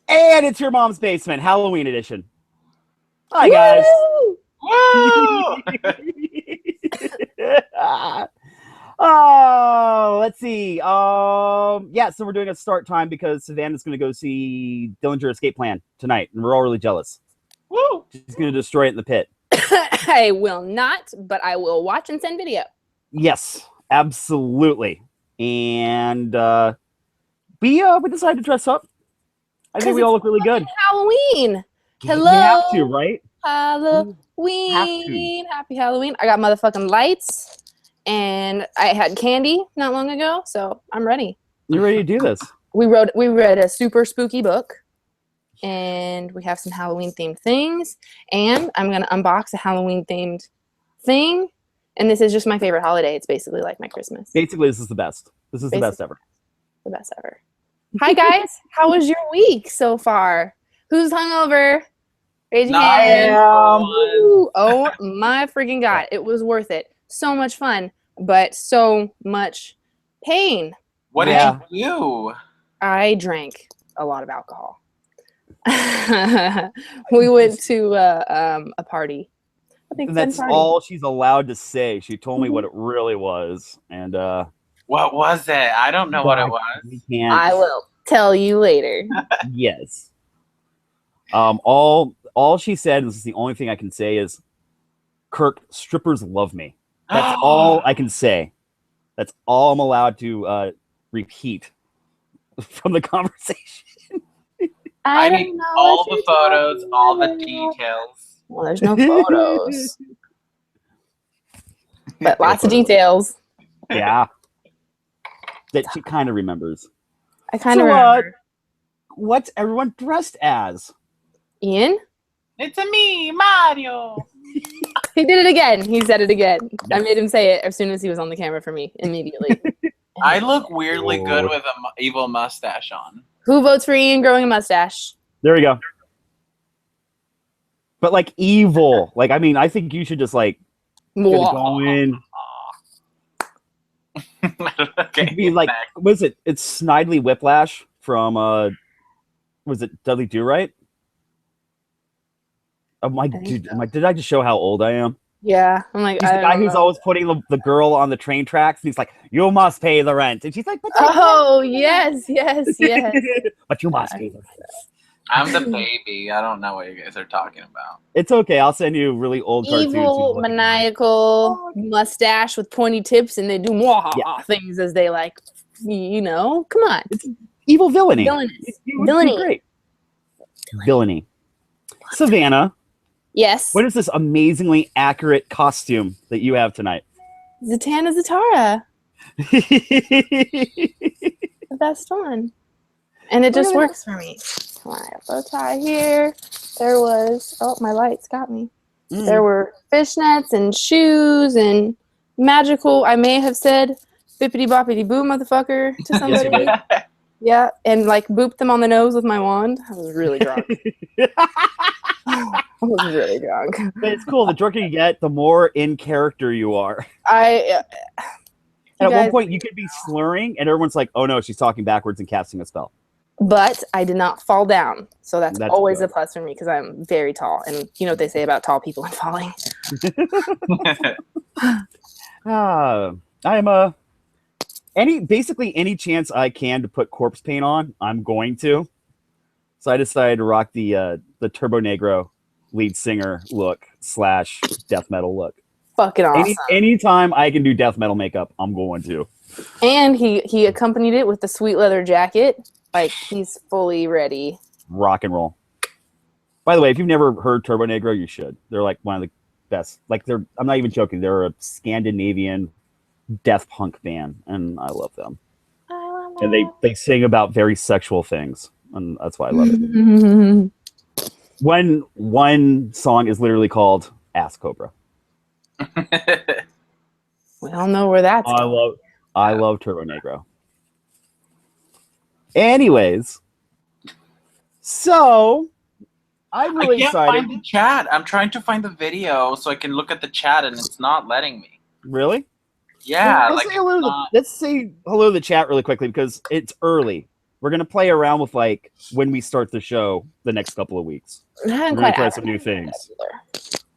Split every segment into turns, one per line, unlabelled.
And it's your mom's basement, Halloween edition. Hi, guys. Oh, let's see. Yeah, so we're doing a start time because Savannah's going to go see Dillinger Escape Plan tonight, and we're all really jealous.
Woo!
She's going to destroy it in the pit.
I will not, but I will watch and send video.
Yes, absolutely. And we decided to dress up. I think we all look really good.
Halloween. Hello.
We have to, right?
Halloween. Happy Halloween. I got motherfucking lights, and I had candy not long ago, so I'm ready.
You ready to do this?
We read a super spooky book, and we have some Halloween themed things, and I'm gonna unbox a Halloween themed thing. And this is just my favorite holiday. It's basically like my Christmas.
Basically, this is the best. This is the best ever.
The best ever. Hi, guys. How was your week so far? Who's hungover? Raise your hand. Oh, my freaking God. It was worth it. So much fun, but so much pain.
What did you do?
I drank a lot of alcohol. We went to a party.
That's all she's allowed to say. She told me what it really was, and
what was it? I don't know what it was.
I will tell you later.
Yes. All she said, and this is the only thing I can say, is, Kirk, strippers love me. That's all I can say. That's all I'm allowed to repeat from the conversation.
I need all the photos, all the details.
Well, there's no photos. But lots of details.
Yeah. That she kind of remembers.
I kind of remember.
What's everyone dressed as?
Ian?
It's me, Mario.
He did it again. He said it again. I made him say it as soon as he was on the camera for me, immediately.
I look weirdly good with an evil mustache on.
Who votes for Ian growing a mustache?
There we go. But like evil. Like, I mean, I think you should just like get it going.
Okay.
Be like, was it? It's Snidely Whiplash from was it Dudley Do Right? Did I just show how old I am?
Yeah, I'm like,
he's the guy who's always putting the girl on the train tracks, and he's like, "You must pay the rent," and she's like,
"Oh yes."
But you must pay the rent.
I'm the baby. I don't know what you guys are talking about.
It's okay. I'll send you really old cartoons.
Evil, maniacal mustache with pointy tips, and they do things as they like. You know, come on.
It's evil villainy.
Villainy.
Great. Villainy. Savannah.
Yes.
What is this amazingly accurate costume that you have tonight?
Zatanna Zatara. The best one. And it just works for me. I have a bow tie here. There was, my lights got me. There were fishnets and shoes and magical, I may have said, bippity boppity boo motherfucker to somebody. Yeah, and like booped them on the nose with my wand. I was really drunk. I was really drunk.
But it's cool. The drunker you get, the more in character you are.
And
at one point, you could be slurring, and everyone's like, "Oh no, she's talking backwards and casting a spell."
But I did not fall down, so that's always a plus for me because I'm very tall, and you know what they say about tall people and falling.
I'm basically any chance I can to put corpse paint on, I'm going to. So I decided to rock the Turbo Negro lead singer look / death metal look.
Fucking awesome.
Anytime I can do death metal makeup, I'm going to.
And he accompanied it with the sweet leather jacket. Like, he's fully ready.
Rock and roll. By the way, if you've never heard Turbo Negro, you should. They're like one of the best. Like, I'm not even joking. They're a Scandinavian death punk band, and I love them. And they sing about very sexual things, and that's why I love it. One song is literally called Ass Cobra.
We all know where that's going.
I love Turbo Negro. Anyways, so I'm really excited.
I can't find the chat. I'm trying to find the video so I can look at the chat, and it's not letting me.
Really?
Yeah.
Let's say hello to the chat really quickly because it's early. we're gonna play around with like when we start the show the next couple of weeks.
I haven't
We're gonna
quite
try
added
some new
that
things.
either.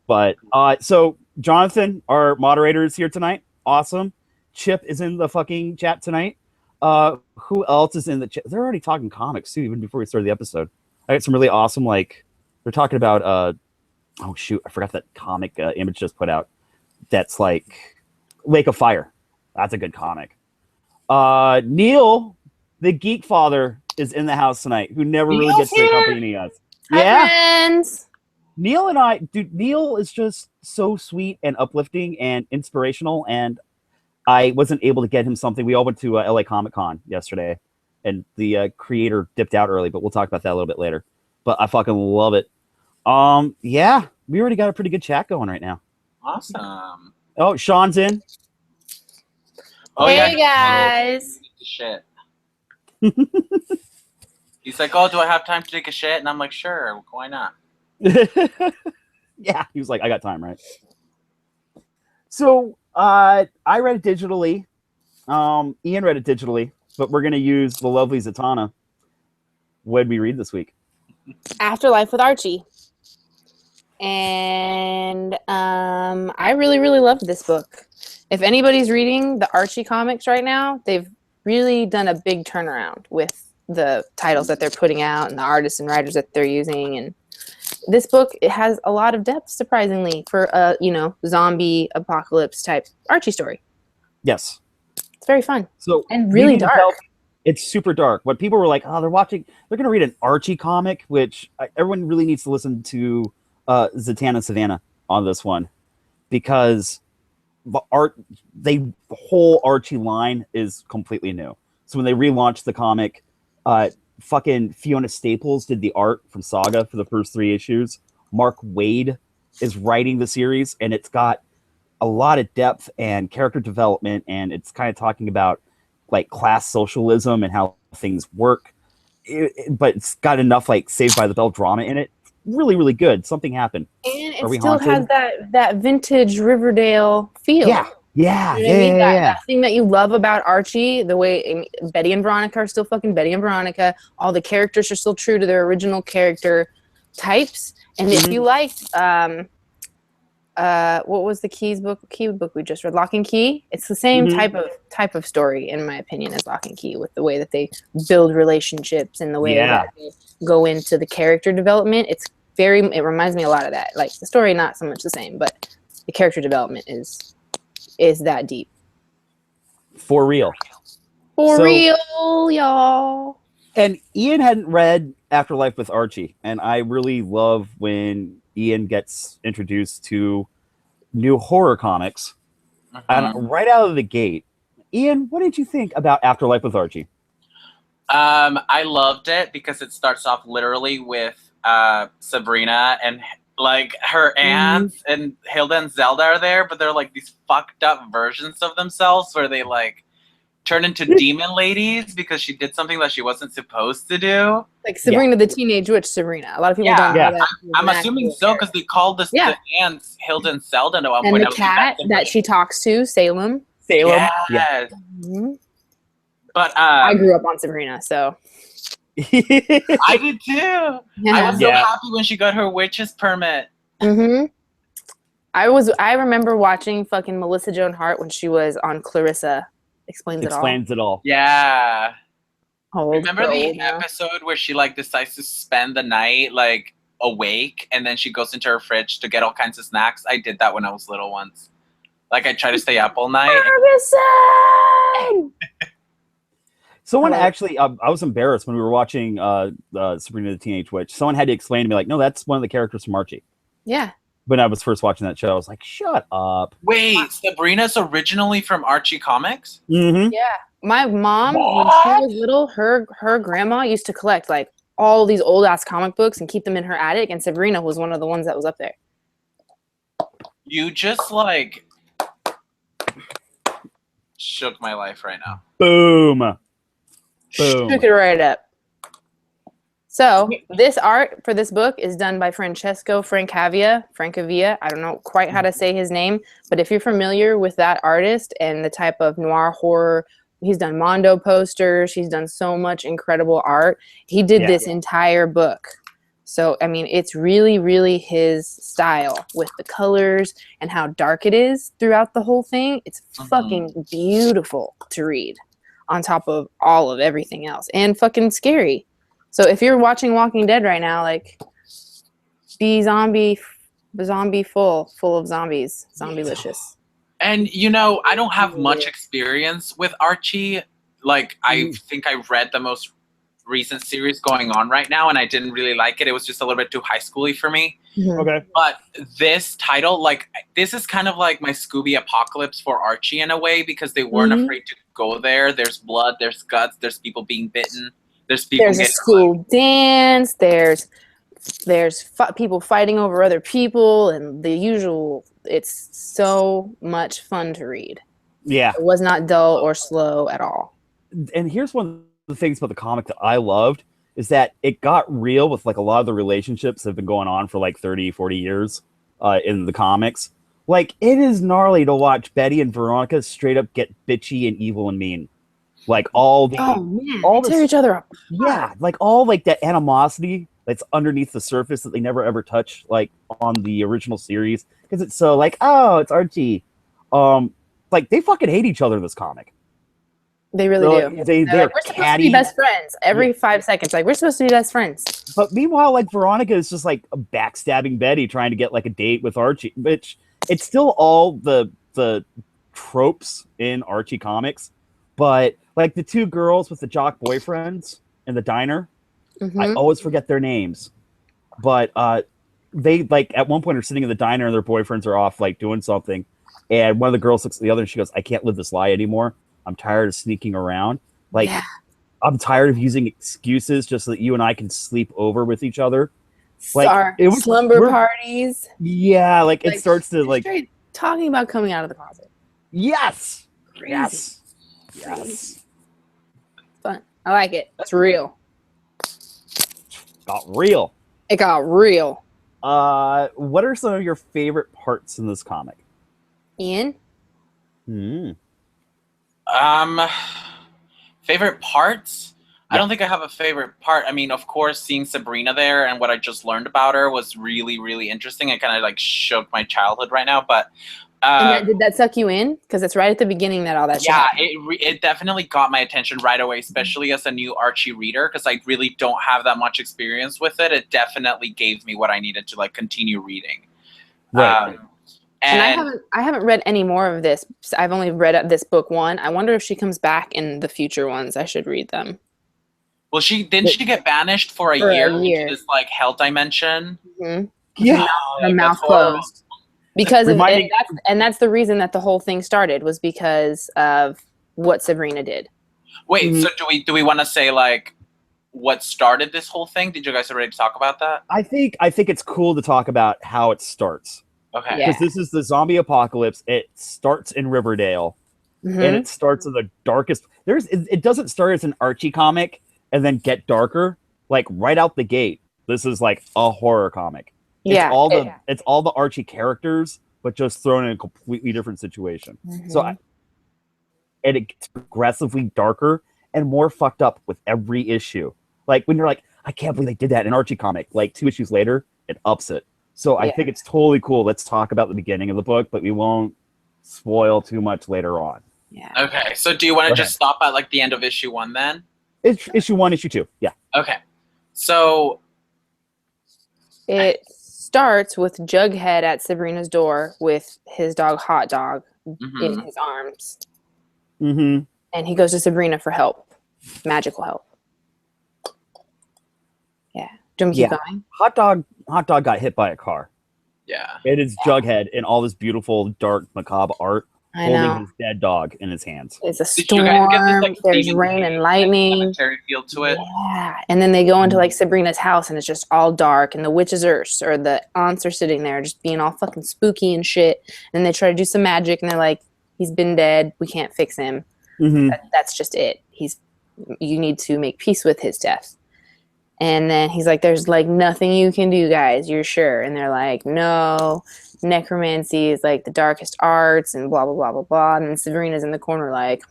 But so Jonathan, our moderator, is here tonight. Awesome. Chip is in the fucking chat tonight. Who else is in the chat? They're already talking comics too, even before we started the episode. I got some really awesome, like they're talking about oh shoot, I forgot that comic Image just put out. That's like Lake of Fire. That's a good comic. Neil, the Geek Father, is in the house tonight, who never really gets to accompany us.
Hi, friends.
Neil and I, dude, Neil is just so sweet and uplifting and inspirational, and I wasn't able to get him something. We all went to LA Comic Con yesterday, and the creator dipped out early, but we'll talk about that a little bit later. But I fucking love it. Yeah, we already got a pretty good chat going right now.
Awesome.
Oh, Sean's in.
Oh,
hey,
yeah.
guys.
Shit. He's like, oh, do I have time to take a shit? And I'm like, sure, why not?
Yeah, he was like, I got time, right? So I read it digitally. Ian read it digitally, but we're gonna use the lovely Zatanna. What did we read this week?
Afterlife with Archie. And I really, really loved this book. If anybody's reading the Archie comics right now, they've really done a big turnaround with the titles that they're putting out and the artists and writers that they're using. And this book, it has a lot of depth, surprisingly, for a zombie apocalypse type Archie story.
Yes,
it's very fun.
So
and really dark.
It's super dark. But people were like, oh, they're going to read an Archie comic, which everyone really needs to listen to Zatanna and Savanna on this one, because the whole Archie line is completely new. So when they relaunched the comic, fucking Fiona Staples did the art from Saga for the first 3 issues. Mark Waid is writing the series, and it's got a lot of depth and character development, and it's kind of talking about like class socialism and how things work. But it's got enough like Saved by the Bell drama in it. Really, really good. Something happened.
And it still has that vintage Riverdale feel.
Yeah.
That thing that you love about Archie, the way Betty and Veronica are still fucking Betty and Veronica. All the characters are still true to their original character types. And if you liked, what was the key book we just read? Lock and Key. It's the same type of story, in my opinion, as Lock and Key, with the way that they build relationships and the way that they go into the character development. It reminds me a lot of that. Like the story, not so much the same, but the character development is that deep.
For real.
For real, y'all.
And Ian hadn't read Afterlife with Archie, and I really love when Ian gets introduced to new horror comics. And right out of the gate, Ian, what did you think about Afterlife with Archie?
I loved it because it starts off literally with Sabrina and like her aunts and Hilda and Zelda are there, but they're like these fucked up versions of themselves where they like turn into demon ladies because she did something that she wasn't supposed to do.
Like Sabrina the Teenage Witch Sabrina. A lot of people don't know that.
I'm assuming so because they called the aunts Hilda and Zelda at one
and
point.
And the cat that she talks to, Salem.
Yes. But
I grew up on Sabrina, so
I did too. I was so happy when she got her witch's permit.
I remember watching fucking Melissa Joan Hart when she was on Clarissa Explains It All.
Yeah. Remember the episode where she like decides to spend the night like awake and then she goes into her fridge to get all kinds of snacks? I did that when I was little once. Like I try to stay up all night.
Someone actually, I was embarrassed when we were watching Sabrina the Teenage Witch. Someone had to explain to me, like, no, that's one of the characters from Archie.
Yeah.
When I was first watching that show, I was like, shut up.
Wait, Sabrina's originally from Archie Comics?
Yeah. My mom, when she was little, her grandma used to collect, like, all these old-ass comic books and keep them in her attic, and Sabrina was one of the ones that was up there.
You just, like, shook my life right now.
Boom.
Shook it right up. So this art for this book is done by Francesco Francavilla. I don't know quite how to say his name, but if you're familiar with that artist and the type of noir horror He's done Mondo posters. He's done so much incredible art. He did this entire book. So, I mean, it's really, really his style with the colors and how dark it is throughout the whole thing. It's fucking beautiful to read on top of all of everything else, and fucking scary. So if you're watching Walking Dead right now, like, be zombie full of zombies. Zombie-licious.
And, you know, I don't have much experience with Archie. Like, I think I read the most recent series going on right now, and I didn't really like it. It was just a little bit too high schooly for me.
Okay.
But this title, like, this is kind of like my Scooby Apocalypse for Archie in a way, because they weren't afraid to go there. There's blood, there's guts, there's people being bitten, there's people
There's a school dance, there's people fighting over other people, and the usual. It's so much fun to read.
Yeah.
It was not dull or slow at all.
And here's one of the things about the comic that I loved is that it got real with like a lot of the relationships that have been going on for like 30, 40 years in the comics. Like, it is gnarly to watch Betty and Veronica straight up get bitchy and evil and mean. Like, all the...
Oh, man.
All
they tear each other up.
Yeah, like all like that animosity that's underneath the surface that they never ever touch, like on the original series, because it's so like, oh, it's Archie. Like, they fucking hate each other in this comic.
They really do.
They're
like, we're supposed to be best friends every 5 seconds. Like, we're supposed to be best friends.
But meanwhile, like, Veronica is just like backstabbing Betty, trying to get like a date with Archie, which it's still all the tropes in Archie comics, but like the two girls with the jock boyfriends in the diner, I always forget their names, but they like at one point are sitting in the diner and their boyfriends are off like doing something, and one of the girls looks at the other and she goes, "I can't live this lie anymore. I'm tired of sneaking around. Like, I'm tired of using excuses just so that you and I can sleep over with each other." Like,
it was slumber parties.
Yeah, like it starts to like
talking about coming out of the closet.
Yes.
Crazy.
Yes.
Fun. I like it. It's real.
Got real.
It got real.
What are some of your favorite parts in this comic?
Ian?
Favorite parts? I don't think I have a favorite part. I mean, of course, seeing Sabrina there and what I just learned about her was really, really interesting. It kind of like shook my childhood right now. But
and did that suck you in? Because it's right at the beginning that all that shit happened.
it definitely got my attention right away, especially as a new Archie reader, because I really don't have that much experience with it. It definitely gave me what I needed to like continue reading.
Right.
And I haven't read any more of this. I've only read this book 1. I wonder if she comes back in the future ones. I should read them.
Well, she get banished for a year into this like hell dimension.
Yeah,
her mouth closed because of and that's the reason that the whole thing started, was because of what Sabrina did.
Wait, so do we want to say like what started this whole thing? Did you guys already talk about that?
I think it's cool to talk about how it starts.
Okay.
Because this is the zombie apocalypse. It starts in Riverdale, and it starts in the darkest. It doesn't start as an Archie comic and then get darker. Like right out the gate, this is like a horror comic. It's all the Archie characters, but just thrown in a completely different situation. And it gets progressively darker and more fucked up with every issue. Like when you're like, I can't believe they did that in Archie comic. Like 2 issues later, it ups it. So I think it's totally cool. Let's talk about the beginning of the book, but we won't spoil too much later on.
Yeah.
Okay. So do you want to just stop at like the end of issue 1 then?
Issue 1, issue 2. Yeah.
Okay. So
it starts with Jughead at Sabrina's door with his dog Hot Dog in his arms. And he goes to Sabrina for help. Magical help. Yeah. Do you want me to keep going?
Hot Dog got hit by a car.
Yeah.
It is Jughead in all this beautiful, dark, macabre art, holding his dead dog in his hands.
It's a storm. There's rain and lightning.
Feel to it.
Yeah. And then they go into like Sabrina's house, and it's just all dark, and the witches or the aunts are sitting there just being all fucking spooky and shit. And they try to do some magic, and they're like, he's been dead. We can't fix him. That's just it. You need to make peace with his death. And then he's like, there's like nothing you can do, guys. You're sure? And they're like, no, necromancy is like the darkest arts and blah, blah, blah, blah, blah. And then Sabrina's in the corner like,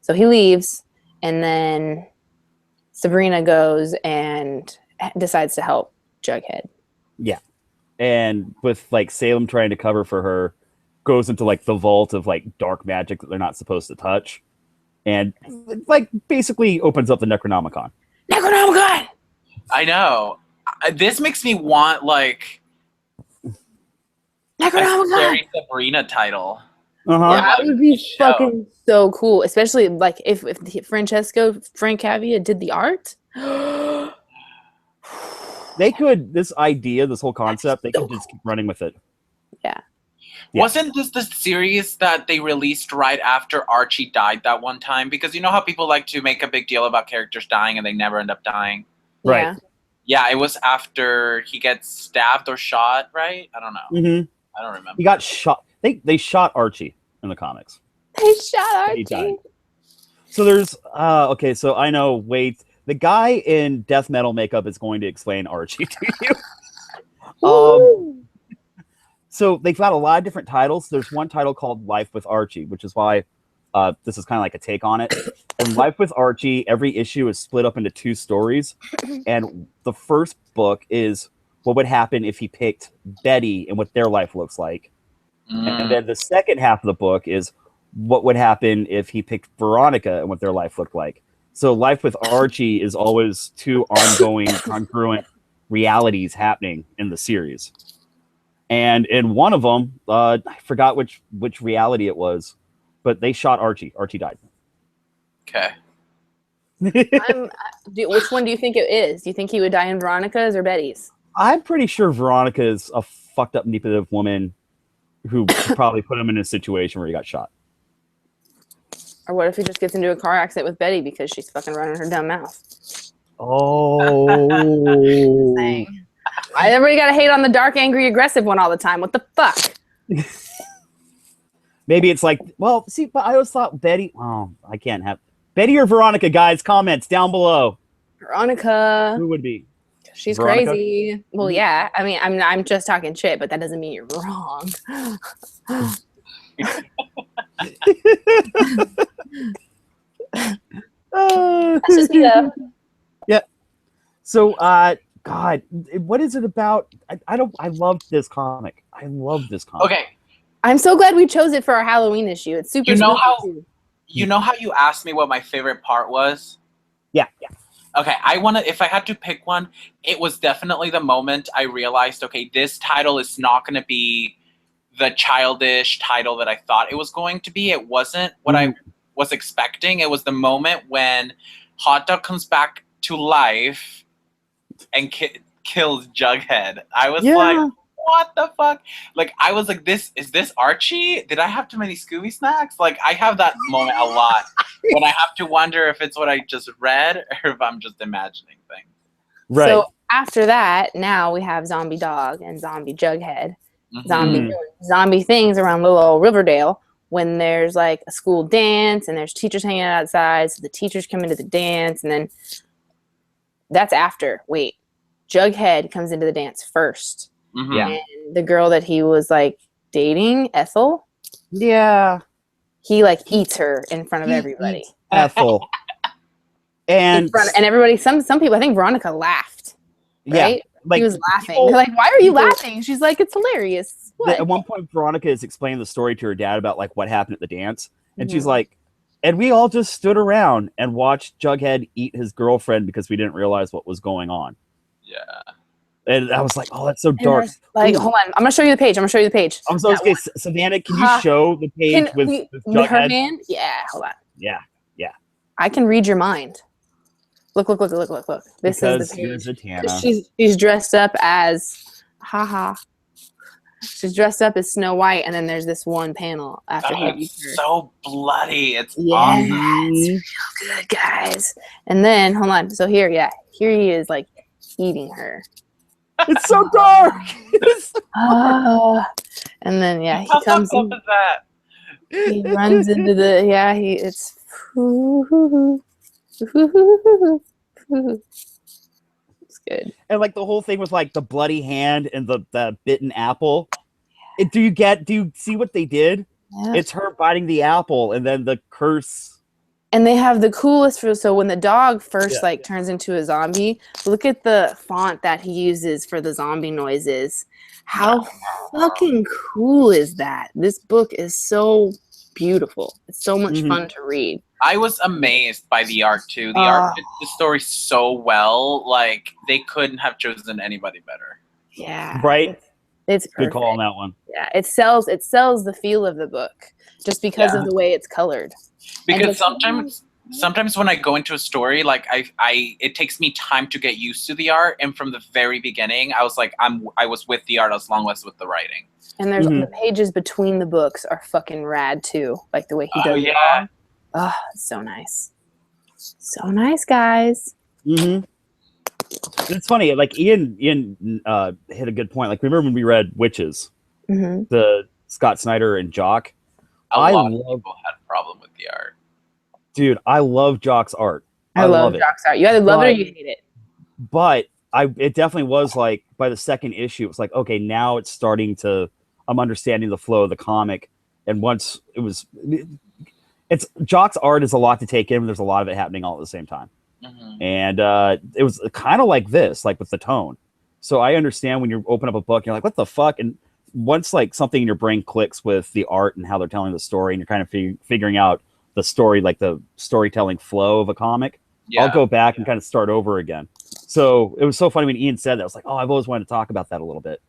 So he leaves, and then Sabrina goes and decides to help Jughead.
Yeah. And with like Salem trying to cover for her, goes into like the vault of like dark magic that they're not supposed to touch. And like basically opens up the Necronomicon.
Necronomicon!
I know. This makes me want like a scary Sabrina title.
Uh-huh.
That would be fucking so cool, especially like if Francesco Francavia did the art.
They could, this whole concept, they could just keep running with it.
Yeah.
Wasn't this the series that they released right after Archie died that one time? Because you know how people like to make a big deal about characters dying and they never end up dying?
Right.
Yeah.
Yeah, it was after he gets stabbed or shot, right? I don't know.
Mm-hmm.
I don't remember.
He got shot. They shot Archie in the comics.
They shot
He died.
Archie.
So there's, okay, so I know, wait, the guy in death metal makeup is going to explain Archie to you. So they've got a lot of different titles. There's one title called Life with Archie, which is why this is kind of like a take on it. And Life with Archie, every issue is split up into 2 stories. And the first book is what would happen if he picked Betty and what their life looks like. And then the second half of the book is what would happen if he picked Veronica and what their life looked like. So Life with Archie is always 2 ongoing, congruent realities happening in the series. And in one of them, I forgot which reality it was, but they shot Archie. Archie died.
Okay.
Which one do you think it is? Do you think he would die in Veronica's or Betty's?
I'm pretty sure Veronica is a fucked up, manipulative woman who probably put him in a situation where he got shot.
Or what if he just gets into a car accident with Betty because she's fucking running her dumb mouth?
Oh.
Everybody got to hate on the dark, angry, aggressive one all the time. What the fuck?
Maybe it's like, well, see, but I always thought Betty. Oh, I can't have Betty or Veronica, guys. Comments down below.
Veronica.
Who would be?
She's
Veronica?
crazy. Well, yeah. I mean, I'm just talking shit, but that doesn't mean you're wrong. That's just me, though.
Yeah. So, God, what is it about? I love this comic. I love this comic.
Okay.
I'm so glad we chose it for our Halloween issue. It's super.
You know
spooky,
how you asked me what my favorite part was?
Yeah.
Okay, if I had to pick one, it was definitely the moment I realized, okay, this title is not going to be the childish title that I thought it was going to be. It wasn't what I was expecting. It was the moment when Hot Dog comes back to life and kills Jughead. I was like, what the fuck? Like, I was like, is this Archie? Did I have too many Scooby snacks? Like, I have that moment a lot when I have to wonder if it's what I just read or if I'm just imagining things.
Right.
So after that, now we have Zombie Dog and Zombie Jughead. Zombie things around little old Riverdale when there's like a school dance and there's teachers hanging out outside. So the teachers come into the dance, and then that's after. Wait, Jughead comes into the dance first.
Yeah.
And the girl that he was like dating, Ethel.
Yeah.
He like eats her in front of everybody.
Ethel. And
everybody, some people, I think Veronica laughed. Right?
Yeah. Like,
he was laughing. They're like, why are you laughing? She's like, it's hilarious. What?
At one point, Veronica is explaining the story to her dad about like what happened at the dance. And she's like, and we all just stood around and watched Jughead eat his girlfriend because we didn't realize what was going on.
Yeah.
And I was like, oh, that's so dark.
Like, hold on. I'm going to show you the page. I'm so
okay, Savannah, can you show the page with Jughead?
Her hand? Yeah, hold on.
Yeah.
I can read your mind. Look. This is the page.
Zatanna.
She's dressed up as, she's dressed up as Snow White, and then there's this one panel after he eats her.
So bloody. It's
awesome. It's real good, guys. And then, hold on. So here he is, like, eating her.
It's so dark.
And then he
How
comes in.
is that?
He runs into the it's it's good.
And like the whole thing with like the bloody hand and the bitten apple. Do you see what they did?
Yeah.
It's her biting the apple and then the curse.
And they have the coolest so when the dog first like turns into a zombie, look at the font that he uses for the zombie noises. How fucking cool is that? This book is so beautiful. It's so much fun to read.
I was amazed by the art too. The art did the story so well. Like they couldn't have chosen anybody better.
Yeah.
Right?
It's
good call on that one.
Yeah, it sells the feel of the book just because of the way it's colored.
Because sometimes when I go into a story, like it takes me time to get used to the art, and from the very beginning, I was like, I was with the art as long as with the writing.
And there's the pages between the books are fucking rad too, like the way he does it. Oh, it's so nice, so nice, guys.
It's funny, like Ian hit a good point. Like remember when we read Witches, the Scott Snyder and Jock.
A lot of people had a problem with the art.
Dude, I love Jock's art.
I love Jock's art. You either love it or you hate it.
But it definitely was like by the second issue, it was like, okay, now it's starting to. I'm understanding the flow of the comic, and once it's Jock's art is a lot to take in. There's a lot of it happening all at the same time, and it was kind of like this, like with the tone. So I understand when you open up a book, you're like, what the fuck, and once like something in your brain clicks with the art and how they're telling the story, and you're kind of figuring out the story, like the storytelling flow of a comic, I'll go back and kind of start over again. So it was so funny when Ian said that. I was like, oh, I've always wanted to talk about that a little bit.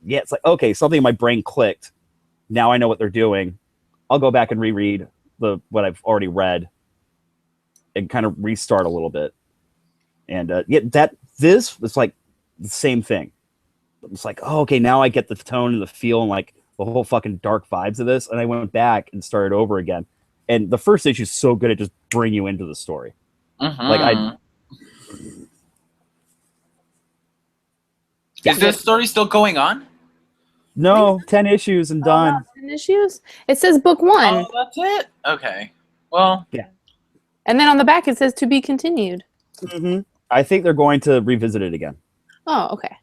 It's like, okay, something in my brain clicked. Now I know what they're doing. I'll go back and reread what I've already read and kind of restart a little bit. And this was like the same thing. It's like, oh, okay, now I get the tone and the feel and like the whole fucking dark vibes of this. And I went back and started over again. And the first issue is so good at just bring you into the story. Like
Is this story still going on?
No, 10 issues and done.
No, 10 issues? It says book 1.
Oh, that's it? Okay. Well.
Yeah.
And then on the back it says to be continued.
I think they're going to revisit it again.
Oh, okay.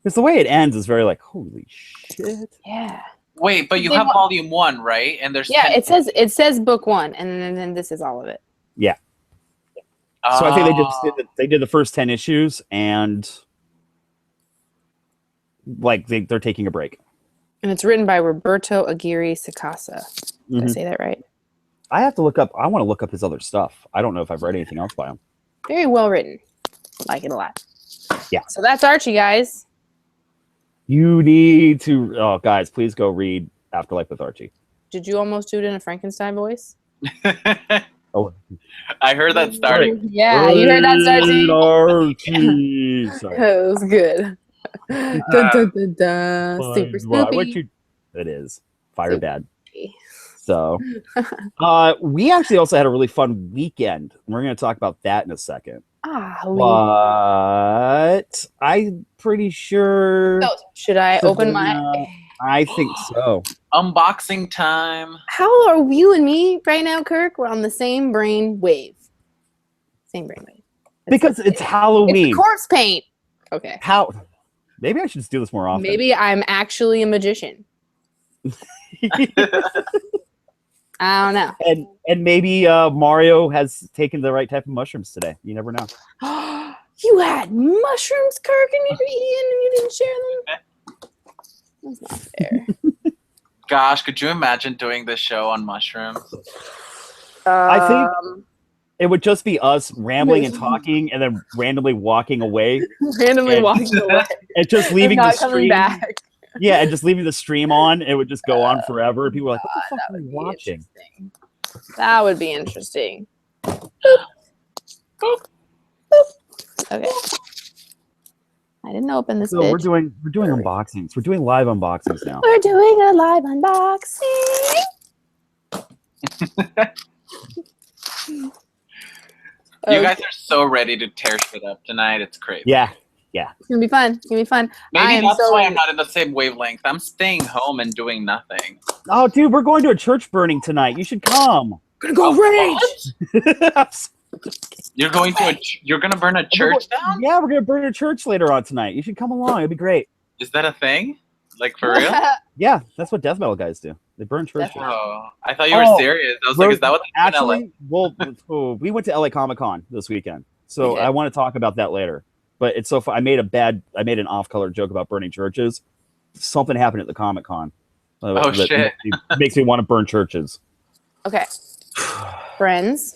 Because the way it ends is very like, holy shit.
Yeah.
Wait, but you have volume 1, right? And there's 10
it says book 1, and then this is all of it.
Yeah. So I think they did the first 10 issues, and like they're taking a break.
And it's written by Roberto Aguirre Sacasa. Did I say that right?
I have to look up. I want to look up his other stuff. I don't know if I've read anything else by him.
Very well written. Like it a lot.
Yeah.
So that's Archie, guys.
You need to, guys, please go read Afterlife with Archie.
Did you almost do it in a Frankenstein voice?
Oh,
I heard that starting.
Yeah, you heard that starting.
Archie. Sorry.
That was good. Dun, dun, dun, dun. Super spooky.
It is. Fire bad. So, we actually also had a really fun weekend. We're going to talk about that in a second. But I'm pretty sure.
So, should I open my?
I think so.
Unboxing time.
How are you and me right now, Kirk? We're on the same brain wave. Same brain wave.
Because it's Halloween.
It's corpse paint. Okay.
Maybe I should just do this more often.
Maybe I'm actually a magician. I don't know.
And maybe Mario has taken the right type of mushrooms today. You never know.
You had mushrooms, Kirk, and you didn't share them? That's not fair.
Gosh, could you imagine doing this show on mushrooms?
I think it would just be us rambling and talking and then randomly walking away.
Walking away.
And just leaving the stream.
Coming back.
Yeah, and just leaving the stream on. It would just go on forever. People are like, what the fuck are you watching?
That would be interesting. Boop. Boop. Boop. Okay. I didn't open this.
So we're doing unboxings. We're doing live unboxings now.
We're doing a live unboxing.
You guys are so ready to tear shit up tonight. It's crazy.
Yeah.
It's gonna be fun.
Maybe that's why I'm not in the same wavelength. I'm staying home and doing nothing.
Oh, dude, we're going to a church burning tonight. You should come.
Gonna go rage.
You're gonna burn a church down?
Yeah, we're gonna burn a church later on tonight. You should come along. It'd be great.
Is that a thing? Like for real?
Yeah, that's what death metal guys do. They burn churches.
Oh, I thought you were serious. I was like, is that what they do in LA?
Actually, well, we went to LA Comic-Con this weekend, so I want to talk about that later. But it's so fun. I made an off-color joke about burning churches. Something happened at the Comic-Con.
Oh shit!
Makes me want to burn churches.
Okay, friends.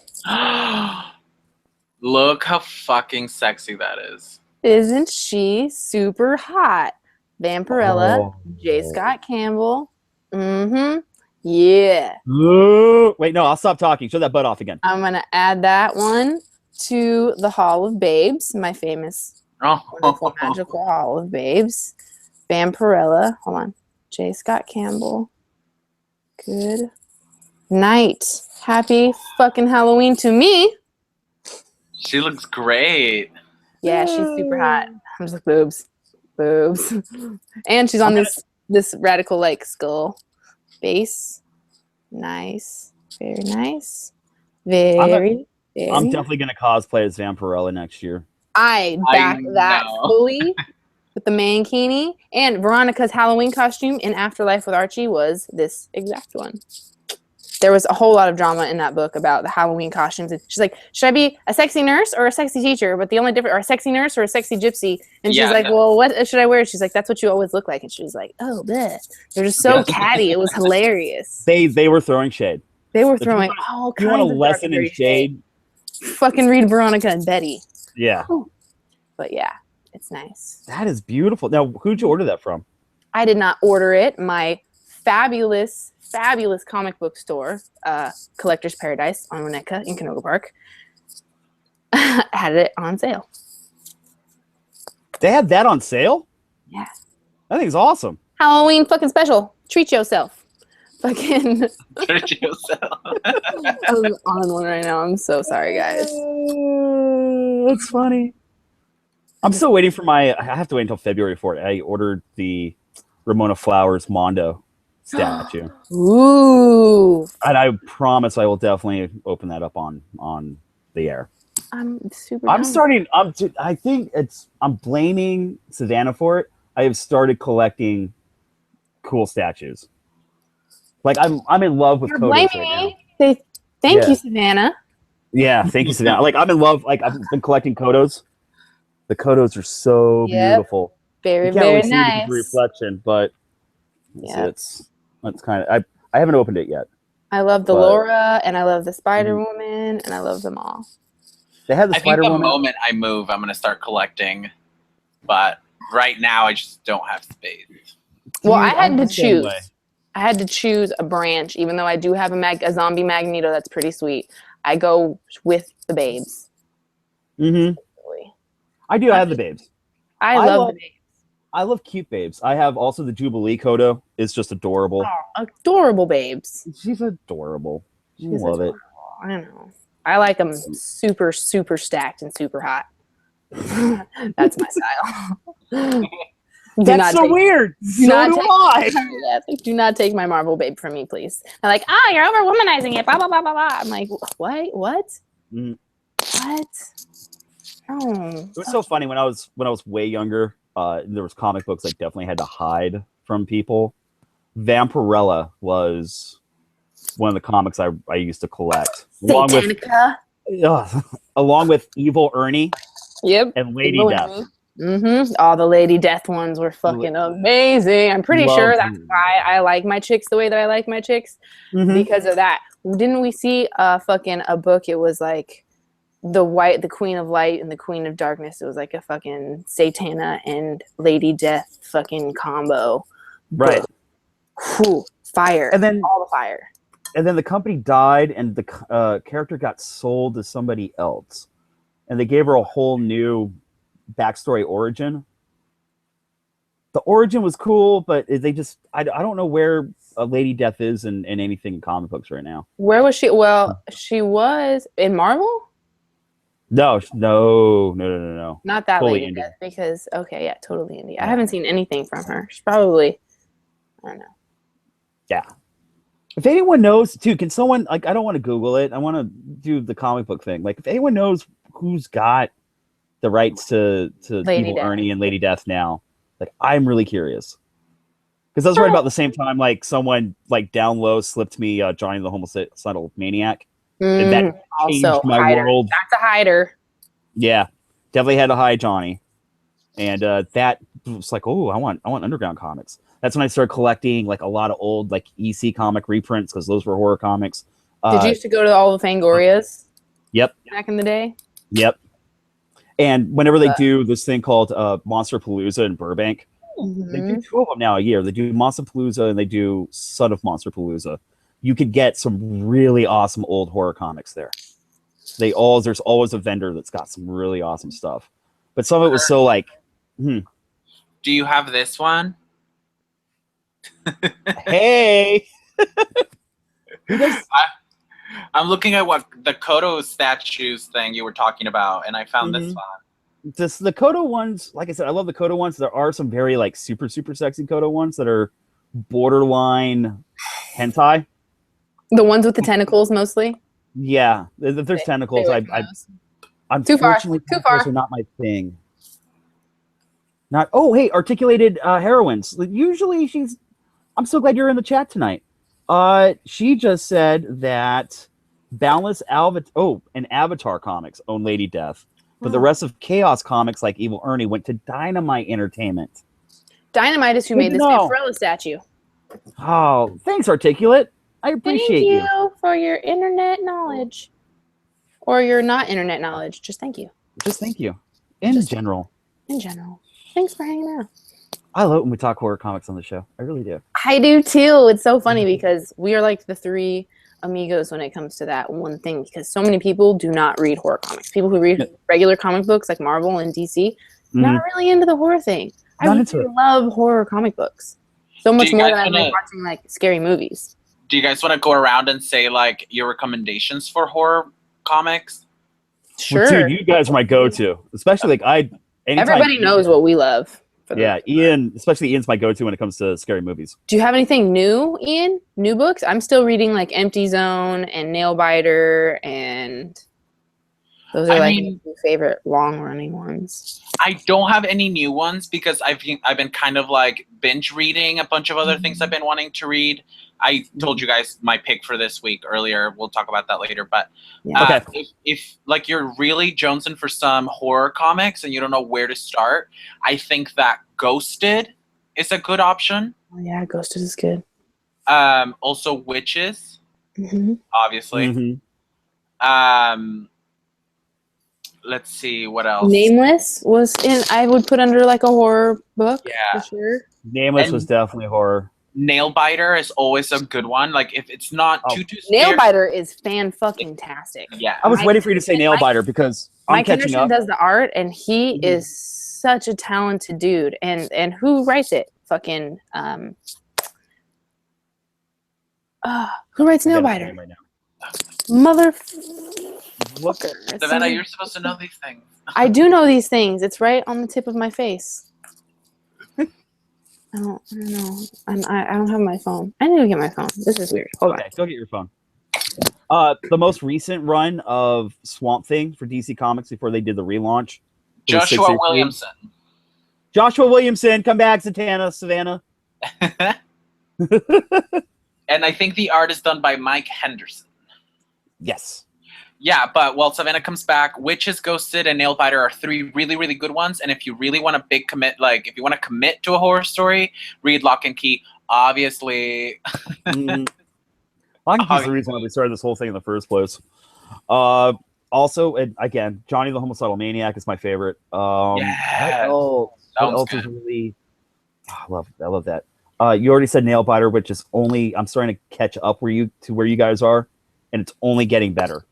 Look how fucking sexy that is.
Isn't she super hot? Vampirella, J. Scott Campbell. Mm-hmm. Yeah.
Ooh, wait, no, I'll stop talking. Show that butt off again.
I'm gonna add that one to the Hall of Babes, my famous wonderful, magical Hall of Babes. Vampirella. Hold on. J. Scott Campbell. Good night. Happy fucking Halloween to me.
She looks great.
Yeah, she's super hot. I'm just like, boobs. Boobs. And she's on this radical like skull base. Nice. Very nice. Very
I'm definitely gonna cosplay as Vampirella next year.
I back that fully with the mankini. And Veronica's Halloween costume in Afterlife with Archie was this exact one. There was a whole lot of drama in that book about the Halloween costumes. And she's like, should I be a sexy nurse or a sexy teacher? But the only difference, or a sexy nurse or a sexy gypsy? And she's like, well, what should I wear? She's like, that's what you always look like. And she was like, oh, bleh. They're just so catty. It was hilarious.
They were throwing shade.
They were throwing all kinds of
You want a lesson in shade?
Fucking read Veronica and Betty.
Yeah.
But yeah, it's nice.
That is beautiful. Now, who'd you order that from?
I did not order it. My fabulous comic book store, Collector's Paradise on Winnetka in Canoga Park, had it on sale.
They had that on sale?
Yeah.
I think it's awesome.
Halloween fucking special. Treat yourself. Fucking.
Treat yourself.
I'm on one right now. I'm so sorry, guys.
That's funny. I'm still waiting for I have to wait until February for it. I ordered the Ramona Flowers Mondo statue.
Ooh.
And I promise I will definitely open that up on the air.
I'm super.
I think I'm blaming Savanna for it. I have started collecting cool statues. Like I'm in love with Kodos right now.
Thank you, Savanna.
Yeah, thank you, Savanna. Like I'm in love. Like I've been collecting Kodos. The Kodos are so beautiful.
Very, very
really
nice.
See the reflection, but it's kind of I haven't opened it yet.
I love the Laura, and I love the Spider Woman, and I love them all.
They had the Spider Woman.
The moment I move, I'm gonna start collecting, but right now I just don't have space.
Well, I had to choose. I had to choose a branch, even though I do have a zombie Magneto that's pretty sweet. I go with the babes.
Mm-hmm. I do. I have the babes.
I love the babes.
I love cute babes. I have also the Jubilee Kodo. It's just adorable.
Oh, adorable babes.
She's adorable. I love it.
I know. I like them super, super stacked and super hot. That's my style.
That's so weird. So do I.
Do not take my Marvel babe from me, please. They're like, you're over womanizing it. Blah blah blah blah blah. I'm like, what? What?
Mm.
What? Oh.
It was so funny when I was way younger. There was comic books I definitely had to hide from people. Vampirella was one of the comics I used to collect, along with Evil Ernie.
Yep.
And Lady Death.
Mm-hmm. All the Lady Death ones were fucking amazing. I'm pretty sure that's why I like my chicks the way that I like my chicks, because of that. Didn't we see a book? It was like the Queen of Light and the Queen of Darkness. It was like a fucking Satana and Lady Death fucking combo.
Right.
Whew, fire.
And then
all the fire. And
then the company died, and the character got sold to somebody else, and they gave her a whole new backstory origin. The origin was cool, but they just I don't know where Lady Death is in anything in comic books right now.
Where was she? Well, she was in Marvel.
No.
Not that
Fully
Lady
indie.
Death, because totally indie. I haven't seen anything from her. She's probably, I don't know.
Yeah. If anyone knows, too, can someone, like, I don't want to Google it. I want to do the comic book thing. Like, if anyone knows who's got the rights to Evil Ernie and Lady Death now, like, I'm really curious. Because I was right about the same time, like someone like down low slipped me Johnny the Homicidal Maniac. And that changed
Also,
my
hider.
world.
That's a hider.
Yeah, definitely had to hide Johnny. And that was like, oh, I want underground comics. That's when I started collecting like a lot of old like EC comic reprints because those were horror comics.
Did you used to go to all the Fangorias?
Yep.
Back in the day?
Yep. And whenever they do this thing called Monster Palooza in Burbank, they do 2 of them now a year. They do Monster Palooza and they do Son of Monster Palooza. You could get some really awesome old horror comics there. There's always a vendor that's got some really awesome stuff. But some of it was so like,
Do you have this one?
Hey.
I'm looking at what the Kodo statues thing you were talking about, and I found this one.
The Kodo ones, like I said, I love the Kodo ones. There are some very like super sexy Kodo ones that are borderline hentai.
The ones with the tentacles, mostly.
Yeah, if there's tentacles, I'm
too far.
Tentacles are not my thing. Hey, articulated heroines. Usually I'm so glad you're in the chat tonight. She just said that Boundless and Avatar comics own Lady Death, but the rest of Chaos comics like Evil Ernie went to Dynamite Entertainment.
Dynamite is who made this Vampirella statue.
Oh, thanks, Articulate. I appreciate you.
Thank you for your internet knowledge. Or your not internet knowledge. Just thank you.
Just thank you. In general.
Thanks for hanging out.
I love when we talk horror comics on the show. I really do.
I do too. It's so funny because we are like the 3 amigos when it comes to that one thing, because so many people do not read horror comics. People who read regular comic books like Marvel and DC, not really into the horror thing. I really love horror comic books. So much more than I like watching like scary movies.
Do you guys want to go around and say like your recommendations for horror comics?
Sure.
Well, dude, you guys are my go-to. Especially like
everybody knows what we love.
Yeah, Ian's my go-to when it comes to scary movies.
Do you have anything new, Ian? New books? I'm still reading like Empty Zone and Nailbiter, and those are my favorite long-running ones.
I don't have any new ones because I've been kind of like binge reading a bunch of other things I've been wanting to read. I told you guys my pick for this week earlier. We'll talk about that later. But if like you're really jonesing for some horror comics and you don't know where to start, I think that Ghosted is a good option.
Oh yeah, Ghosted is good.
Also Witches, obviously. Let's see what else.
Nameless was I would put under like a horror book.
Yeah,
for sure.
Nameless was definitely horror.
Nailbiter is always a good one. Like if it's not too scary.
Nailbiter is fan-fucking-tastic.
Yeah.
I was waiting for you to say Nailbiter because I'm catching up.
Mike Henderson does the art, and he is such a talented dude. And who writes it? Fucking who writes Nailbiter? Right Motherfucker.
Savanna, you're supposed to know these things.
I do know these things. It's right on the tip of my face. I don't know. I don't have my phone. I need to get my phone. This is weird. Hold on.
Go get your phone. The most recent run of Swamp Thing for DC Comics before they did the relaunch.
Joshua Williamson.
Joshua Williamson, come back, Savannah.
And I think the art is done by Mike Henderson.
Yes.
Yeah, but while Savanna comes back, Witches, Ghosted, and Nailbiter are 3 really, really good ones. And if you really want a big commit, like if you want to commit to a horror story, read Lock and Key. Obviously.
Lock and Key is the reason why we started this whole thing in the first place. Also, and again, Johnny the Homicidal Maniac is my favorite. What else is really? I love that. You already said Nailbiter, which is I'm starting to catch up where you guys are, and it's only getting better.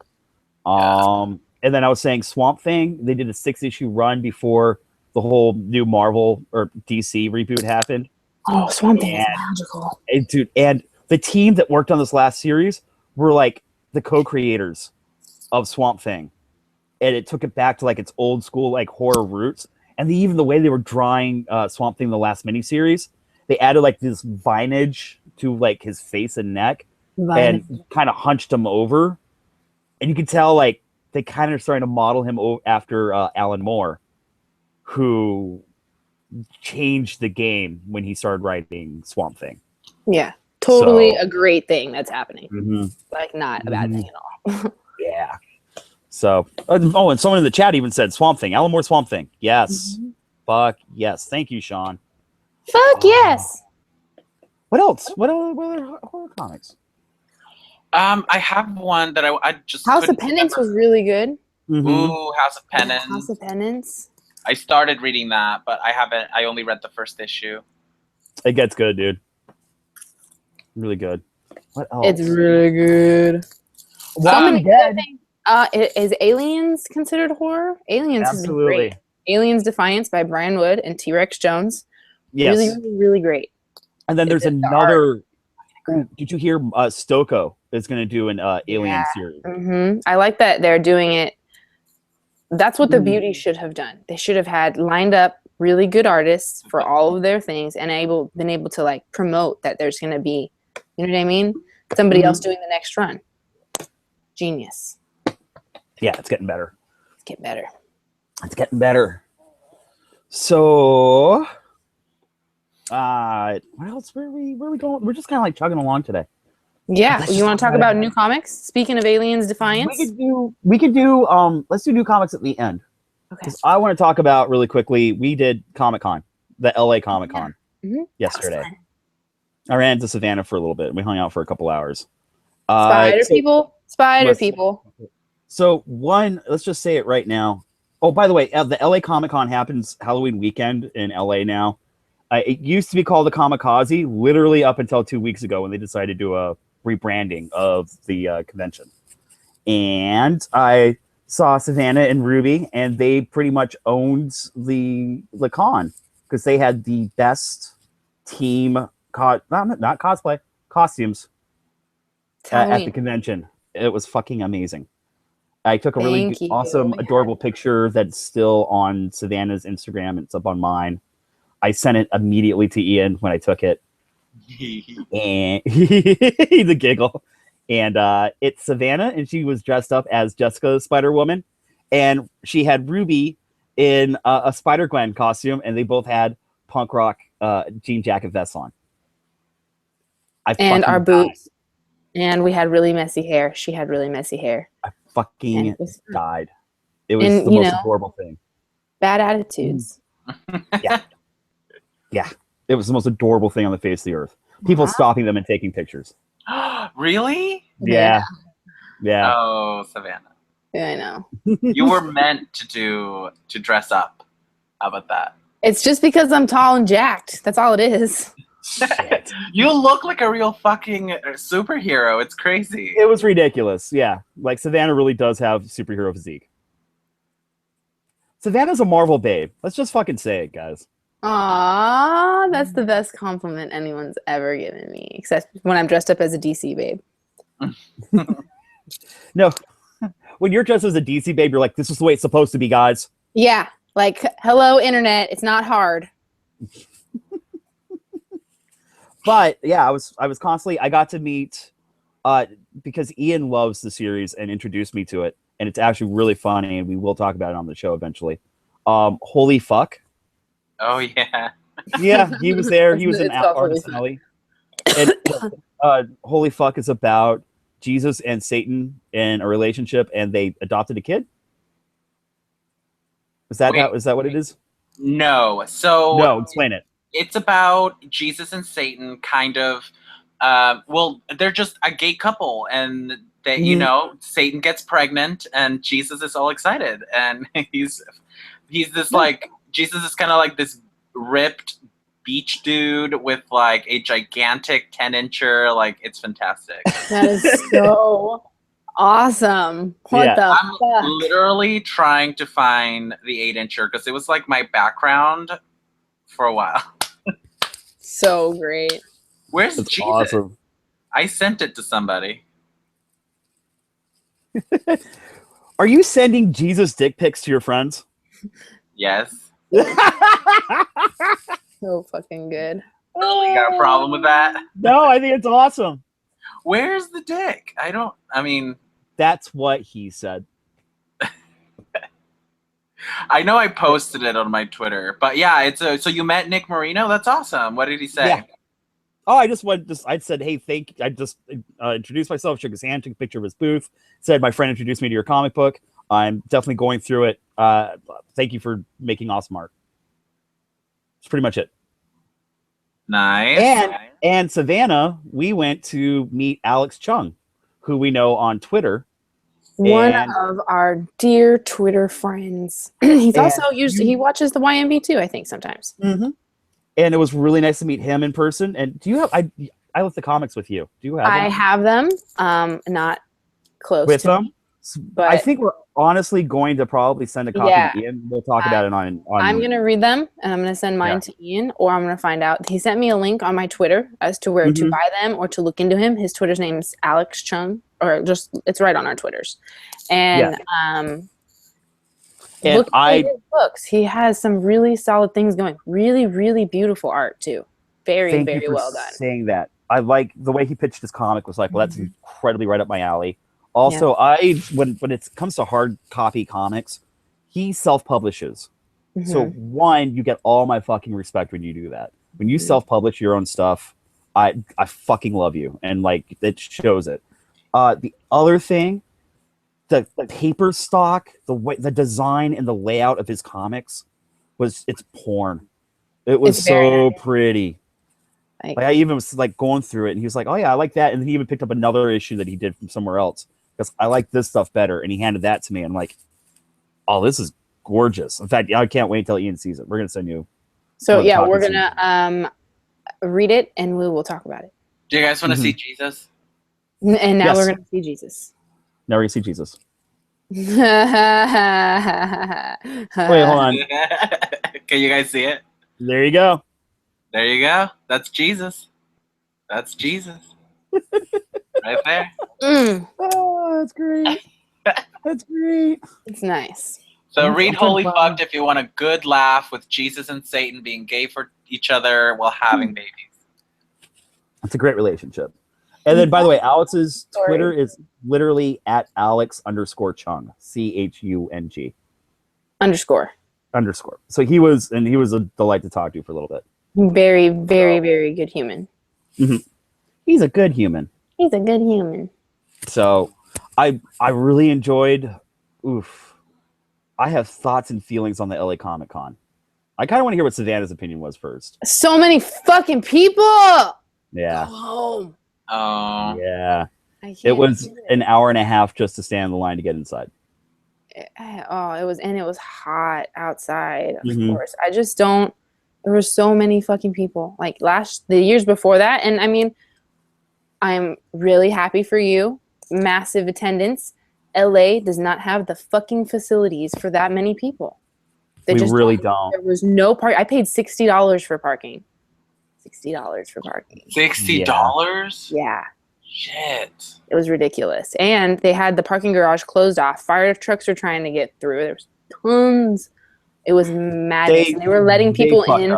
And then I was saying Swamp Thing. They did a 6-issue run before the whole new Marvel or DC reboot happened.
Oh, Swamp Thing is magical,
dude! And the team that worked on this last series were like the co-creators of Swamp Thing, and it took it back to like its old school like horror roots. And even the way they were drawing Swamp Thing the last miniseries, they added like this vinage to like his face and neck, and kind of hunched him over. And you can tell, like, they kind of starting to model him after Alan Moore, who changed the game when he started writing Swamp Thing.
Yeah, totally
So-
a great thing that's happening.
Mhm.
Like, not a bad thing at all.
Yeah. So, oh, and someone in the chat even said Swamp Thing. Alan Moore Swamp Thing. Yes. Fuck yes. Thank you, Sean.
Fuck yes.
What else? What other horror comics?
I have one that I just
House of
couldn't
Penance
remember.
was really good.
Mhm.
Ooh, House of Penance.
House of Penance.
I started reading that, but I haven't. I only read the first issue.
It gets good, dude. Really good. What else?
It's really good.
Walking Dead.
Is Aliens considered horror? Aliens has been
Absolutely.
great. Aliens Defiance by Brian Wood and T-Rex Jones.
Yes.
Really, really, really great.
And then there's
It's
another. Ooh, did you hear Stoko is going to do an Alien
Yeah.
series?
I like that they're doing it. That's what the Beauty should have done. They should have had lined up really good artists for all of their things and been able to like promote that there's going to be, you know what I mean? Somebody else doing the next run. Genius.
Yeah, it's getting better.
Let's get better.
It's getting better. So, what else? Where are we going? We're just kind of like chugging along today.
Yeah,
Let's
you
just
want to
talk
talk
about
about new comics? Speaking of Aliens Defiance.
We could do let's do new comics at the end.
Okay.
Because I want to talk about really quickly. We did Comic-Con, the LA Comic-Con yesterday. I ran into Savannah for a little bit. We hung out for a couple hours.
Spider people.
So one, let's just say it right now. Oh, by the way, the LA Comic-Con happens Halloween weekend in LA now. It used to be called the Kamikaze, literally up until 2 weeks ago when they decided to do a rebranding of the convention. And I saw Savannah and Ruby, and they pretty much owned the con because they had the best team, not cosplay, costumes at the convention. It was fucking amazing. I took a really awesome, adorable picture that's still on Savannah's Instagram. It's up on mine. I sent it immediately to Ian when I took it. And the giggle. And it's Savannah, and she was dressed up as Jessica the Spider-Woman. And she had Ruby in a Spider-Gwen costume, and they both had punk rock jean jacket vests on.
And our boots. And we had really messy hair. She had really messy hair.
I fucking died. It was the most adorable thing.
Bad attitudes.
Yeah. Yeah. It was the most adorable thing on the face of the earth. People stopping them and taking pictures.
Really?
Yeah. Yeah.
Oh, Savannah.
Yeah, I know.
You were meant to dress up. How about that?
It's just because I'm tall and jacked. That's all it is.
Shit.
You look like a real fucking superhero. It's crazy.
It was ridiculous. Yeah. Like Savannah really does have superhero physique. Savannah's a Marvel babe. Let's just fucking say it, guys.
Aww, that's the best compliment anyone's ever given me, except when I'm dressed up as a DC babe.
No. When you're dressed as a DC babe, you're like, this is the way it's supposed to be, guys.
Yeah. Like, hello, internet. It's not hard.
But yeah, I was constantly, I got to meet, because Ian loves the series and introduced me to it, and it's actually really funny, and we will talk about it on the show eventually. Holy Fuck.
Oh yeah.
Yeah, he was there. He was an artist alley. And Holy Fuck is about Jesus and Satan in a relationship, and they adopted a kid. Is that what it is?
No. So
no, explain it.
It's about Jesus and Satan, kind of. Well, they're just a gay couple, and they, you know, Satan gets pregnant, and Jesus is all excited, and he's this like Jesus is kind of like this ripped beach dude with like a gigantic 10-incher. Like, it's fantastic.
That is so awesome. What the
I'm
fuck?
literally trying to find the 8-incher because it was like my background for a while.
So great.
Where's
That's
Jesus?
awesome.
I sent it to somebody.
Are you sending Jesus dick pics to your friends?
Yes.
So fucking good.
You got a problem with that?
No, I think it's awesome.
Where's the dick? I mean...
That's what he said.
I know I posted it on my Twitter, but yeah, it's so you met Nick Marino? That's awesome. What did he say?
Yeah. Oh, I said, hey, I just introduced myself, shook his hand, took a picture of his booth, said my friend introduced me to your comic book. I'm definitely going through it. Thank you for making awesome art. That's pretty much it.
Nice.
And Savanna, we went to meet Alex Chung, who we know on Twitter.
One of our dear Twitter friends. He watches the YMB too, I think, sometimes.
Mm-hmm. And it was really nice to meet him in person. And do you have I left the comics with you. Do you have them?
I have them. Not close
with
to
them.
me, but
I think we're honestly going to probably send a copy to Ian. We'll talk about it on
I'm going to read them, and I'm going to send mine to Ian, or I'm going to find out. He sent me a link on my Twitter as to where to buy them or to look into him. His Twitter's name's Alex Chung, or just it's right on our Twitters. And look at his books. He has some really solid things going. Really, really beautiful art too. Very, very well done.
Saying that, I like the way he pitched his comic. Was like, well, that's incredibly right up my alley. Also, when it comes to hard copy comics, he self-publishes. So one, you get all my fucking respect when you do that. When you self-publish your own stuff, I fucking love you, and like it shows it. The other thing, the paper stock, the design and the layout of his comics it's porn. It was so pretty. Like I even was like going through it, and he was like, "Oh yeah, I like that." And then he even picked up another issue that he did from somewhere else because I like this stuff better. And he handed that to me. And I'm like, "Oh, this is gorgeous." In fact, I can't wait until Ian sees it. We're gonna send you.
So yeah, we're gonna read it, and we will talk about it.
Do you guys want to see Jesus?
And now we're gonna see Jesus.
Now we're gonna see Jesus. Wait, hold on.
Can you guys see it?
There you go.
There you go. That's Jesus. That's Jesus. Right there.
Oh, that's great. That's great.
It's nice.
So read Holy Fucked if you want a good laugh with Jesus and Satan being gay for each other while having babies.
That's a great relationship. And then, by the way, Alex's Twitter is literally at Alex_Chung, CHUNG. _. So he was a delight to talk to for a little bit.
Very, very, very good human.
He's a good human.
He's a good human.
So I really enjoyed. I have thoughts and feelings on the LA Comic Con. I kind of want to hear what Savannah's opinion was first.
So many fucking people.
Yeah.
Go home.
Oh.
Yeah. It was an hour and a half just to stand in the line to get inside.
It was hot outside, of course. I just don't. There were so many fucking people. Like the years before that, and I mean, I'm really happy for you. Massive attendance. LA does not have the fucking facilities for that many people. They just really don't. There was no park. I paid $60 for parking. $60 for parking.
$60?
Yeah.
Shit.
It was ridiculous. And they had the parking garage closed off. Fire trucks were trying to get through. There was tons. It was madness. They were letting people in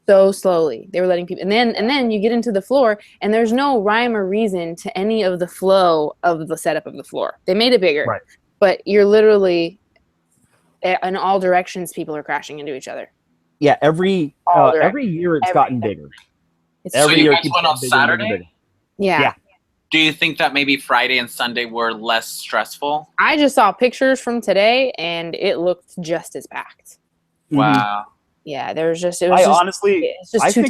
so slowly. They were letting people, and then you get into the floor, and there's no rhyme or reason to any of the flow of the setup of the floor. They made it bigger,
right?
But you're literally in all directions. People are crashing into each other.
Yeah, every year it's gotten bigger.
So you guys went on Saturday?
Yeah.
Do you think that maybe Friday and Sunday were less stressful?
I just saw pictures from today, and it looked just as packed.
Wow.
Yeah, I think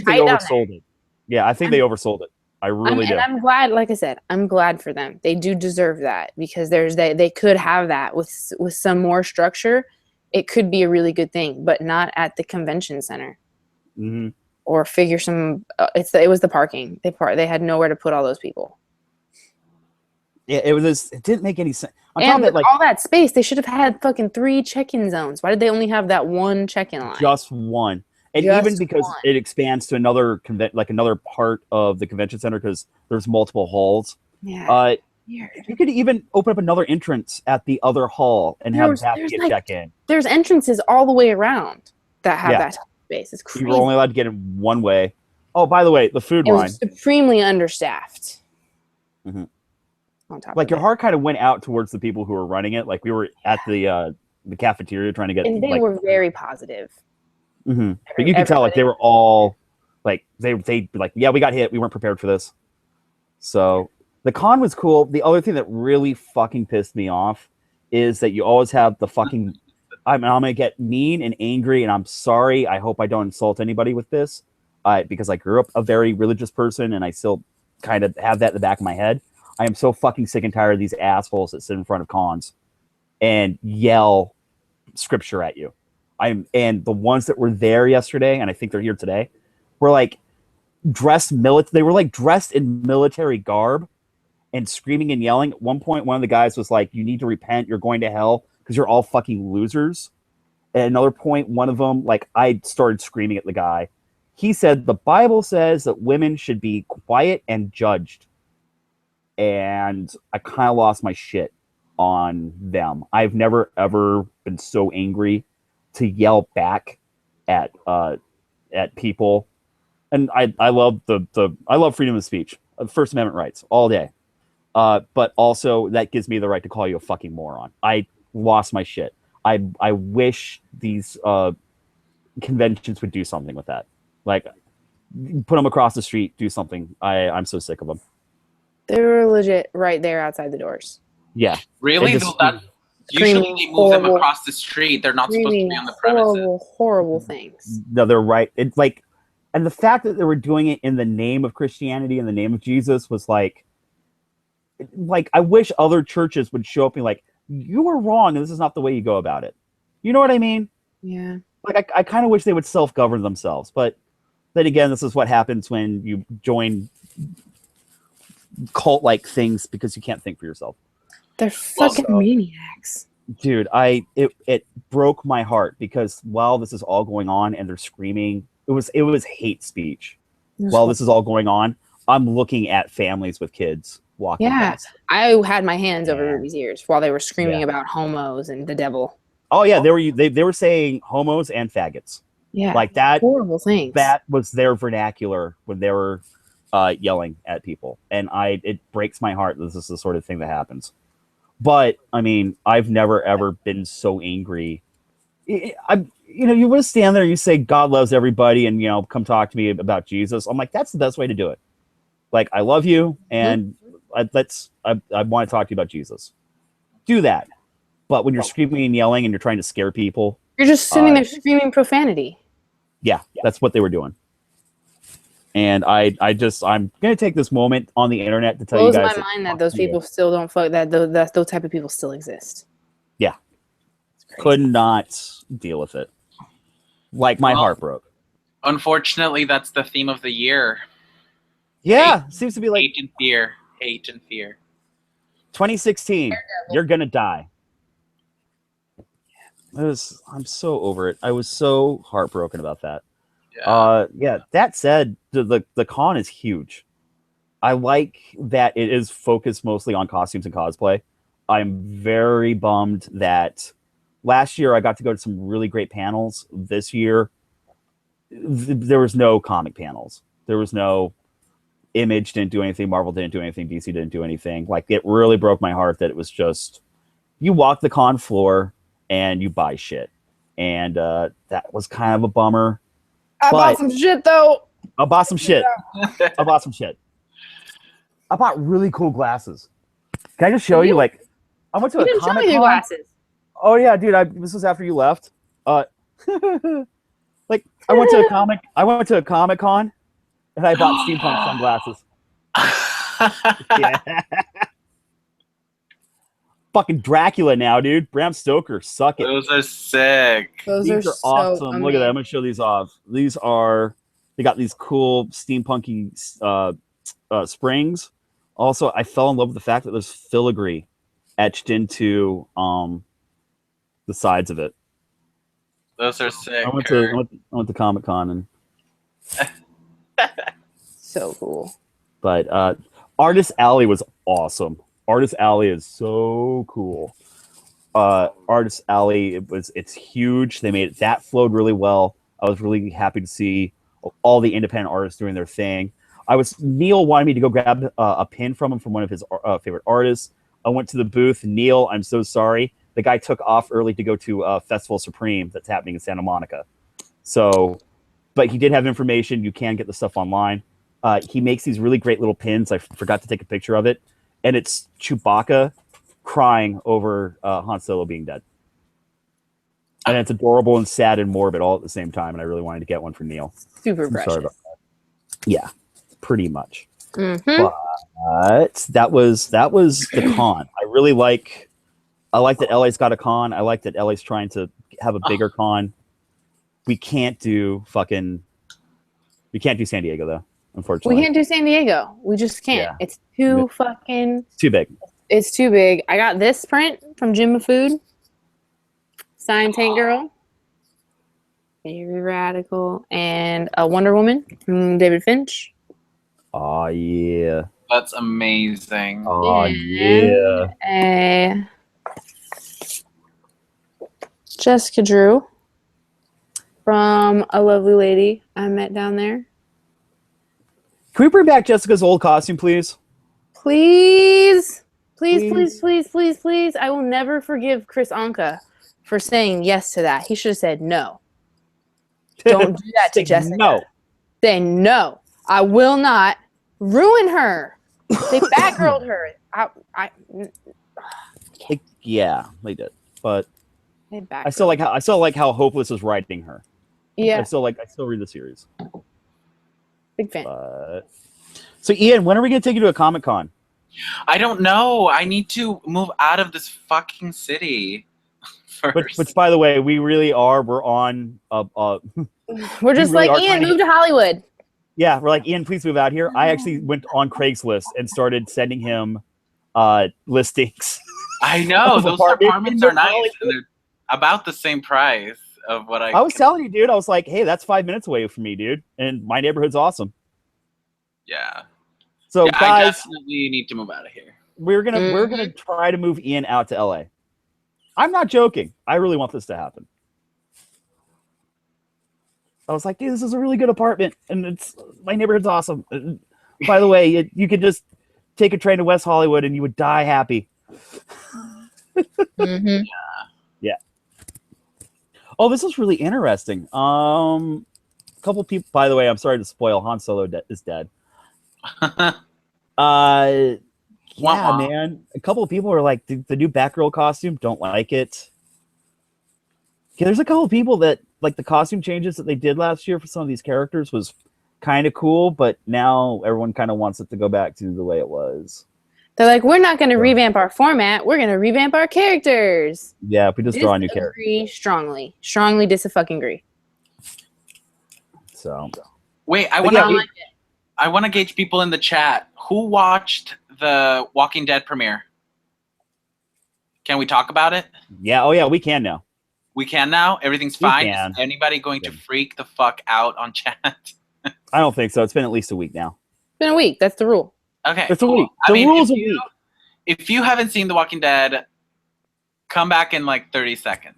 they
oversold it. Yeah, I think they oversold it. I really do.
And I'm glad, like I said, I'm glad for them. They do deserve that because they could have that with some more structure. It could be a really good thing, but not at the convention center. Or figure some. It was the parking. They had nowhere to put all those people.
Yeah, it didn't make any sense.
And with all that space, they should have had fucking 3 check-in zones. Why did they only have that one check-in line?
Just one. And even because it expands to another another part of the convention center because there's multiple halls.
Yeah.
You could even open up another entrance at the other hall and have that be a check-in.
There's entrances all the way around that have that space. It's crazy.
You were only allowed to get in one way. Oh, by the way, the food line.
It was supremely understaffed.
Like your heart kind of went out towards the people who were running it. Like we were at the the cafeteria trying to get.
And they
like,
were very positive.
Mm-hmm. But you can tell like they were all like they like, yeah, we got hit. We weren't prepared for this. So the con was cool. The other thing that really fucking pissed me off is that you always have the fucking. I'm gonna get mean and angry, and I'm sorry. I hope I don't insult anybody with this, because I grew up a very religious person, and I still kind of have that in the back of my head. I am so fucking sick and tired of these assholes that sit in front of cons and yell scripture at you. And the ones that were there yesterday, and I think they're here today, were like dressed They were like dressed in military garb and screaming and yelling. At one point, one of the guys was like, "You need to repent. You're going to hell because you're all fucking losers." At another point, one of them, like, I started screaming at the guy. He said the Bible says that women should be quiet and judged. And I kind of lost my shit on them. I've never ever been so angry to yell back at people. And I love I love freedom of speech, First Amendment rights all day. But also that gives me the right to call you a fucking moron. I lost my shit. I wish these conventions would do something with that. Like, put them across the street, do something. I'm so sick of them.
They were legit right there outside the doors.
Yeah. Really? Usually they move them across the street. They're not supposed to be on the premises. Horrible
things.
No, they're right. It's like, and the fact that they were doing it in the name of Christianity, in the name of Jesus, was like I wish other churches would show up and like, you were wrong, and this is not the way you go about it. You know what I mean?
Yeah.
Like, I kind of wish they would self-govern themselves. But then again, this is what happens when you join cult-like things because you can't think for yourself.
They're fucking maniacs.
Dude, it broke my heart because while this is all going on and they're screaming, it was hate speech. While this is all going on, I'm looking at families with kids walking past.
I had my hands over Ruby's ears while they were screaming about homos and the devil.
Oh yeah, they were saying homos and faggots.
Yeah,
like that.
Horrible things.
That was their vernacular when they were yelling at people, and it breaks my heart that this is the sort of thing that happens. But I mean, I've never ever been so angry. You want to stand there and you say God loves everybody, and come talk to me about Jesus. I'm like, that's the best way to do it. Like, I love you, and I want to talk to you about Jesus. Do that. But when you're screaming and yelling and you're trying to scare people,
you're just sitting there screaming profanity.
Yeah, that's what they were doing. And I'm gonna take this moment on the internet to tell you guys.
Blows my mind that those people still don't fuck. That those type of people still exist.
Yeah, could not deal with it. Like, my heart broke. Unfortunately,
that's the theme of the year.
Yeah, seems to be like
hate and fear. Hate and fear.
2016. You're gonna die. I'm so over it. I was so heartbroken about that. Yeah. That said, the con is huge. I like that it is focused mostly on costumes and cosplay. I'm very bummed that last year I got to go to some really great panels. This year, there was no comic panels. There was no Image didn't do anything. Marvel didn't do anything. DC didn't do anything. Like, it really broke my heart that it was just, you walk the con floor and you buy shit. And that was kind of a bummer.
I bought some shit, though.
I bought some shit. I bought some shit. I bought really cool glasses. Can I just show you? Like, I went to a Comic-Con. Show me your glasses. Oh, yeah, dude. This was after you left. Like, I went to a Comic-Con and I bought steampunk sunglasses. Yeah. Fucking Dracula now, dude. Bram Stoker, suck it.
Those are sick.
These
are
so
awesome.
amazing.
Look at that. I'm gonna show these off. They got these cool steampunky springs. Also, I fell in love with the fact that there's filigree etched into the sides of it.
Those are sick.
I went to Comic-Con and
so cool.
But Artist Alley was awesome. Artist Alley is so cool. Artist Alley, it's huge. They made it, that flowed really well. I was really happy to see all the independent artists doing their thing. Neil wanted me to go grab a pin from him from one of his favorite artists. I went to the booth. Neil, I'm so sorry. the guy took off early to go to Festival Supreme that's happening in Santa Monica. So, but he did have information. You can get the stuff online. He makes these really great little pins. I forgot to take a picture of it. And it's Chewbacca crying over Han Solo being dead. And it's adorable and sad and morbid all at the same time. And I really wanted to get one for Neil.
Super
I'm
precious.
sorry about that. Yeah, pretty much.
Mm-hmm.
But that was the con. I like that LA's got a con. I like that LA's trying to have a bigger con. We can't do San Diego though, unfortunately.
We can't do San Diego. We just can't.
Yeah.
It's too fucking...
too big.
It's too big. I got this print from Jim of Food. Signed Tank Girl. Very radical. And a Wonder Woman from David Finch.
Oh, yeah.
That's amazing.
Oh, yeah.
A Jessica Drew from a lovely lady I met down there.
Can we bring back Jessica's old costume, please?
Please. Please, please, please, please, please. I will never forgive Chris Anka for saying yes to that. He should have said no. Don't do that to Jessica.
No.
Say no. I will not ruin her. They Batgirled her.
Yeah, they did. But
They
I still like how Hopeless is writing her.
Yeah.
I still read the series.
Big fan.
So Ian, when are we gonna take you to a Comic-Con?
I don't know. I need to move out of this fucking city first.
Which by the way, we really are. We're on.
We're just
really
like, Ian, move to Hollywood.
Yeah, we're like, Ian, please move out here. I actually went on Craigslist and started sending him listings.
I know those apartments are nice, and they're about the same price of what I
was telling you, dude. I was like, hey, that's 5 minutes away from me, dude, and my neighborhood's awesome.
Yeah.
So
yeah,
guys,
I definitely need to move out of here.
We're gonna try to move Ian out to LA. I'm not joking. I really want this to happen. I was like, dude, this is a really good apartment, and my neighborhood's awesome. By the way, you could just take a train to West Hollywood, and you would die happy.
Mm-hmm.
Yeah. Oh, this is really interesting. A couple people. By the way, I'm sorry to spoil. Han Solo is dead. Yeah, man. A couple of people are like, the new Batgirl costume, don't like it. Yeah, there's a couple of people that like the costume changes that they did last year for some of these characters was kind of cool, but now everyone kind of wants it to go back to the way it was.
They're like, we're not going to revamp our format. We're going to revamp our characters.
Yeah, if we just draw a new character.
Strongly disagree.
So,
wait, I want to gauge people in the chat. Who watched the Walking Dead premiere? Can we talk about it?
Yeah. Oh, yeah. We can now.
We can now? Everything's fine? Is anybody going to freak the fuck out on chat?
I don't think so. It's been at least a week now.
It's been a week. That's the rule.
Okay.
It's a week. The rule's a week.
If you haven't seen The Walking Dead, come back in like 30 seconds.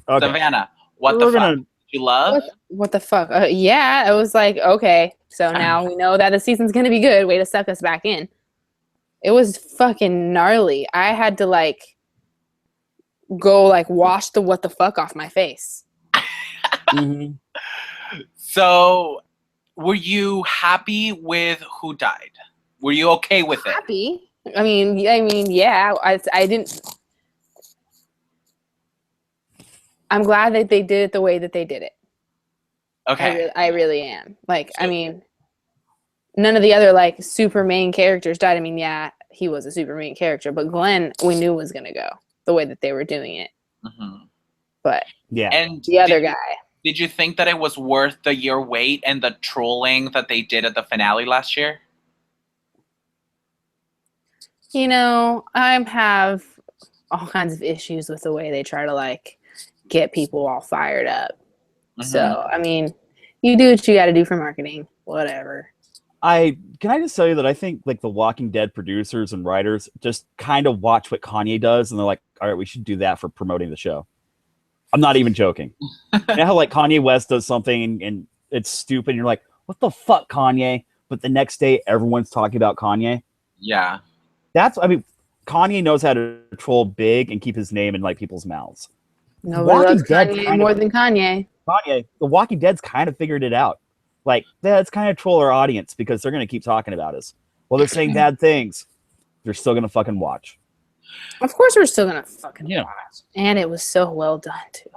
Okay. Savannah, what the fuck? You love?
What the fuck? Yeah, it was like, okay. So now we know that the season's going to be good. Way to suck us back in. It was fucking gnarly. I had to like go like wash the what the fuck off my face.
Mm-hmm.
So
were you happy with who died? Were you okay with it?
Happy? I mean, yeah. I didn't. I'm glad that they did it the way that they did it.
Okay.
I really am. Like, I mean, none of the other like super main characters died. I mean, yeah, he was a super main character, but Glenn, we knew was gonna go the way that they were doing it.
Mm-hmm.
But
yeah,
and the other guy.
Did you think that it was worth the year wait and the trolling that they did at the finale last year?
You know, I have all kinds of issues with the way they try to like get people all fired up. Mm-hmm. So, I mean, you do what you got to do for marketing, whatever.
Can I just tell you that I think like the Walking Dead producers and writers just kind of watch what Kanye does and they're like, all right, we should do that for promoting the show. I'm not even joking. You know how like Kanye West does something and it's stupid and you're like, what the fuck, Kanye? But the next day everyone's talking about Kanye.
Yeah.
I mean, Kanye knows how to troll big and keep his name in like people's mouths.
Nobody
Walking
loves
Dead
Kanye more than Kanye.
The Walking Dead's kind of figured it out. Like, that's kind of troll our audience because they're going to keep talking about us. Well, they're saying bad things. They're still going to fucking watch.
Of course, we're still gonna fucking watch. And it was so well done too.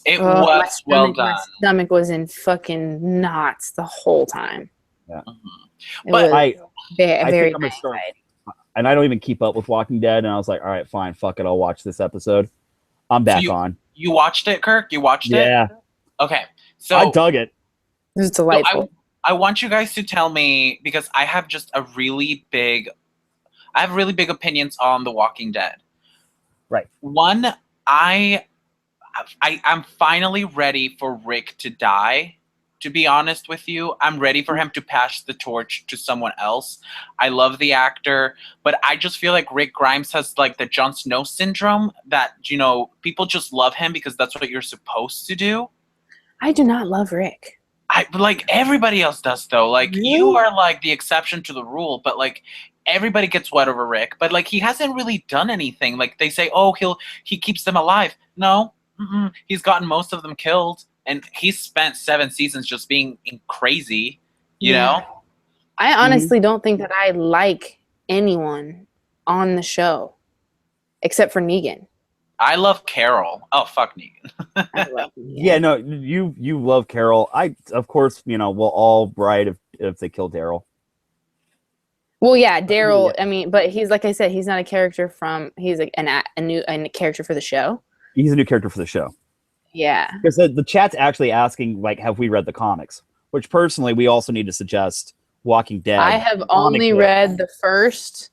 It was well done.
My stomach was in fucking knots the whole time.
Yeah.
But
I
very
think I'm gonna start, and I don't even keep up with Walking Dead. And I was like, all right, fine, fuck it, I'll watch this episode. I'm back on.
You watched it, Kirk? You watched it?
Yeah.
Okay. So
I dug it.
It was delightful.
So I want you guys to tell me, because I have just really big opinions on The Walking Dead.
Right.
One, I'm finally ready for Rick to die. To be honest with you, I'm ready for him to pass the torch to someone else. I love the actor, but I just feel like Rick Grimes has like the Jon Snow syndrome that, people just love him because that's what you're supposed to do.
I do not love Rick.
Like everybody else does though. Like
Really?
You are like the exception to the rule, but like everybody gets wet over Rick. But like he hasn't really done anything. Like they say, oh, he keeps them alive. No, he's gotten most of them killed. And he's spent 7 seasons just being crazy, you know?
I honestly don't think that I like anyone on the show except for Negan.
I love Carol. Oh, fuck Negan.
I love Negan.
Yeah, no, you love Carol. Of course, we'll all ride if they kill Daryl.
Well, yeah, Daryl. I mean, but he's like I said, he's not a character he's like a new character for the show.
He's a new character for the show.
Yeah,
because the chat's actually asking, like, have we read the comics? Which personally, we also need to suggest Walking Dead.
I have only read the first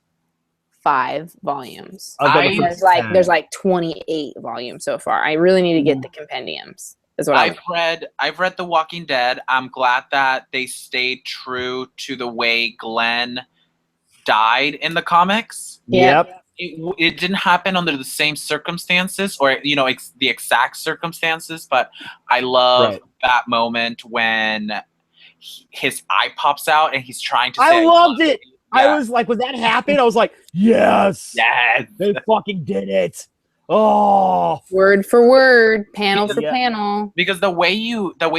5 volumes. There's like 28 volumes so far. I really need to get the compendiums. Is what
I've read The Walking Dead. I'm glad that they stayed true to the way Glenn died in the comics.
Yep.
It didn't happen under the same circumstances or, the exact circumstances, but I love that moment when his eye pops out and he's trying to say,
I loved it.
Yeah.
I was like, when that happened, I was like, yes.
Yes.
They fucking did it. Oh.
Word for word, panel for panel.
Because the way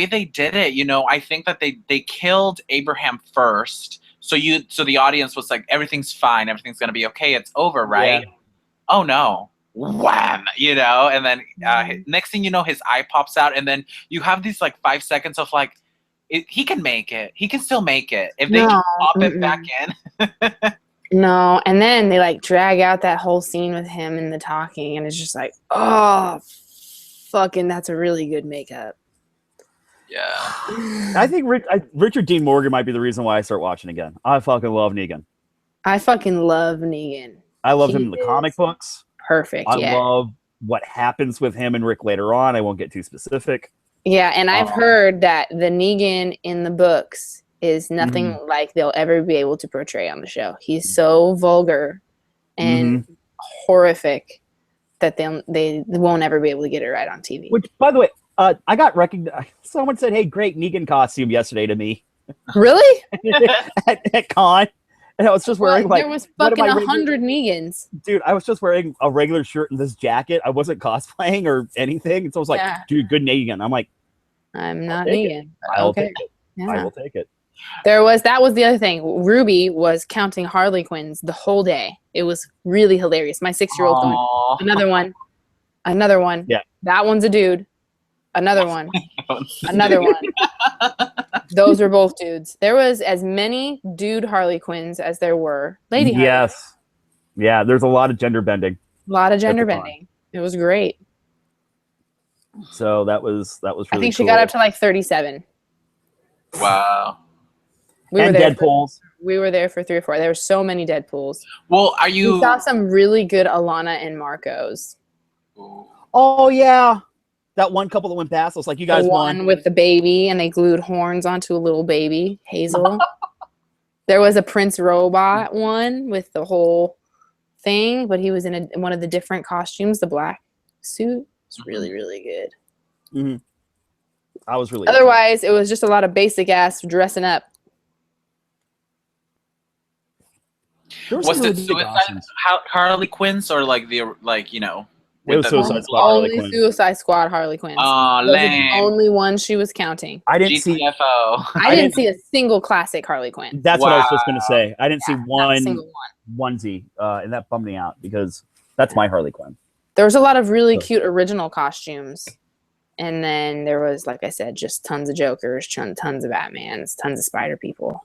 they did it, I think that they killed Abraham first. So the audience was like, everything's fine, everything's gonna be okay, it's over, right? Yeah. Oh no, wham, and then next thing you know, his eye pops out, and then you have these like 5 seconds of like, he can make it, he can still make it if they can pop it back in.
No, and then they like drag out that whole scene with him and the talking, and it's just like, oh, fucking, that's a really good makeup.
Yeah.
I think Richard Dean Morgan might be the reason why I start watching again. I fucking love Negan.
I fucking love Negan.
I love him in the comic books.
Perfect.
I love what happens with him and Rick later on. I won't get too specific.
Yeah, and I've heard that the Negan in the books is nothing like they'll ever be able to portray on the show. He's so vulgar and horrific that they won't ever be able to get it right on TV.
Which, by the way, I got recognized. Someone said, "Hey, great Negan costume" yesterday to me.
Really?
at con, and I was just wearing
there was fucking 100 Negans.
Dude, I was just wearing a regular shirt and this jacket. I wasn't cosplaying or anything. And so I was like, "Dude, good Negan." I'm like,
"I'm not Negan."
I'll take it. Yeah. I will take it.
That was the other thing. Ruby was counting Harley Quinns the whole day. It was really hilarious. My 6-year-old going, another one.
Yeah,
that one's a dude. Another one. Another one. Those were both dudes. There was as many dude Harley Quinns as there were lady Harley.
Yes. Yeah, there's a lot of gender bending.
A lot of gender bending. It was great.
So that was really
I think
cool.
she got up to like 37.
Wow.
We were
Deadpools.
We were there for 3 or 4. There were so many Deadpools.
Well, we
saw some really good Alana and Marcos.
Oh yeah. That one couple that went past, I was like, you guys won.
One with the baby, and they glued horns onto a little baby, Hazel. There was a Prince Robot one with the whole thing, but he was in one of the different costumes, the black suit. It's really, really good.
Mm-hmm. I was really.
Otherwise, it was just a lot of basic ass dressing up.
There
Was
some
it
really big
Suicide
costumes.
Harley Quinns or like the you know?
It was
with the-
Suicide Squad Harley
Only
Quinn.
Suicide Squad Harley Quinns.
Oh,
Those are the
lame.
only ones she was counting.
I didn't see.
GTFO.
I didn't see a single classic Harley Quinn.
That's what I was
Wow.
just gonna say. I didn't see
Not a
one
single one.
onesie, and that bummed me out because that's my Harley Quinn.
There was a lot of really
So-
cute original costumes. And then there was, like I said, just tons of Jokers, tons of Batmans, tons of Spider People.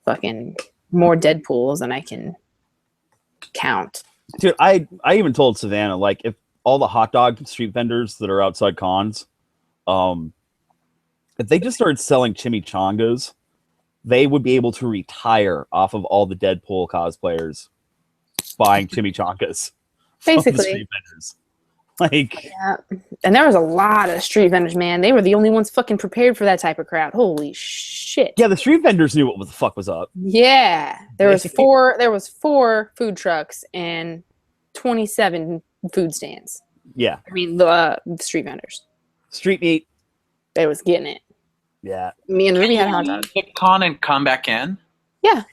Fucking more Deadpools than I can count.
Dude, I even told Savanna, like, if all the hot dog street vendors that are outside cons, if they just started selling chimichangas, they would be able to retire off of all the Deadpool cosplayers buying chimichangas. from the
Basically.
street vendors. Like,
Yeah. And there was a lot of street vendors, man. They were the only ones fucking prepared for that type of crowd. Holy shit.
yeah, the street vendors knew what the fuck was up.
Yeah. There was four food trucks and 27 food stands.
Yeah,
I mean, the street vendors.
street meat.
They was getting it.
Yeah,
Me and Ruby
Can
had
you
hot dogs.
leave the con and come back in?
Yeah.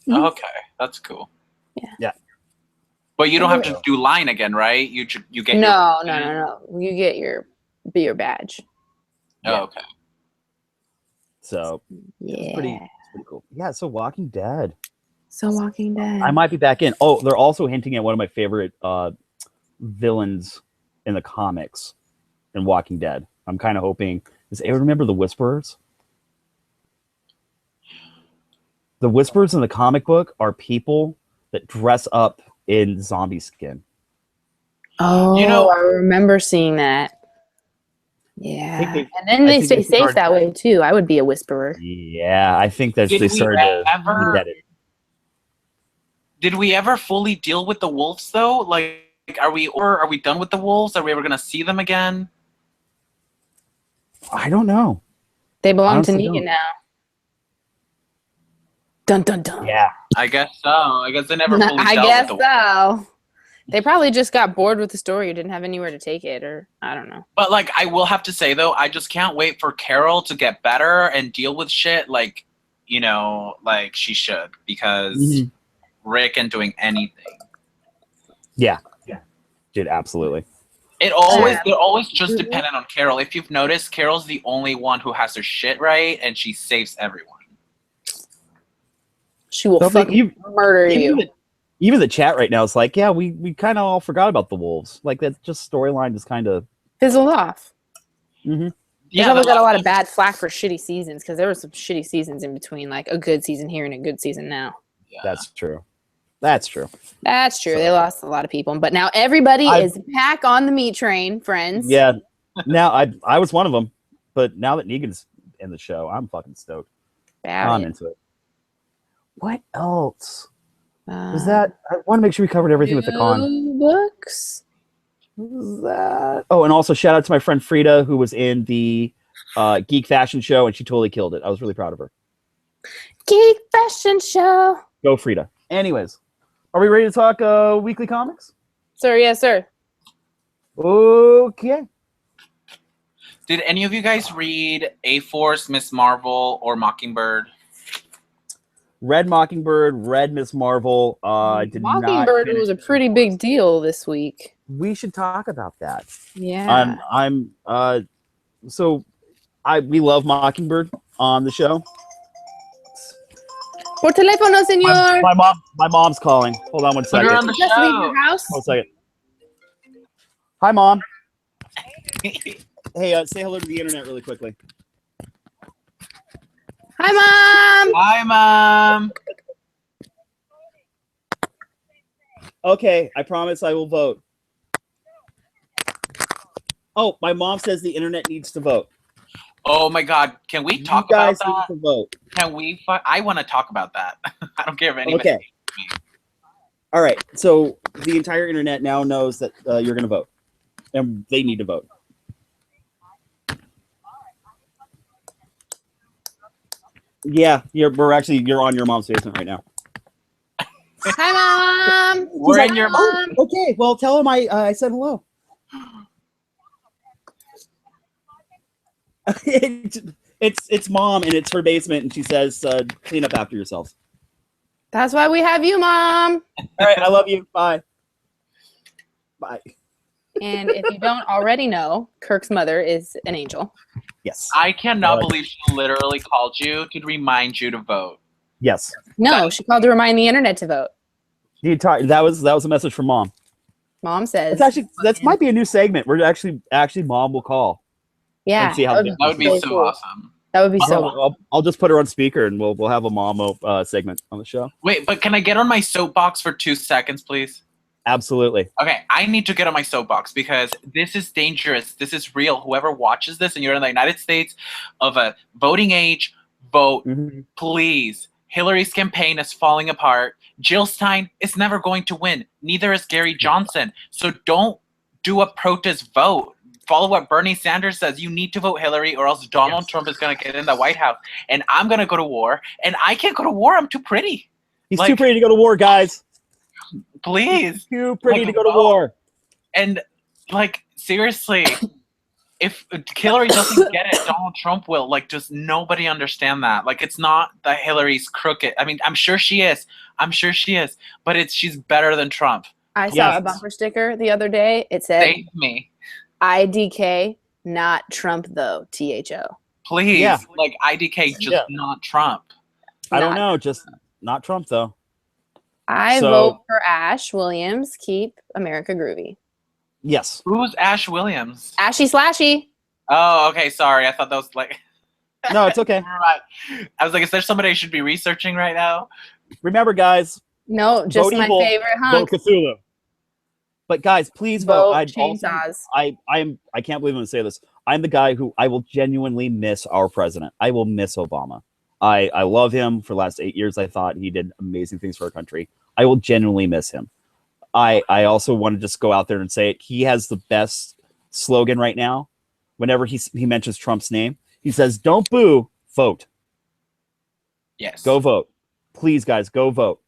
Mhm.
Okay, that's cool.
yeah.
But you don't have to do line again, right? You get
No.
your
You get your beer badge.
Oh, okay.
So
Yeah.
it's pretty cool. Yeah, so Walking Dead.
So Walking Dead.
I might be back in. Oh, they're also hinting at one of my favorite villains in the comics in Walking Dead. I'm kind of hoping. Does anyone remember the Whisperers? The Whisperers in the comic book are people that dress up in zombie skin.
Oh,
You know-
I remember seeing that. Yeah.
they-
And then
I
they
think
stay
they
safe
started-
that way too. I would be a whisperer.
Yeah, I think that
Did
they
we
started to
ever-
get it.
Did we ever fully deal with the wolves though? Like, are we done with the wolves? Are we ever gonna see them again?
I don't know.
They belong to
Honestly,
Negan
don't.
now. Dun dun dun.
Yeah.
I guess so. I guess they never fully
I
dealt
guess
with the wolves.
so. They probably just got bored with the story or didn't have anywhere to take it, or I don't know.
But like, I will have to say though, I just can't wait for Carol to get better and deal with shit like, like she should, because
Mhm.
Rick ain't doing anything.
Yeah. Dude, absolutely.
They're always just dependent on Carol. If you've noticed, Carol's the only one who has her shit right, and she saves everyone.
She will
So, like,
fucking murder
even
you.
even the chat right now is like, yeah, we kind of all forgot about the wolves. Like, that just storyline is kind of.
Fizzled off.
Mm-hmm.
They probably got a lot of bad flack for shitty seasons because there were some shitty seasons in between, like a good season here and a good season now.
Yeah.
That's true. That's true.
That's true.
So-
They lost a lot of people, but now everybody
I-
is back on the meat train, friends.
Yeah. Now I was one of them, but now that Negan's in the show, I'm fucking stoked. I'm
About it.
into it. What else? Was
Uh,
that? I want to make sure we covered everything with the con.
new books?
What was that? Oh, and also shout out to my friend Frida, who was in the Geek Fashion Show, and she totally killed it. I was really proud of her.
Geek fashion show.
Go, Frida. Anyways, are we ready to talk weekly comics?
Sir, yes, sir.
Okay.
Did any of you guys read A-Force, Miss Marvel, or Mockingbird?
Read Mockingbird, read Miss Marvel. Did not
Mockingbird
finish
was a pretty big deal this week.
We should talk about that.
Yeah.
We love Mockingbird on the show.
Por teléfono, señor.
My mom's calling. Hold on one
Put her
second.
on the
Just leave
show.
your house.
Hold on a second. Hi, Mom. Hey, say hello to the internet really quickly.
Hi, Mom.
Hi, Mom.
Okay, I promise I will vote. Oh, my mom says the internet needs to vote.
Oh my God! Can we talk
you guys
about that?
need to vote.
Can we? I want to talk about that. I don't care if anybody.
Okay. All right. So the entire internet now knows that you're going to vote, and they need to vote. Yeah, you're on your mom's basement right now.
Hi, Mom.
We're
She's
in your.
Mom.
Okay, well, tell him I said hello. It's mom, and it's her basement, and she says, "Clean up after yourselves."
That's why we have you, Mom.
All right, I love you. Bye. Bye.
And if you don't already know, Kirk's mother is an angel.
Yes.
I cannot believe she literally called you to remind you to vote.
Yes.
No, she called to remind the internet to vote.
That was a message from Mom.
Mom says.
That might be a new segment. We're actually Mom will call.
Yeah.
And see how
that would be so awesome.
That would be so awesome.
I'll just put her on speaker and we'll have a Mom segment on the show.
Wait, but can I get on my soapbox for 2 seconds, please?
Absolutely.
Okay, I need to get on my soapbox because this is dangerous. This is real. Whoever watches this and you're in the United States of a voting age, vote, please. Hillary's campaign is falling apart. Jill Stein is never going to win. Neither is Gary Johnson. So don't do a protest vote. Follow what Bernie Sanders says. You need to vote Hillary or else Donald Trump is going to get in the White House. And I'm going to go to war. And I can't go to war. I'm too pretty.
He's too pretty to go to war, guys.
Please.
He's too pretty to go to war.
And, seriously, if Hillary doesn't get it, Donald Trump will. Does nobody understand that? It's not that Hillary's crooked. I mean, I'm sure she is. But she's better than Trump.
I saw a bumper sticker the other day. It said,
Save me.
IDK, not Trump, though, THO.
Please. Yeah. IDK, just not Trump.
I don't know. Just not Trump, though.
I vote for Ash Williams. Keep America groovy.
Yes.
Who's Ash Williams?
Ashy Slashy.
Oh, okay. Sorry. I thought that was
No, it's okay.
I was like, is there somebody I should be researching right now?
Remember, guys.
No, just my favorite hunk.
Vote Cthulhu. But guys, please vote. I can't believe I'm going to say this. I'm the guy who I will genuinely miss our president. I will miss Obama. I love him. For the last 8 years, I thought he did amazing things for our country. I will genuinely miss him. I also want to just go out there and say it. He has the best slogan right now. Whenever he mentions Trump's name, he says, "Don't boo, vote."
Yes.
Go vote. Please, guys, go vote.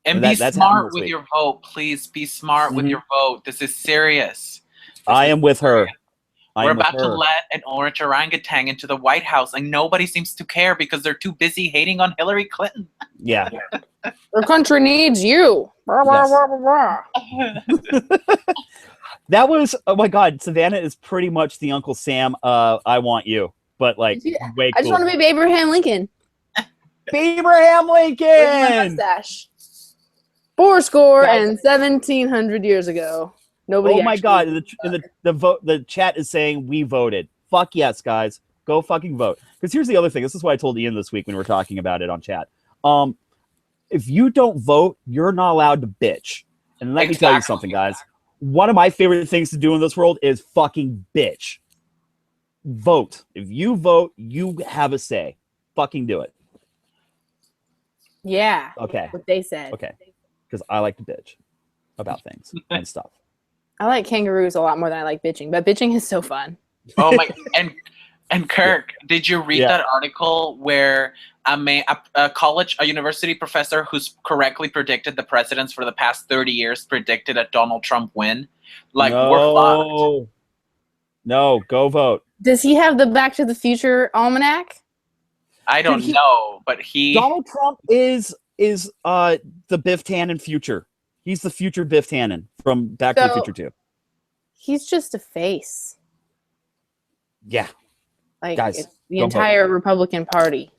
And be smart with your vote. Please be smart with your vote. This is serious.
I am with her.
We're about to let an orange orangutan into the White House, and nobody seems to care because they're too busy hating on Hillary Clinton.
Yeah.
Our country needs you.
That was, oh my God, Savanna is pretty much the Uncle Sam, I want you. But way cool.
I just want to be Abraham Lincoln.
Abraham Lincoln!
Mustache. 1700 years ago. Nobody.
Oh my God! The chat is saying we voted. Fuck yes, guys, go fucking vote. Because here's the other thing. This is what I told Ian this week when we were talking about it on chat. If you don't vote, you're not allowed to bitch. And let me tell you something, guys. One of my favorite things to do in this world is fucking bitch. Vote. If you vote, you have a say. Fucking do it.
Yeah.
Okay.
What they said.
Okay. Because I like to bitch about things and stuff.
I like kangaroos a lot more than I like bitching, but bitching is so fun.
Oh my! And Kirk, did you read that article where a university professor who's correctly predicted the presidents for the past 30 years predicted a Donald Trump win? We're fucked.
No, go vote.
Does he have the Back to the Future almanac?
I don't know, but
Donald Trump is the Biff Tannen future. He's the future Biff Tannen from Back to the Future 2.
He's just a face.
Yeah.
Guys, it's the entire Republican Party.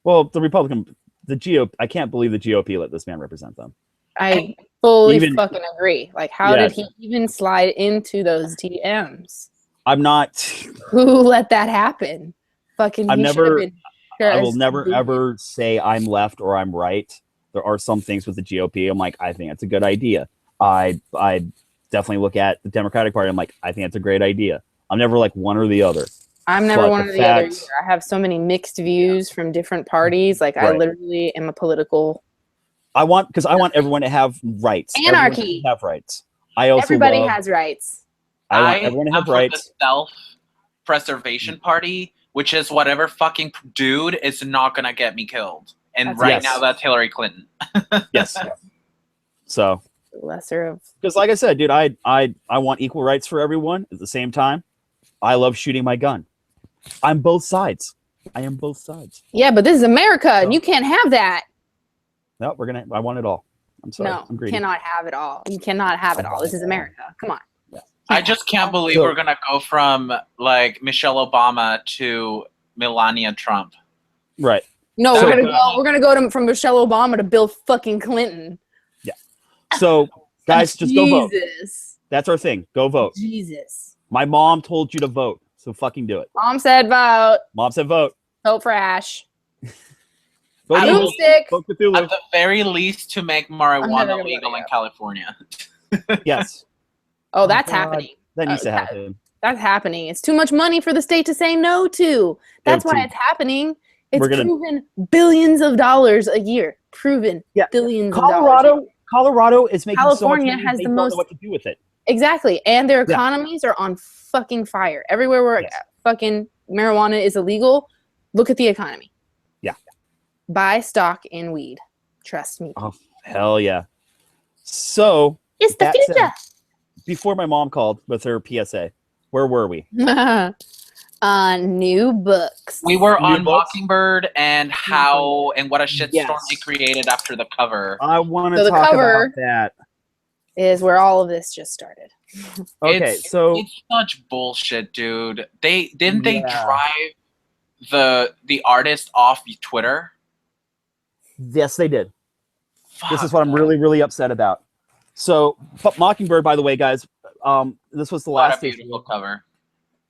Well, the GOP, I can't believe the GOP let this man represent them.
I fully fucking agree. How did he even slide into those DMs?
I'm not.
Who let that happen? Fucking. I
will never ever say I'm left or I'm right. There are some things with the GOP. I'm like, I think that's a good idea. I definitely look at the Democratic Party. I'm like, I think that's a great idea. I'm never like one or the other.
I'm never one or the other either. I have so many mixed views from different parties. I literally am a political.
I want everyone to have rights.
Anarchy.
Have rights. Everybody
has rights.
I want everyone to have rights.
The self-preservation party, which is whatever fucking dude is not gonna get me killed. And now that's Hillary Clinton.
Yes. So
lesser of,
because like I said, dude, I want equal rights for everyone. At the same time, I love shooting my gun. I'm both sides. I am both sides.
Yeah, but this is America, and you can't have that.
No, I want it all. I'm sorry.
No,
I'm
you
greedy.
cannot have it all. You cannot have it all. This is America. Come on.
I just can't believe we're gonna go from like Michelle Obama to Melania Trump.
Right.
No,
So-
we're gonna go from Michelle Obama to Bill fucking Clinton.
So, guys, just go vote.
Jesus.
That's our thing. Go vote.
Jesus.
My mom told you to vote, so fucking do it.
Mom said vote.
Mom said vote.
Vote for Ash.
Vote
I
Cthulhu.
will-
Stick.
Vote Cthulhu.
At the very least, to make
I'm never
marijuana
gonna
legal
vote
in
yet.
California.
Yes.
Oh, that's
God.
happening.
That needs to
that-
happen.
That's happening. It's too much money for the state to say no to. That's why
too.
it's happening. It's
We're gonna-
proven billions of dollars a year. Proven
Yeah.
billions of dollars.
Colorado is making
California
so much money,
has
they
the
don't
most-
know what to do with it.
Exactly. And their
Yeah.
economies are on fucking fire. Everywhere where
Yes.
fucking marijuana is illegal, look at the economy.
Yeah.
Buy stock in weed. Trust me.
Oh, hell yeah. So,
It's the
that said-
future.
before my mom called with her PSA, where were we?
New books.
We were
New
on
books?
Mockingbird and how and what a shitstorm
Yes.
it created after the cover.
I want to
So the
talk
cover-
about that.
Is where all of this just started.
Okay, so
It's such bullshit, dude. They
Yeah.
drive the artist off Twitter.
yes, they did. This is
Fuck,
what I'm really, really upset about. So, but Mockingbird, by the way, guys, this was the
what a
last
beautiful
issue,
cover.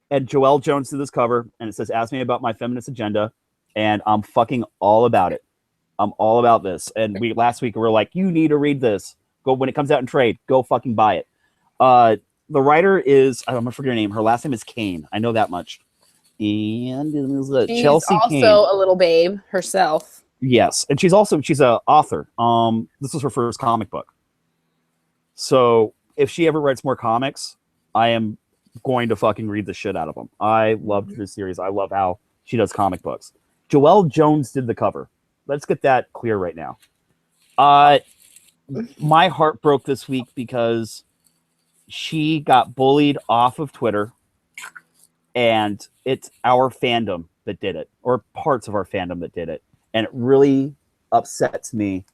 and Joelle Jones did this cover, and it says, "Ask me about my feminist agenda," and I'm fucking all about it. I'm all about this. And last week we were like, "You need to read this. Go when it comes out in trade. Go fucking buy it." The writer is I'm gonna forget her name. Her last name is Kane. I know that much. And it was
She's
Chelsea
also
Kane.
a little babe herself.
Yes, and she's a author. This was her first comic book. So if she ever writes more comics, I am going to fucking read the shit out of them. I loved this series. I love how she does comic books. Joelle Jones did the cover. Let's get that clear right now. My heart broke this week because she got bullied off of Twitter, and it's our fandom that did it, or parts of our fandom that did it. And it really upsets me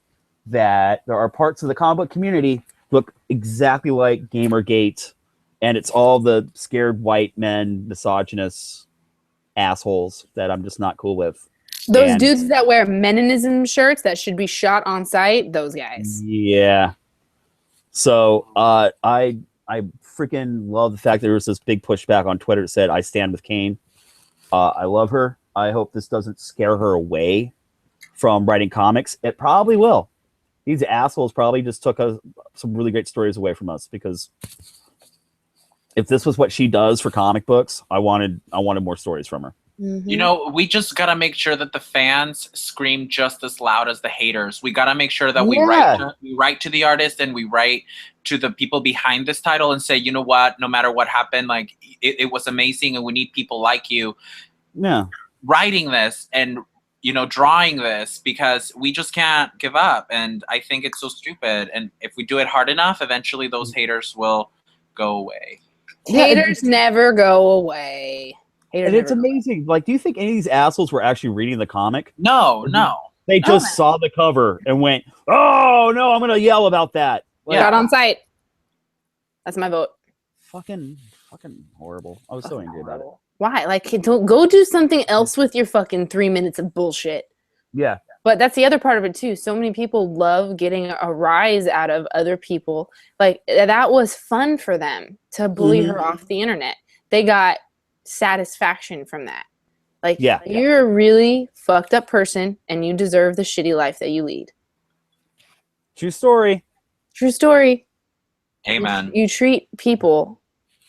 that there are parts of the comic book community look exactly like Gamergate, and it's all the scared white men, misogynist assholes that I'm just not cool with.
Those
And-
dudes that wear Meninism shirts that should be shot on sight, those guys.
Yeah. So I freaking love the fact that there was this big pushback on Twitter that said, "I stand with Kane." I love her. I hope this doesn't scare her away from writing comics. It probably will. These assholes probably just took some really great stories away from us, because if this was what she does for comic books, I wanted more stories from her.
Mhm.
You know, we just gotta make sure that the fans scream just as loud as the haters. We gotta make sure that we write to the artist, and we write to the people behind this title and say, you know what, no matter what happened, like it was amazing, and we need people like you
Yeah.
writing this and drawing this, because we just can't give up. And I think it's so stupid. And if we do it hard enough, eventually those haters will go away.
Haters never go away. Haters
And it's
never go away.
amazing. Like, do you think any of these assholes were actually reading the comic?
No.
They
No,
just
man.
saw the cover and went, "Oh no, I'm gonna yell about that." Like,
Shot on sight. That's my vote.
fucking horrible. I was so angry about it.
Why? Like, don't go do something else with your fucking 3 minutes of bullshit.
Yeah.
But that's the other part of it too. So many people love getting a rise out of other people. Like, that was fun for them to bully her off the internet. They got satisfaction from that. Like,
Yeah.
you're a really fucked up person, and you deserve the shitty life that you lead.
True story.
True story.
Amen.
You treat people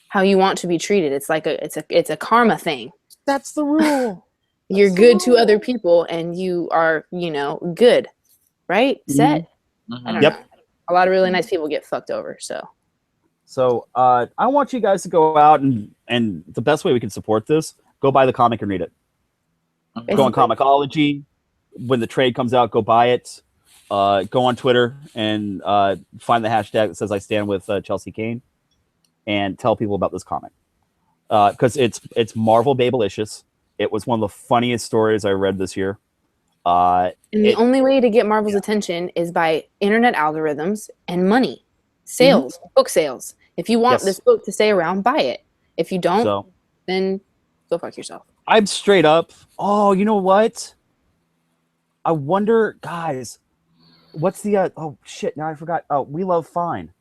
how you want to be treated. It's like it's a karma thing.
That's the rule.
You're good to other people, and you are, good, right? Set. I don't
Yep.
know. A lot of really nice people get fucked over. So
I want you guys to go out and the best way we can support this, go buy the comic and read it. Go on Comicology. When the trade comes out, go buy it. Go on Twitter and find the hashtag that says "I stand with Chelsea Kane," and tell people about this comic, because it's Marvel Babelicious. It was one of the funniest stories I read this year.
And the only way to get Marvel's attention is by internet algorithms and money, sales, book sales. If you want this book to stay around, buy it. If you don't, then go fuck yourself.
I'm straight up. Oh, you know what? I wonder, guys, what's the oh shit, now I forgot. Oh, We Love Fine.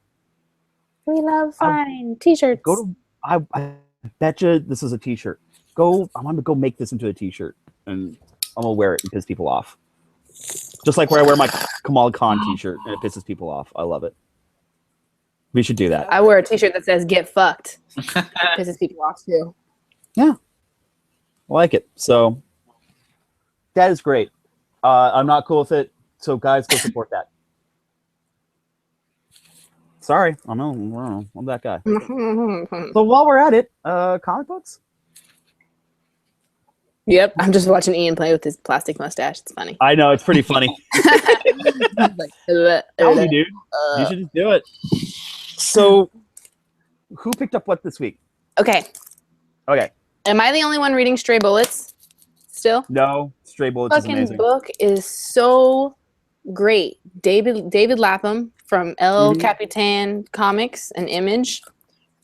We Love Fine. T-shirts.
I bet you this is a t-shirt. I'm gonna go make this into a t-shirt and I'm gonna wear it and piss people off. Just like where I wear my Kamal Khan t-shirt and it pisses people off. I love it. We should do that.
I wear a t-shirt that says "Get fucked." It pisses people off too.
Yeah, I like it. So that is great. I'm not cool with it. So guys, go support that. Sorry, I know, I'm that guy. So while we're at it, comic books.
Yep, I'm just watching Ian play with his plastic mustache. It's funny.
I know, it's pretty funny.
Like,
Tell me, dude. You should just do it. So, who picked up what this week?
Okay. Am I the only one reading Stray Bullets still?
No, Stray Bullets is amazing.
Fucking book is so great. David Lapham from El Capitan Comics and Image.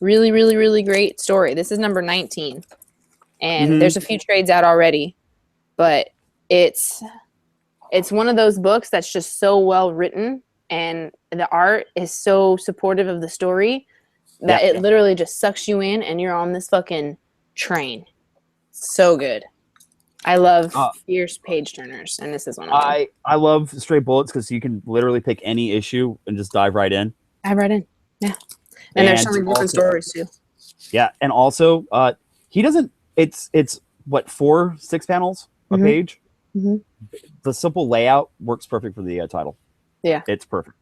Really, really, really great story. This is number 19. And there's a few trades out already. But it's one of those books that's just so well written and the art is so supportive of the story that it literally just sucks you in and you're on this fucking train. So good. I love fierce page turners, and this is one of them.
I love Stray Bullets because you can literally pick any issue and just dive right in.
Yeah. And there's so many different stories too.
Yeah, and also he doesn't. It's what 4-6 panels a page. The simple layout works perfect for the title.
Yeah,
it's perfect.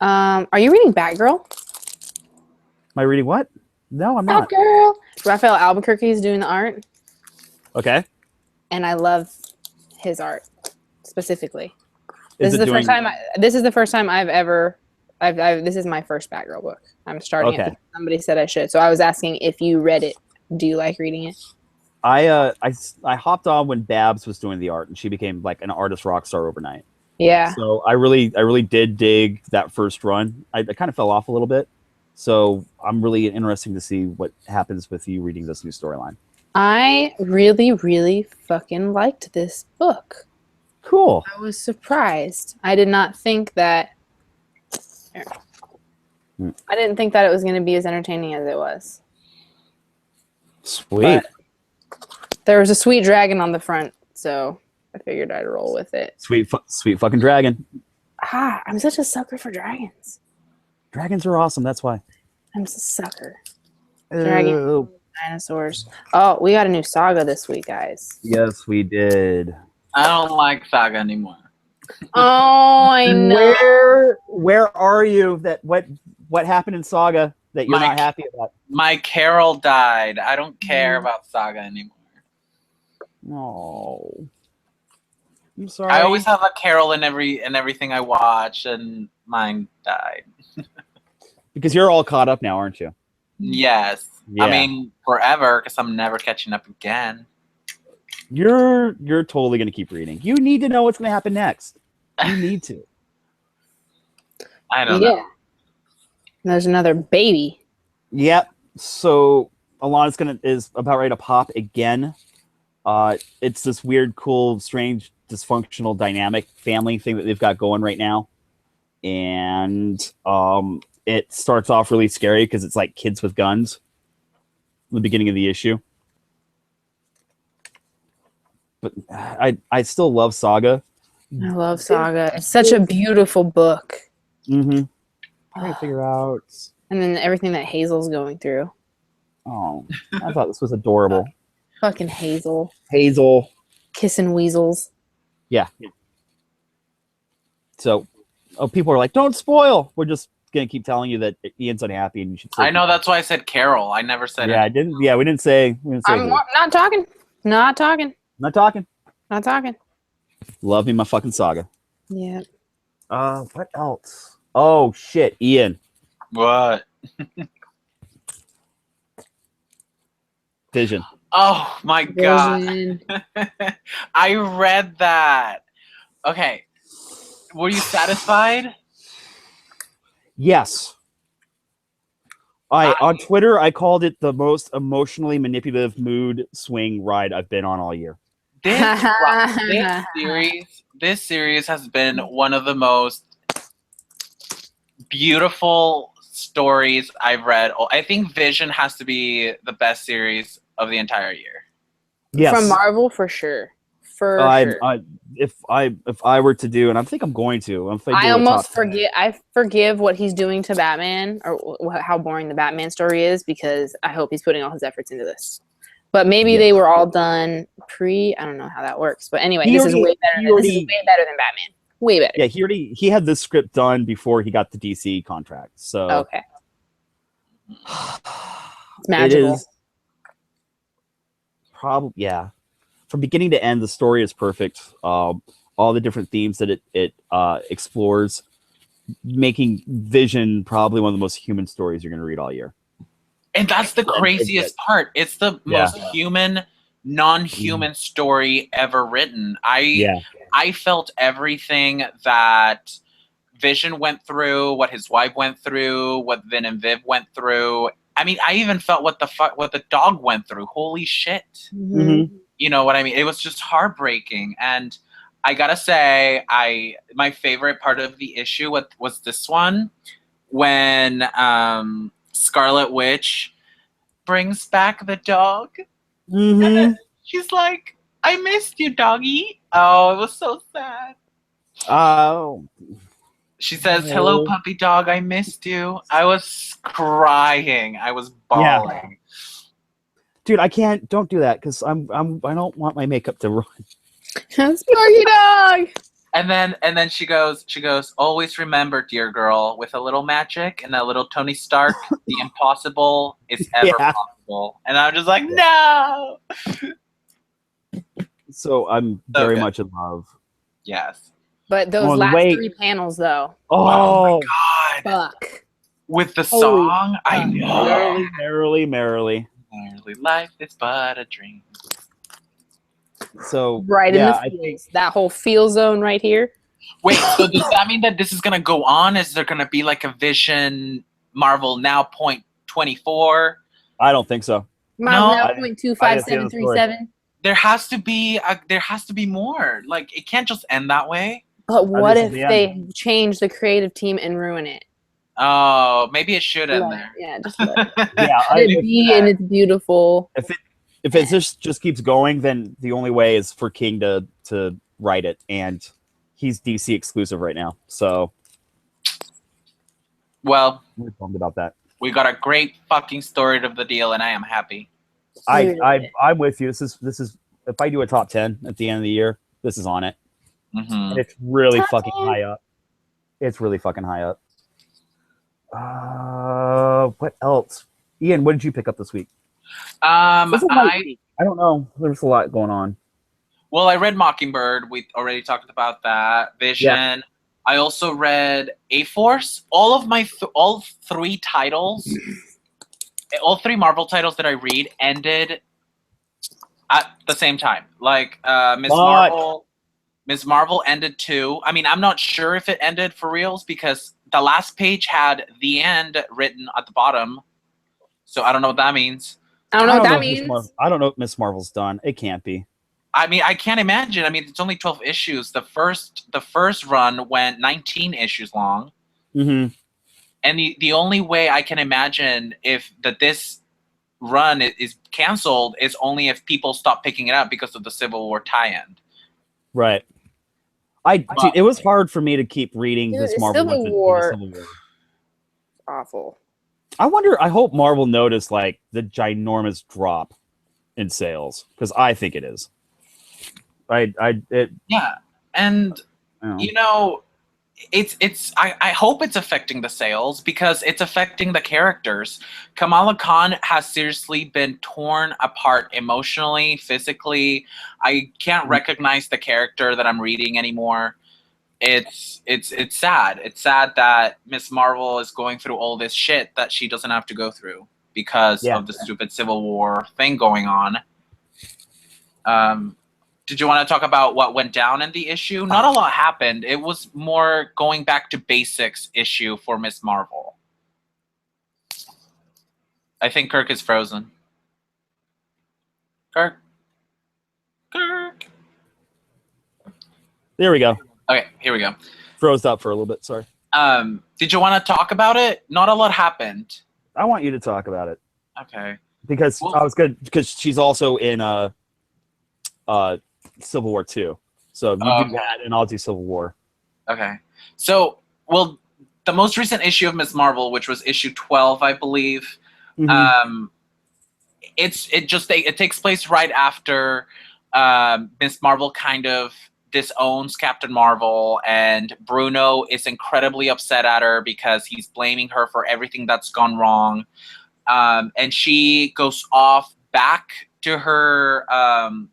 Are you reading Batgirl?
Am I reading what? No, I'm not.
Batgirl. Raphael Albuquerque is doing the art.
Okay.
And I love his art specifically. This is the first time. This is the first time I've ever. This is my first Batgirl book. I'm starting it because somebody said I should. So I was asking if you read it. Do you like reading it?
I hopped on when Babs was doing the art, and she became like an artist rock star overnight.
Yeah.
So I really did dig that first run. I kind of fell off a little bit. So I'm really interested to see what happens with you reading this new storyline.
I really, really fucking liked this book.
Cool.
I was surprised. I did not think that. I didn't think that it was going to be as entertaining as it was.
Sweet.
But there was a sweet dragon on the front, so I figured I'd roll with it.
Sweet fucking dragon.
I'm such a sucker for dragons.
Dragons are awesome. That's why.
I'm a sucker. Dragon, dinosaurs. Oh, we got a new saga this week, guys.
Yes, we did.
I don't like Saga anymore.
Oh, I know.
Where are you? What happened in Saga that you're not happy about?
My Carol died. I don't care about Saga anymore.
No. I'm sorry.
I always have a Carol in everything I watch, and mine died.
Because you're all caught up now, aren't you?
Yes.
Yeah.
I mean, forever, because I'm never catching up again.
You're totally gonna keep reading. You need to know what's gonna happen next. You need to.
I don't know.
There's another baby.
Yep. So Alana's is about ready to pop again. It's this weird, cool, strange, dysfunctional, dynamic family thing that they've got going right now, and it starts off really scary because it's like kids with guns. In the beginning of the issue. But I still love Saga.
I love Saga. It's such a beautiful book.
Mm-hmm. Trying to figure out.
And then everything that Hazel's going through.
Oh, I thought this was adorable.
Fucking Hazel.
Hazel.
Kissing weasels.
Yeah. So, people are like, don't spoil. We're just going to keep telling you that Ian's unhappy and you should say
I know, that's why I said Carol. I never said
I didn't. Yeah, we didn't say.
I'm not talking. Not talking.
Not talking.
Not talking.
Love me my fucking Saga.
Yeah.
What else? Oh shit, Ian.
What?
Vision.
Oh my god.
Vision.
I read that. Okay. Were you satisfied?
Yes. On Twitter, I called it the most emotionally manipulative mood swing ride I've been on all year.
This series has been one of the most beautiful stories I've read. I think Vision has to be the best series of the entire year.
Yes.
From Marvel, for sure. Sure.
If I were to do, and I think I'm going to.
I almost forget. I forgive what he's doing to Batman, or how boring the Batman story is, because I hope he's putting all his efforts into this. But maybe they were all done I don't know how that works. But anyway, this is way better than Batman. Way better.
Yeah, he had this script done before he got the DC contract. So
okay, it's magical.
It is probably from beginning to end, the story is perfect. All the different themes that it explores, making Vision probably one of the most human stories you're going to read all year.
And that's the craziest part. It's the most human, non-human story ever written. I felt everything that Vision went through, what his wife went through, what Vin and Viv went through. I mean, I even felt what the dog went through. Holy shit.
Mm-hmm.
You know what I mean? It was just heartbreaking. And I gotta say, my favorite part of the issue was this one, when Scarlet Witch brings back the dog.
Mm-hmm.
She's like, I missed you, doggy. Oh, it was so sad.
Oh.
She says, hello, puppy dog, I missed you. I was crying. I was bawling.
Yeah. Dude, don't do that, because I don't want my makeup to run.
Sparky dog.
And then she goes, always remember, dear girl, with a little magic and a little Tony Stark, the impossible is ever possible. And I'm just like, no.
So I'm very much in love.
Yes.
But those last 3 panels, though.
Oh my god.
Fuck.
With the song, I know.
Merrily.
Life is but a dream.
So
right in the feels. That whole feel zone right here.
Wait, so does that mean that this is gonna go on? Is there gonna be like a Vision Marvel Now .24?
I don't think so.
Marvel Now .25737.
There has to be more. Like, it can't just end that way.
But what if they change the creative team and ruin it?
Oh, maybe it should end there.
Yeah, just let it. And it's beautiful.
If it just keeps going, then the only way is for King to write it, and he's DC exclusive right now. So,
well,
we're bummed about that.
We got a great fucking story of the deal, and I am happy.
I'm with you. This is if I do a top 10 at the end of the year, this is on it.
Mm-hmm.
And it's really fucking high up. It's really fucking high up. What else? Ian, what did you pick up this week?
I
don't know. There's a lot going on.
Well, I read Mockingbird. We already talked about that. Vision. Yeah. I also read A-Force. All 3 titles, all 3 Marvel titles that I read ended at the same time. Like Ms. Marvel ended too. I mean, I'm not sure if it ended for reals, because the last page had the end written at the bottom. So I don't know what that means.
I don't know what that means.
I don't know if Miss Marvel's done. It can't be.
I mean, I can't imagine. I mean, it's only 12 issues. The first run went 19 issues long.
Mm-hmm.
And the only way I can imagine this run is canceled is only if people stop picking it up because of the Civil War tie-in.
Right. Dude, it was hard for me to keep reading this Marvel.
Civil War. Awful.
I hope Marvel noticed like the ginormous drop in sales, because I think it is.
Yeah, and you know, I hope it's affecting the sales, because it's affecting the characters. Kamala Khan has seriously been torn apart emotionally, physically. I can't recognize the character that I'm reading anymore. It's sad. It's sad that Miss Marvel is going through all this shit that she doesn't have to go through because of the stupid Civil War thing going on. Did you want to talk about what went down in the issue? Not a lot happened. It was more going back to basics issue for Miss Marvel. I think Kirk is frozen. Kirk?
There we go.
Okay, here we go.
Froze up for a little bit. Sorry.
Did you want to talk about it? Not a lot happened.
I want you to talk about it.
Okay.
Because I was good because she's also in Civil War 2. So you do that and I'll do Civil War. Okay.
So, well, the most recent issue of Miss Marvel, which was issue 12, I believe, it takes place right after Miss Marvel kind of disowns Captain Marvel, and Bruno is incredibly upset at her because he's blaming her for everything that's gone wrong. And she goes off back to her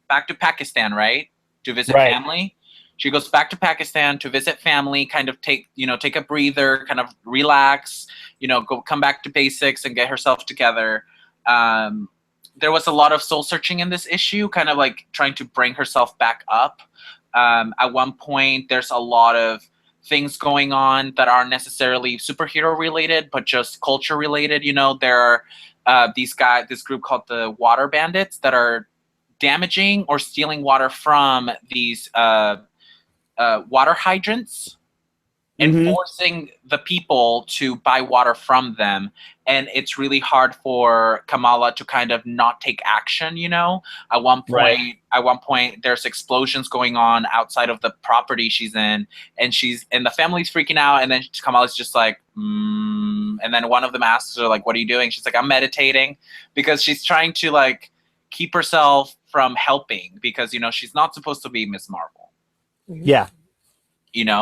back to Pakistan, right? To visit family. She goes back to Pakistan to visit family, kind of take a breather, kind of relax, come back to basics and get herself together. There was a lot of soul searching in this issue, kind of like trying to bring herself back up. At one point, there's a lot of things going on that aren't necessarily superhero related, but just culture related. There are this group called the Water Bandits that are damaging or stealing water from these water hydrants and forcing the people to buy water from them. And it's really hard for Kamala to kind of not take action, At one point there's explosions going on outside of the property she's in, and the family's freaking out, and then Kamala's just like, and then one of them asks her, like, what are you doing? She's like, I'm meditating, because she's trying to like keep herself from helping, because she's not supposed to be Miss Marvel.
Yeah.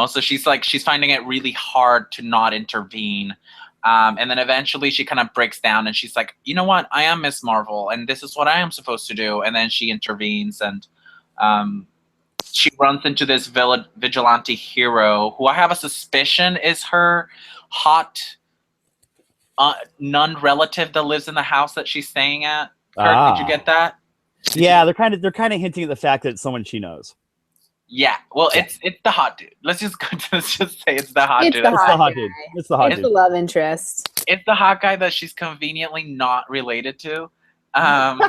So she's finding it really hard to not intervene. And then eventually she kind of breaks down and she's like, you know what? I am Miss Marvel and this is what I am supposed to do. And then she intervenes and she runs into this vigilante hero who I have a suspicion is her hot nun relative that lives in the house that she's staying at. Kirk, did you get that?
They're kind of hinting at the fact that it's someone she knows.
Yeah, well, it's the hot dude. Let's just say it's the hot dude.
It's the hot dude.
It's the hot dude.
It's the love interest.
It's the hot guy that she's conveniently not related to.
Yeah.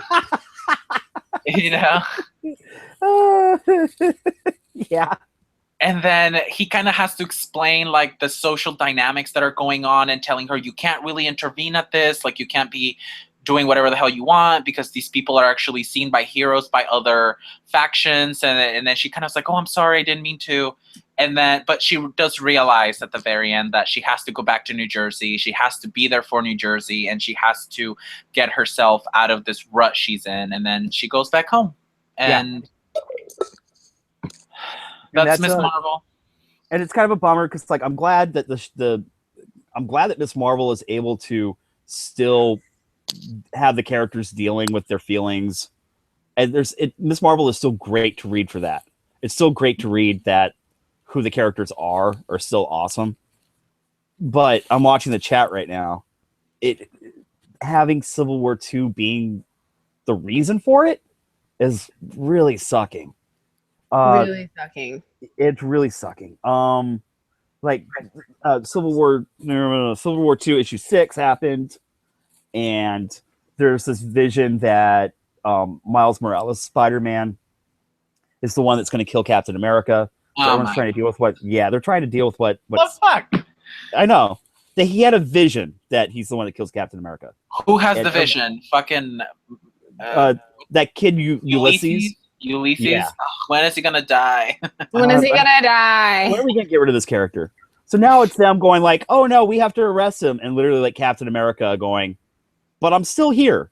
And then he kind of has to explain like the social dynamics that are going on and telling her you can't really intervene at this. Like you can't be doing whatever the hell you want because these people are actually seen by heroes by other factions. And then she kind of is like, oh, I'm sorry, I didn't mean to. But she does realize at the very end that she has to go back to New Jersey. She has to be there for New Jersey, and she has to get herself out of this rut she's in. And then she goes back home. And that's Miss Marvel.
And it's kind of a bummer because like I'm glad that I'm glad that Miss Marvel is able to still have the characters dealing with their feelings, and Miss Marvel is still great to read for that. It's still great to read that who the characters are still awesome. But I'm watching the chat right now. Having Civil War 2 being the reason for it is really sucking. It's really sucking. Civil War 2 issue 6 happened. And there's this vision that Miles Morales, Spider-Man, is the one that's going to kill Captain America. So everyone's trying to deal with what? Yeah, they're trying to deal with what
the fuck?
I know. He had a vision that he's the one that kills Captain America.
Who has the vision? Fucking
that kid, Ulysses.
Ulysses. Yeah. When is he gonna die?
When is he gonna die?
When are we gonna get rid of this character? So now it's them going like, oh no, we have to arrest him, and literally like Captain America going, but I'm still here,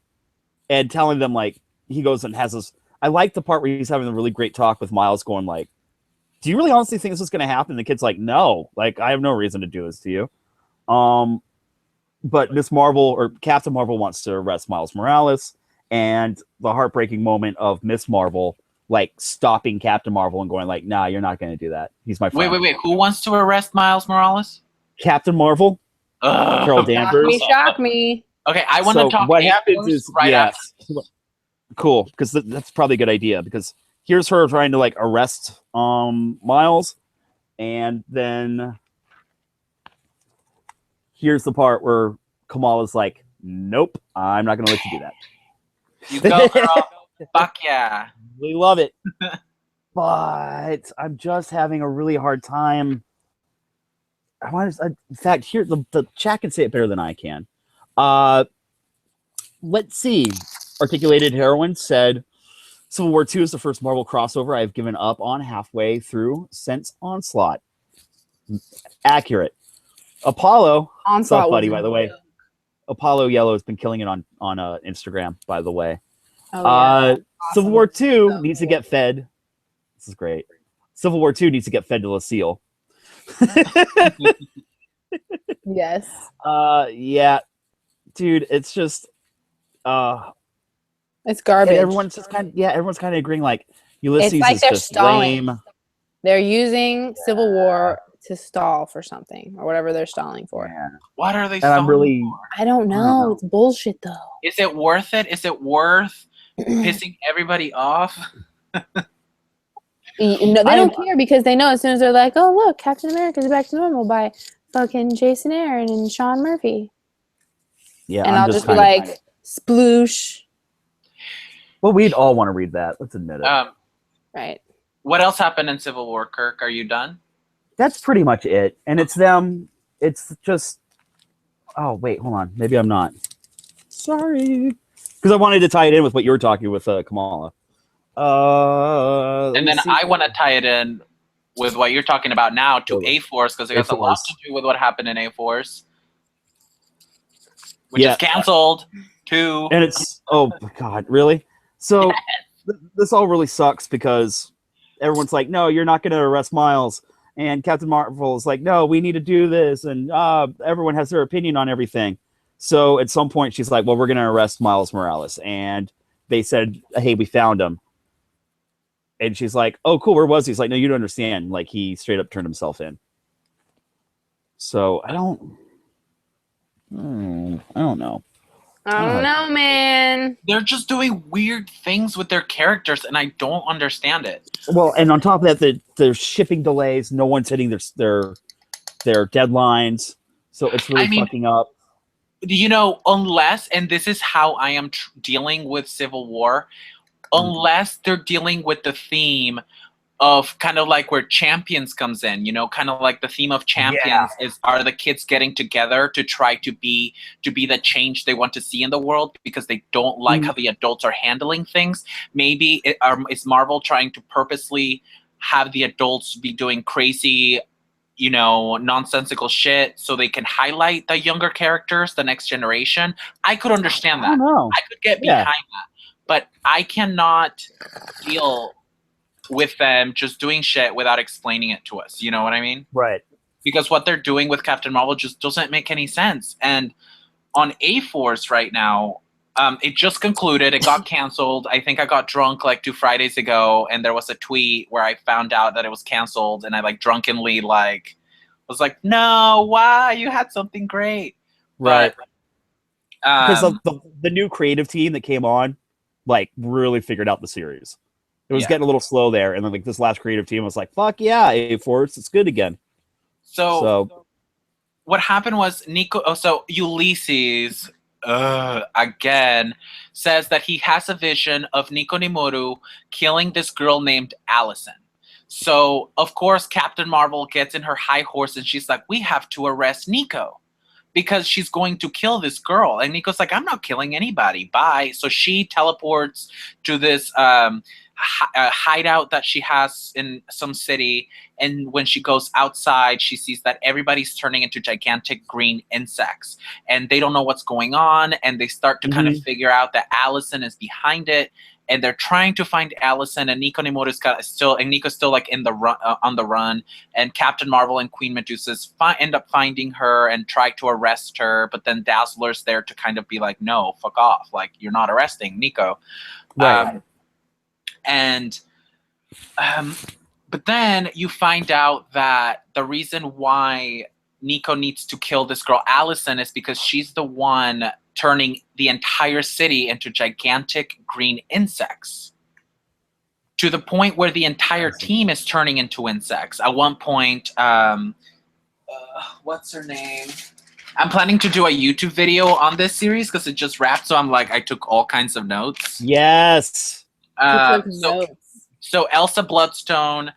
and telling them like he goes and has this. I like the part where he's having a really great talk with Miles, going like, "Do you really honestly think this is going to happen?" And the kid's like, "No, like I have no reason to do this to you." But Miss Marvel or Captain Marvel wants to arrest Miles Morales, and the heartbreaking moment of Miss Marvel like stopping Captain Marvel and going like, "Nah, you're not going to do that. He's my friend."
Wait. Who wants to arrest Miles Morales?
Captain Marvel. Carol Danvers.
Shock me.
Okay, I want to talk.
What happens is
after.
Cool, because that's probably a good idea. Because here's her trying to like arrest Miles, and then here's the part where Kamala's like, "Nope, I'm not going to let you do that."
You go, girl. Fuck yeah.
We love it, but I'm just having a really hard time. In fact, here the chat can say it better than I can. Let's see. Articulated Heroine said, Civil War II is the first Marvel crossover I've given up on halfway through since Onslaught. Accurate. Apollo, what's up, buddy, by the way? Apollo Yellow has been killing it on Instagram, by the way.
Oh, yeah.
Civil War II needs to get fed. This is great. Civil War II needs to get fed to Lucille.
Yes.
Yeah. Dude, it's just
It's garbage.
everyone's kind of agreeing like Ulysses
like
is
they're
just
stalling.
lame.
They're using Civil War to stall for something or whatever they're stalling for.
Yeah.
What are they
And I'm
stalling
really
for?
I don't know. It's bullshit though.
Is it worth it? Is it worth pissing everybody off?
No, they don't care because they know as soon as they're like, oh, look, Captain America's back to normal by fucking Jason Aaron and Sean Murphy.
Yeah.
And I'll just be like, sploosh.
Well, we'd all want to read that. Let's admit it.
Right.
What else happened in Civil War, Kirk? Are you done?
That's pretty much it. And it's them. It's just. Oh, wait, hold on. Maybe I'm not. Sorry. Because I wanted to tie it in with what you were talking with Kamala.
And then I want to tie it in with what you're talking about now to A-Force, because it has a lot to do with what happened in A-Force, which is canceled too.
And it's, oh God, really? So this all really sucks because everyone's like, no, you're not going to arrest Miles. And Captain Marvel is like, no, we need to do this. And everyone has their opinion on everything. So at some point she's like, well, we're going to arrest Miles Morales. And they said, hey, we found him. And she's like, oh, cool, where was he? He's like, no, you don't understand. Like, he straight up turned himself in. So I don't know.
I don't know, man.
They're just doing weird things with their characters, and I don't understand it.
Well, and on top of that, there's shipping delays. No one's hitting their deadlines. So it's really fucking up.
You know, unless, and this is how I am dealing with Civil War, unless they're dealing with the theme of kind of like where Champions comes in, you know, kind of like the theme of Champions are the kids getting together to try to be the change they want to see in the world because they don't like how the adults are handling things. Maybe is Marvel trying to purposely have the adults be doing crazy, you know, nonsensical shit so they can highlight the younger characters, the next generation? I could understand that.
I don't know.
I could get behind that. But I cannot deal with them just doing shit without explaining it to us. You know what I mean?
Right.
Because what they're doing with Captain Marvel just doesn't make any sense. And on A-Force right now, it just concluded. It got canceled. I think I got drunk like 2 Fridays ago, and there was a tweet where I found out that it was canceled, and I like drunkenly like was like, "No, why? You had something great."
Right. Because the new creative team that came on, like, really figured out the series. It was getting a little slow there, and then like this last creative team was like, "Fuck yeah, A-Force, it's good again." So
what happened was so Ulysses again says that he has a vision of Nico Nimuru killing this girl named Allison. So of course Captain Marvel gets in her high horse and she's like, we have to arrest Nico because she's going to kill this girl. And Nico's like, I'm not killing anybody, bye. So she teleports to this hideout that she has in some city, and when she goes outside she sees that everybody's turning into gigantic green insects and they don't know what's going on, and they start to kind of figure out that Allison is behind it, and they're trying to find Allison, and Nico Nimuru's Nico's still like in the run, on the run, and Captain Marvel and Queen Medusa's end up finding her and try to arrest her, but then Dazzler's there to kind of be like, no, fuck off, like, you're not arresting Nico.
right.
But then you find out that the reason why Nico needs to kill this girl Allison is because she's the one turning the entire city into gigantic green insects, to the point where the entire team is turning into insects. At one point, what's her name? I'm planning to do a YouTube video on this series because it just wrapped, so I'm like, I took all kinds of notes.
Yes.
So Elsa Bloodstone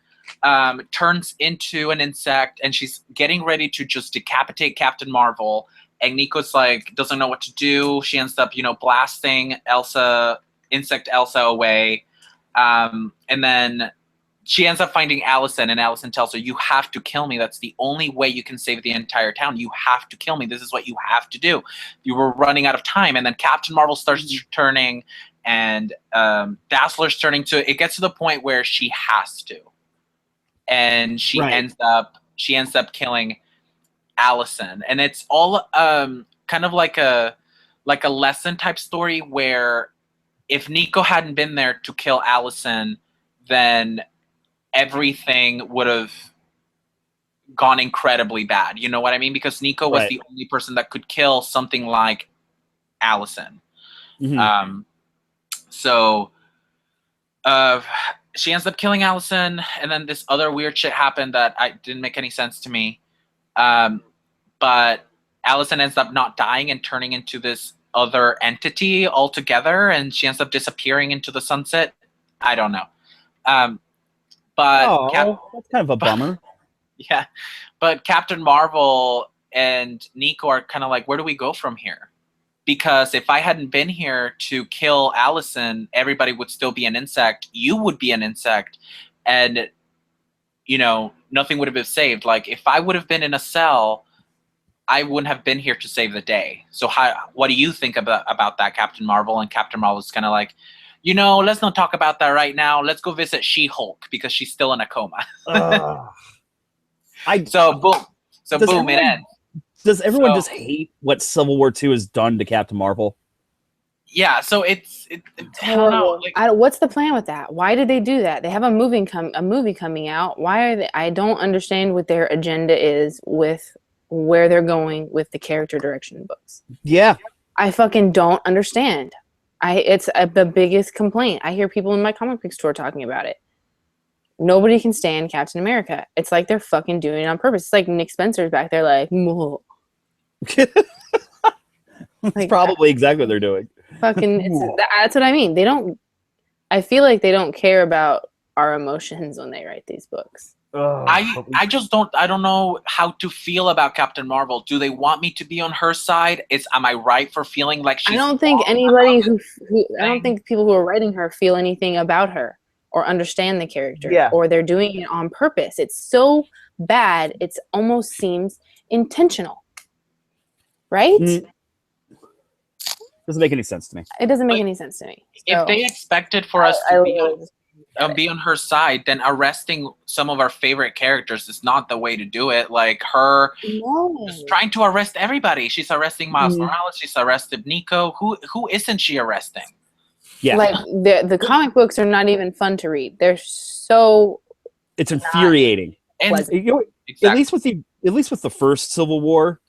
turns into an insect, and she's getting ready to just decapitate Captain Marvel. And Nico's like, doesn't know what to do. She ends up, blasting Insect Elsa away. And then she ends up finding Allison, and Allison tells her, you have to kill me. That's the only way you can save the entire town. You have to kill me. This is what you have to do. You were running out of time. And then Captain Marvel starts turning, and Dazzler's turning to. It gets to the point where she has to. And she ends up killing Allison. And it's all kind of like a lesson type story where if Nico hadn't been there to kill Allison, then everything would have gone incredibly bad. You know what I mean? Because Nico was the only person that could kill something like Allison.
Mm-hmm.
So she ends up killing Allison, and then this other weird shit happened that didn't make any sense to me. But Allison ends up not dying and turning into this other entity altogether, and she ends up disappearing into the sunset. I don't know. But
that's kind of a bummer.
Yeah, but Captain Marvel and Nico are kind of like, where do we go from here? Because if I hadn't been here to kill Allison, everybody would still be an insect. You would be an insect, and nothing would have been saved. Like, if I would have been in a cell, I wouldn't have been here to save the day. So what do you think about that, Captain Marvel? And Captain Marvel's kind of like, let's not talk about that right now. Let's go visit She-Hulk because she's still in a coma. So boom, it ends.
Does everyone just hate what Civil War II has done to Captain Marvel?
Yeah, so it's I don't know.
What's the plan with that? Why did they do that? They have a movie coming out. Why are they? I don't understand what their agenda is with where they're going with the character direction books.
Yeah,
I fucking don't understand. It's the biggest complaint. I hear people in my comic book store talking about it. Nobody can stand Captain America. It's like they're fucking doing it on purpose. It's like Nick Spencer's back there like,
That's probably exactly what they're doing.
Fucking, that's what I mean. I feel like they don't care about our emotions when they write these books.
I just don't. I don't know how to feel about Captain Marvel. Do they want me to be on her side? Am I right for feeling like she's?
I don't think anybody I don't think people who are writing her feel anything about her or understand the character.
Yeah.
Or they're doing it on purpose. It's so bad. It almost seems intentional. Right?
Doesn't make any sense to me.
It doesn't make any sense to me. So,
if they expected for us to be on her side, then arresting some of our favorite characters is not the way to do it. Like her just trying to arrest everybody. She's arresting Miles Morales. She's arrested Nico. Who isn't she arresting?
Yeah.
Like the comic books are not even fun to read. They're so.
It's infuriating.
And
exactly. At least with the first Civil War,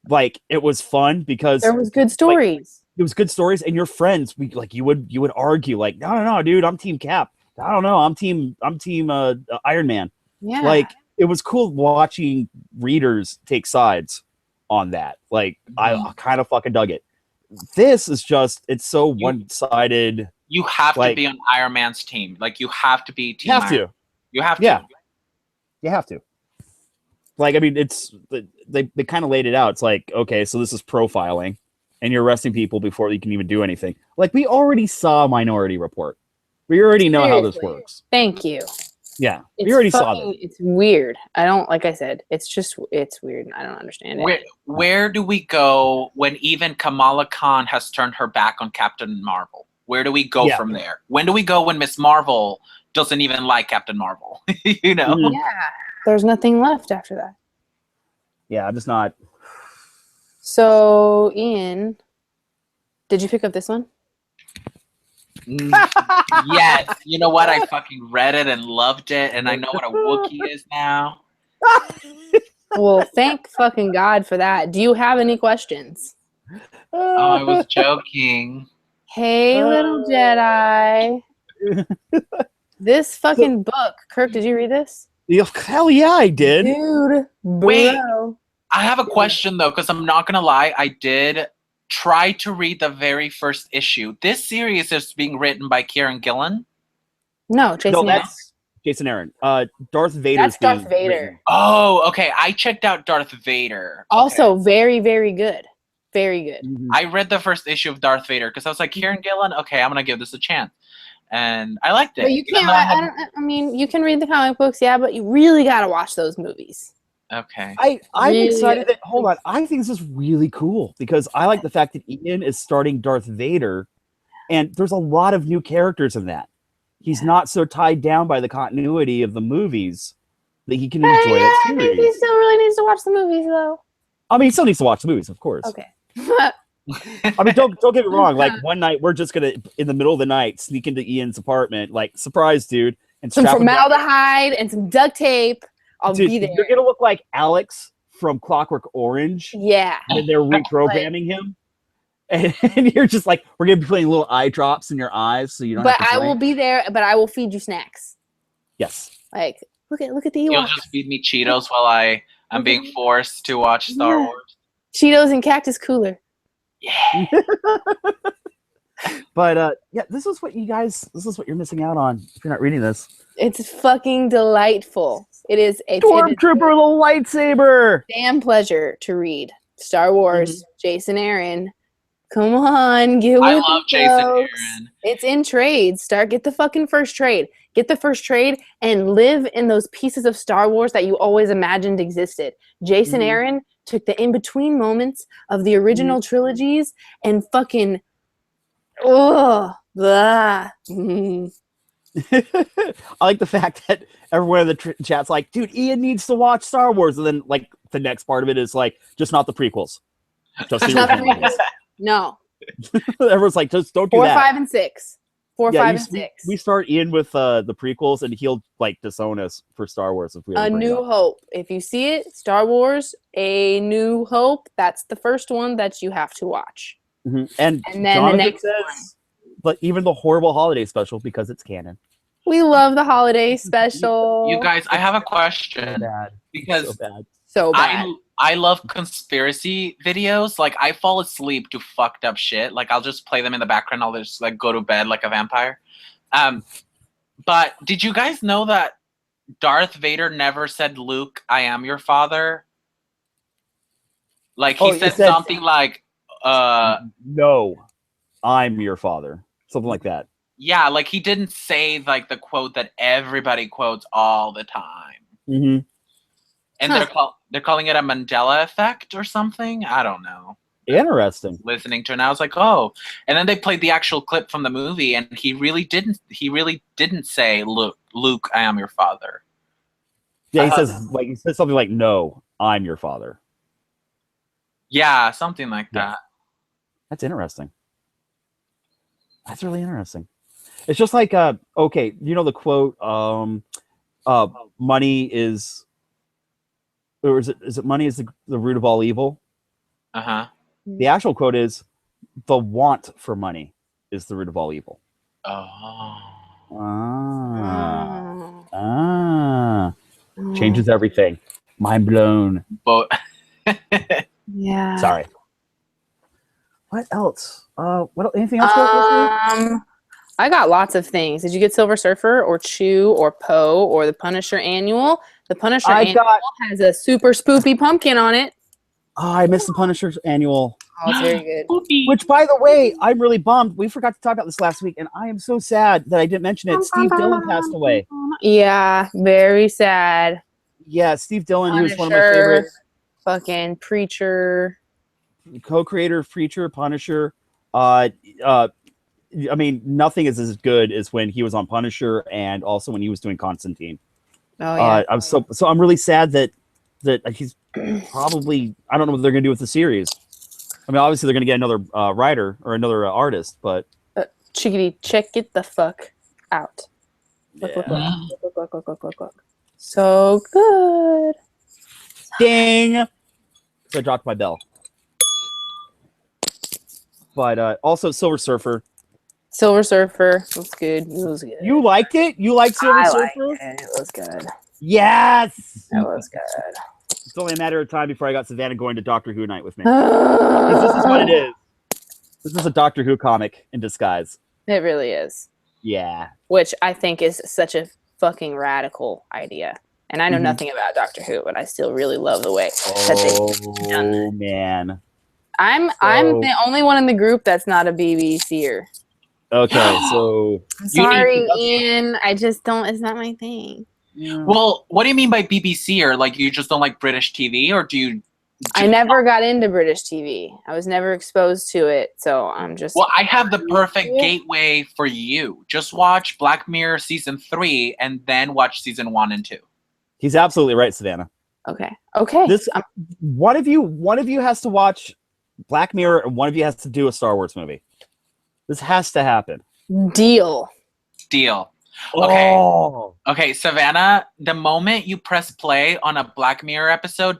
like it was fun because
there was good stories.
It was good stories, and your friends, you would argue like, no, dude, I'm Team Cap. I don't know, I'm team Iron Man.
Yeah,
like it was cool watching readers take sides on that. Like I kind of fucking dug it. This is just it's so one-sided.
You have to be on Iron Man's team. Like you have to be team. You have to.
Yeah, you have to. Like I mean, it's they kind of laid it out. It's like, okay, so this is profiling, and you're arresting people before you can even do anything. Like we already saw Minority Report. We already know how this works.
Thank you.
Yeah, we already saw that.
It's weird. I don't, like I said, it's weird. I don't understand it.
Where do we go when even Kamala Khan has turned her back on Captain Marvel? Where do we go from there? When do we go when Miss Marvel doesn't even like Captain Marvel?
Yeah, there's nothing left after that.
Yeah, I'm just not.
So, Ian, did you pick up this one?
Yes. You know what? I fucking read it and loved it, and I know what a Wookiee is now.
Well, thank fucking God for that. Do you have any questions?
Oh, I was joking.
Hey, little Jedi. This fucking book. Kirk, did you read this?
Hell yeah, I did.
Dude,
Wait.
bro.
I have a question though, because I'm not gonna lie, I did try to read the very first issue. This series is being written by Kieran Gillen.
No, Jason.
No, that's Jason Aaron. Darth Vader.
That's Darth Vader.
Written.
Oh, okay. I checked out Darth Vader. Okay.
Also, very, very good. Very good.
Mm-hmm.
I read the first issue of Darth Vader because I was like, Kieran Gillen. Okay, I'm gonna give this a chance, and I liked it.
But you can't. I mean, you can read the comic books, yeah, but you really gotta watch those movies.
Okay.
I'm
Really
excited
good.
that. Hold on, I think this is really cool because I like the fact that Ian is starting Darth Vader, and there's a lot of new characters in that. He's not so tied down by the continuity of the movies that he can enjoy that
I think he
series.
still really needs to watch the movies, though.
I mean, he still needs to watch the movies, of course.
Okay.
I mean, don't get me wrong. Like one night, we're just gonna, in the middle of the night, sneak into Ian's apartment, like surprise, dude, and
Some
strap him down.
formaldehyde and some duct tape. I'll
Dude,
be there.
you're gonna look like Alex from Clockwork Orange.
Yeah.
And they're reprogramming him, and you're just like, we're gonna be putting little eye drops in your eyes, so you don't.
But
have to
I will
drink.
be there. But I will feed you snacks.
Yes.
Like, look at the
You'll
Ewoks.
just feed me Cheetos while I'm being forced to watch Star
Yeah.
Wars.
Cheetos and Cactus Cooler.
Yeah.
But yeah, this is what you're missing out on if you're not reading this.
It's fucking delightful. It is a
Stormtrooper, little lightsaber.
damn pleasure to read Star Wars. Jason Aaron. Come on, get with
I
it,
love Jason
folks.
Aaron.
It's in trades. Get the fucking first trade. Get the first trade and live in those pieces of Star Wars that you always imagined existed. Jason Aaron took the in-between moments of the original trilogies and fucking blah.
I like the fact that everyone in the chat's like, dude, Ian needs to watch Star Wars, and then like the next part of it is like, just not the prequels, just the
Not the
original ones.
No.
Everyone's like, just don't do
4,
that.
5, and 6. 4, 5, and 6.
We start Ian with the prequels, and he'll like disown us for Star Wars if we ever
A
bring it
New
up.
Hope. If you see it, Star Wars, A New Hope, that's the first one that you have to watch.
And
And then
Jonathan
the next
says, but even the horrible holiday special because it's canon.
We love the holiday special.
You guys, I have a
So
question
bad.
because
So bad.
So bad.
I love conspiracy videos. Like I fall asleep to fucked up shit. Like I'll just play them in the background. I'll just like go to bed like a vampire. But did you guys know that Darth Vader never said, "Luke, I am your father"? Like he said something like,
"No, I'm your father," something like that.
Yeah, like he didn't say like the quote that everybody quotes all the time.
Mm-hmm.
And they're calling it a Mandela effect or something. I don't know.
Interesting.
Listening to it, and I was like, oh. And then they played the actual clip from the movie, and he really didn't say, Luke, I am your father.
Yeah, he says something like, "No, I'm your father."
Yeah, something like that.
That's interesting. That's really interesting. It's just like, okay, you know the quote, money is, or is it money is the root of all evil?
Uh-huh.
The actual quote is, the want for money is the root of all evil.
Oh.
Changes everything. Mind blown.
But
yeah.
Sorry. What else? Anything else this week?
I got lots of things. Did you get Silver Surfer or Chew or Poe or the Punisher Annual? The Punisher Annual has a super spoopy pumpkin on it.
Oh, I missed the Punisher Annual.
Oh, it's very good.
Which, by the way, I'm really bummed. We forgot to talk about this last week, and I am so sad that I didn't mention it. Steve Dillon passed away.
Yeah, very sad.
Yeah, Steve Dillon,
Punisher,
who was one of my favorite.
Fucking Preacher.
Co-creator of Preacher, Punisher. I mean, nothing is as good as when he was on Punisher and also when he was doing Constantine.
Oh yeah.
I'm really sad that he's probably, I don't know what they're gonna do with the series. I mean, obviously they're gonna get another writer or another artist, but
Chickadee, check it the fuck out. Look. So good.
Ding! So I dropped my bell. But also Silver Surfer.
Silver Surfer was good. It was good.
You liked it? You liked Silver Surfer?
Liked it. It was good.
Yes!
It was good.
It's only a matter of time before I got Savannah going to Doctor Who night with me. Because this is what it is. This is a Doctor Who comic in disguise.
It really is.
Yeah.
Which I think is such a fucking radical idea. And I know nothing about Doctor Who, but I still really love the way that they've done that.
Oh, man.
I'm the only one in the group that's not a BBCer.
Okay, so...
Sorry, Ian. I just don't... It's not my thing.
Yeah.
Well, what do you mean by BBC? Or like you just don't like British TV, or do you?
I never got into British TV. I was never exposed to it, so I'm just.
Well, I have the perfect gateway for you. Just watch Black Mirror season 3, and then watch season 1 and 2.
He's absolutely right, Savannah.
Okay. Okay.
This one of you has to watch Black Mirror, and one of you has to do a Star Wars movie. This has to happen.
Deal.
Okay.
Oh.
Okay, Savannah, the moment you press play on a Black Mirror episode,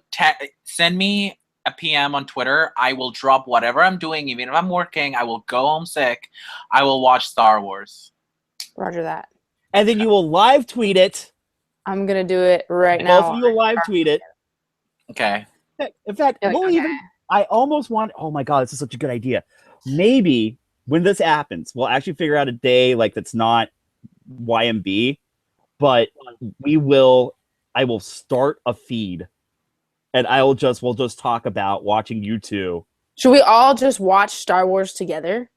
send me a PM on Twitter. I will drop whatever I'm doing, even if I'm working. I will go home sick. I will watch Star Wars.
Roger that.
And then you will live tweet it.
I'm going to do it right now.
Both of you will live tweet it.
Okay.
In fact, I almost want... Oh my God, this is such a good idea. Maybe when this happens, we'll actually figure out a day like that's not YMB, but I will start a feed and we'll just talk about watching you two.
Should we all just watch Star Wars together?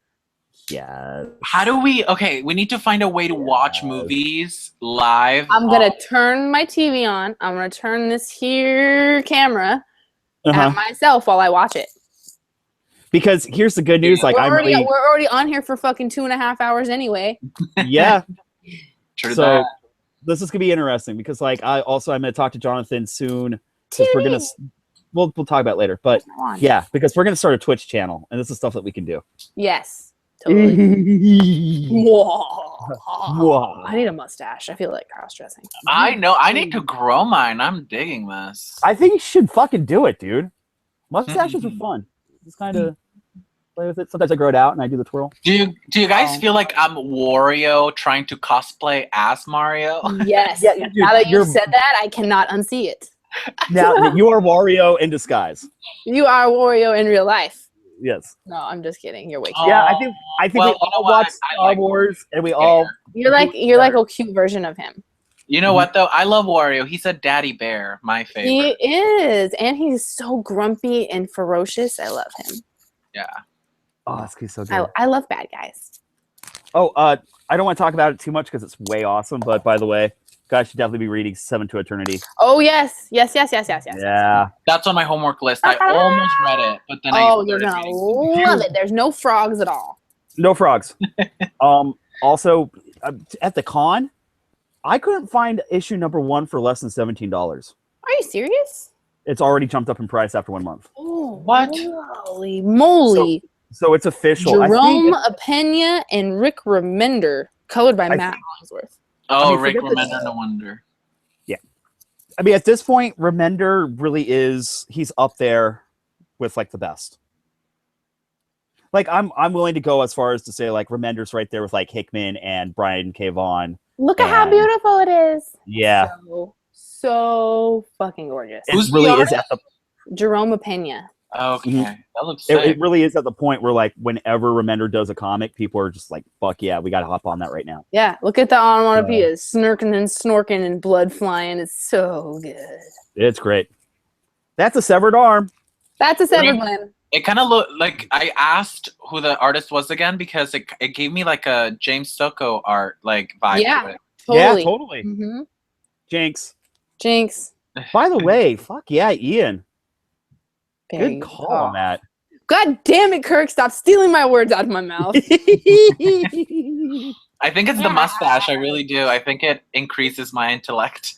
Yeah.
How do we... Okay, we need to find a way to watch movies live.
I'm going to turn my TV on. I'm going to turn this here camera at myself while I watch it.
Because here's the good news. Like
we're already on here for fucking 2.5 hours anyway.
Yeah.
So
this is gonna be interesting because like I'm gonna talk to Jonathan soon because we'll talk about it later. But yeah, because we're gonna start a Twitch channel and this is stuff that we can do.
Yes. Totally.
Whoa.
I need a mustache. I feel like cross-dressing.
I know. I need to grow mine. I'm digging this.
I think you should fucking do it, dude. Mustaches are fun. Just kind of play with it. Sometimes I grow it out and I do the twirl.
Do you guys feel like I'm Wario trying to cosplay as Mario?
Yes.
Yeah, dude,
now that you said that, I cannot unsee it.
Now you are Wario in disguise.
You are Wario in real life.
Yes.
No, I'm just kidding. You're way too.
Yeah, I think we all watch Star Wars and we all.
You're like a cute version of him.
You know what though? I love Wario. He's a daddy bear, my favorite.
He is, and he's so grumpy and ferocious. I love him.
Yeah.
Oh, that's so good.
I love bad guys.
Oh, I don't want to talk about it too much because it's way awesome. But by the way, guys should definitely be reading 7 to Eternity.
Oh yes.
Yeah.
That's on my homework list. I almost read it, but then
you're gonna love it. There's no frogs at all.
No frogs. Also, at the con, I couldn't find issue number 1 for less than $17.
Are you serious?
It's already jumped up in price after 1 month.
Oh,
what?
Holy moly!
So it's official.
Jerome Apena and Rick Remender, colored by Matt Hollingsworth.
Oh, Rick Remender, no wonder.
Yeah. I mean, at this point, Remender really he's up there with like the best. Like I'm willing to go as far as to say like Remender's right there with like Hickman and Brian K. Vaughan.
Look at how beautiful it is.
Yeah.
So fucking gorgeous.
It really is at the
Jerome Apena.
Okay. That looks sick.
It really is at the point where like whenever Remender does a comic, people are just like, fuck yeah, we gotta hop on that right now.
Yeah, look at the onomatopoeias, snirking and snorking and blood flying. It's so good.
It's great. That's a severed arm.
That's a severed limb.
It kind of looked like I asked who the artist was again because it gave me like a James Socko art like vibe to it.
Totally.
Yeah, totally.
Mm-hmm.
Jinx.
By
the way, fuck yeah, Ian.
There
Good call on that.
God damn it, Kirk! Stop stealing my words out of my mouth.
I think it's the mustache. I really do. I think it increases my intellect.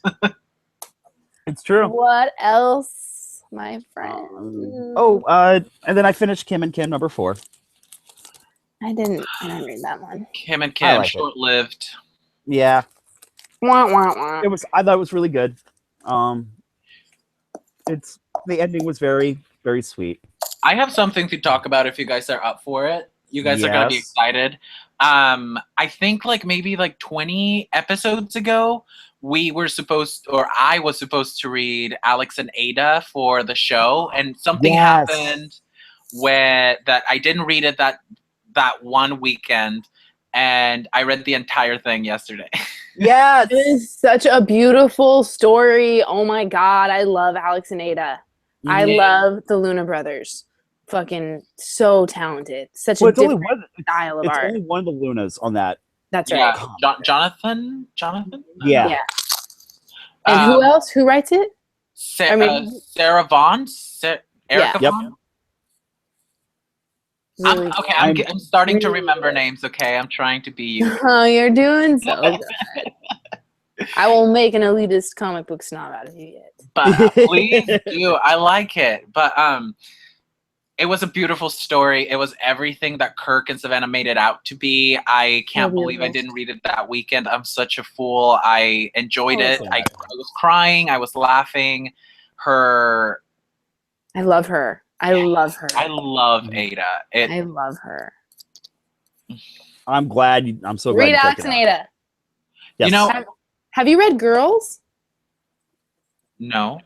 It's true.
What else, my friend?
And then I finished Kim and Kim number 4.
I didn't read that one.
Kim and Kim, short-lived.
Yeah.
Wah, wah, wah.
I thought it was really good. The ending was very, very sweet.
I have something to talk about if you guys are up for it. You guys are gonna be
Yes.
excited. I think like maybe like 20 episodes ago, I was supposed to read Alex and Ada for the show, and something
Yes.
happened where that I didn't read it that one weekend, and I read the entire thing yesterday.
Yes.
It is such a beautiful story. Oh my god, I love Alex and Ada. I
Yeah.
love the Luna brothers. Fucking so talented. Such
Well,
a
it's only
different style of
it's
art.
only one of the Lunas on that.
That's
Yeah,
right.
Jonathan.
Yeah.
Yeah. And who
Um,
else? Who writes it? I mean-
Sarah Vaughn, Erica
Yep.
Vaughn.
Really
I'm
good.
starting to
Really
remember
good.
names. Okay, I'm trying to be you.
Oh, you're doing so good. I won't make an elitist comic book snob out of you yet.
But please do. I like it. But it was a beautiful story. It was everything that Kirk and Savanna made it out to be. I can't believe I didn't read it that weekend. I'm such a fool. I enjoyed it.
so
I was crying. I was laughing.
I love her. I love her.
I love Ada.
I love her.
I'm glad. I'm so glad.
Read
you checked
Alex
it
and
out.
Ada.
Yes.
You know,
Have you read Girls?
no.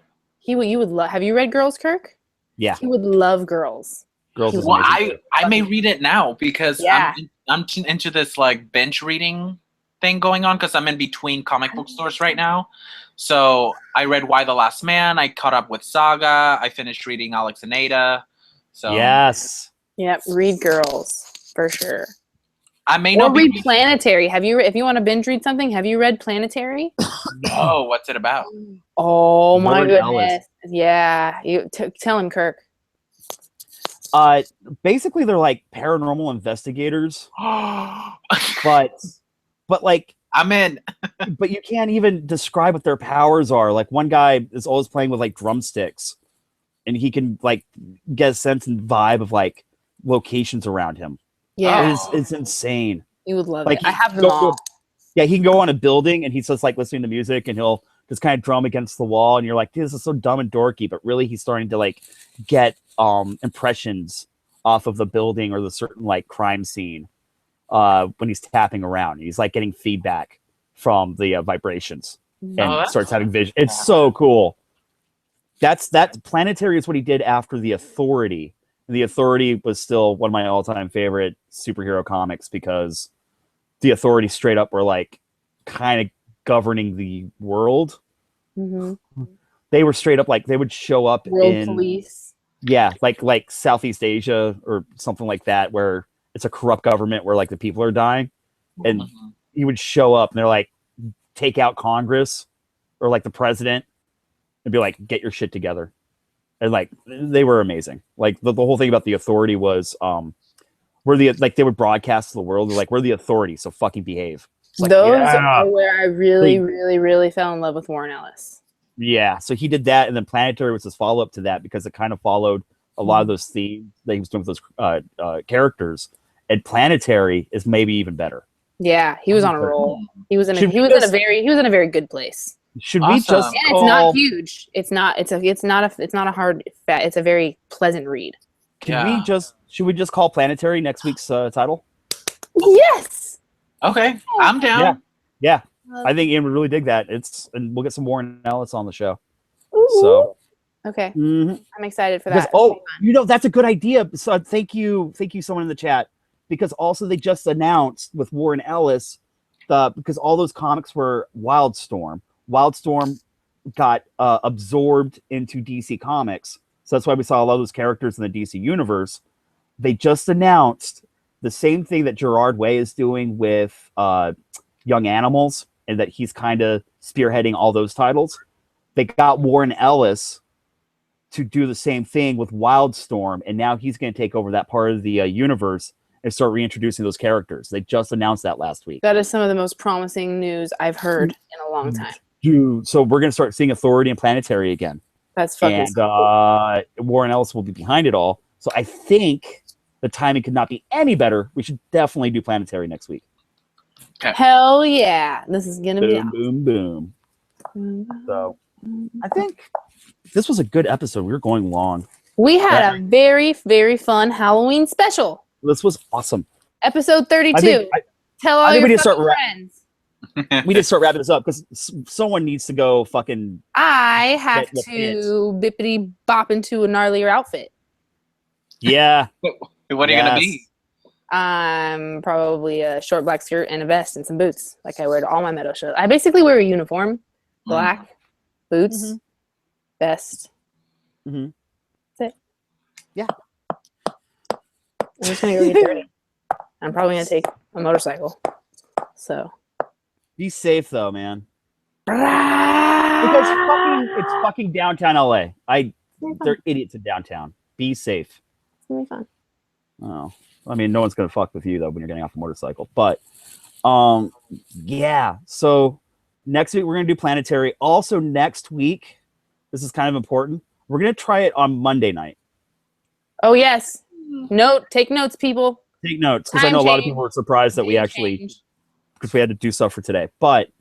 You would love. Have you read Girls, Kirk?
Yeah.
He would love Girls.
Girls is
Well,
amazing.
I may read it now because
Yeah.
I'm into this like binge reading thing going on because I'm in between comic book stores right now. So I read Y the Last Man. I caught up with Saga. I finished reading Alex and Ada. So
Yes.
Yep, read Girls for sure.
I may
Or
not
read
be.
Planetary. Have you? If you want to binge read something, have you read Planetary?
No, what's it about?
Oh my
Warren
goodness!
Ellis.
Yeah, you tell him, Kirk.
Basically, they're like paranormal investigators, but like,
I'm in.
but you can't even describe what their powers are. Like, one guy is always playing with like drumsticks, and he can like get a sense and vibe of like locations around him.
Yeah,
It's insane.
you would love
Like,
it. I have them all.
Yeah, he can go on a building and he's just like listening to music and he'll just kind of drum against the wall and you're like, dude, this is so dumb and dorky, but really he's starting to like get impressions off of the building or the certain like crime scene when he's tapping around. He's like getting feedback from the vibrations and starts having vision. It's so cool. That Planetary is what he did after The Authority. And The Authority was still one of my all-time favorite superhero comics because The Authority straight up were like kind of governing the world.
Mm-hmm.
They were straight up like they would show up
World
in
police.
Yeah, like Southeast Asia or something like that, where it's a corrupt government where like the people are dying, and he would show up and they're like, take out Congress or like the president and be like, get your shit together. And like they were amazing. Like the whole thing about The Authority was they would broadcast to the world. They're like, we're the authority, so fucking behave. Like,
Those
yeah.
are where I really fell in love with Warren Ellis.
Yeah, so he did that, and then Planetary was his follow-up to that because it kind of followed a lot of those themes that he was doing with those characters. And Planetary is maybe even better.
Yeah, he was on a roll. He was in a very good place.
Should we just
And it's not huge. It's not a hard fat. It's a very pleasant read.
Should we just call Planetary next week's title?
Yes.
Okay, I'm down.
Yeah. I think Ian would really dig that. And we'll get some Warren Ellis on the show.
Ooh.
So
okay, I'm excited for that.
That's a good idea. So thank you, someone in the chat, because also they just announced with Warren Ellis, because all those comics were Wildstorm. Wildstorm got absorbed into DC Comics, so that's why we saw a lot of those characters in the DC universe. They just announced the same thing that Gerard Way is doing with Young Animals, and that he's kind of spearheading all those titles. They got Warren Ellis to do the same thing with Wildstorm, and now he's going to take over that part of the universe and start reintroducing those characters. They just announced that last week.
That is some of the most promising news I've heard in a long time.
So we're going to start seeing Authority and Planetary again.
That's fucking
cool. Warren Ellis will be behind it all. So I think the timing could not be any better. We should definitely do Planetary next week.
Okay.
Hell yeah. This is going to be
boom, boom. So I think this was a good episode. We were going long.
We had a very, very fun Halloween special.
This was awesome.
Episode 32. Tell all your fucking friends.
We need to start wrapping this up because someone needs to go fucking.
I have to bippity bop into a gnarlier outfit.
Yeah.
What are you gonna be?
Probably a short black skirt and a vest and some boots, like I wear to all my meadow shows. I basically wear a uniform: black boots, vest. That's it.
Yeah.
I'm just gonna go get dirty. I'm probably gonna take a motorcycle. So.
Be safe though, man. Because it's fucking downtown LA. They're idiots in downtown. Be safe.
It's gonna be fun.
Oh, I mean, no one's gonna fuck with you though when you're getting off a motorcycle. But, yeah. So next week we're gonna do Planetary. Also next week, this is kind of important. We're gonna try it on Monday night.
Oh yes. Take notes, people.
Take notes because I know a lot of people were surprised that we actually. Because we had to do stuff for today. But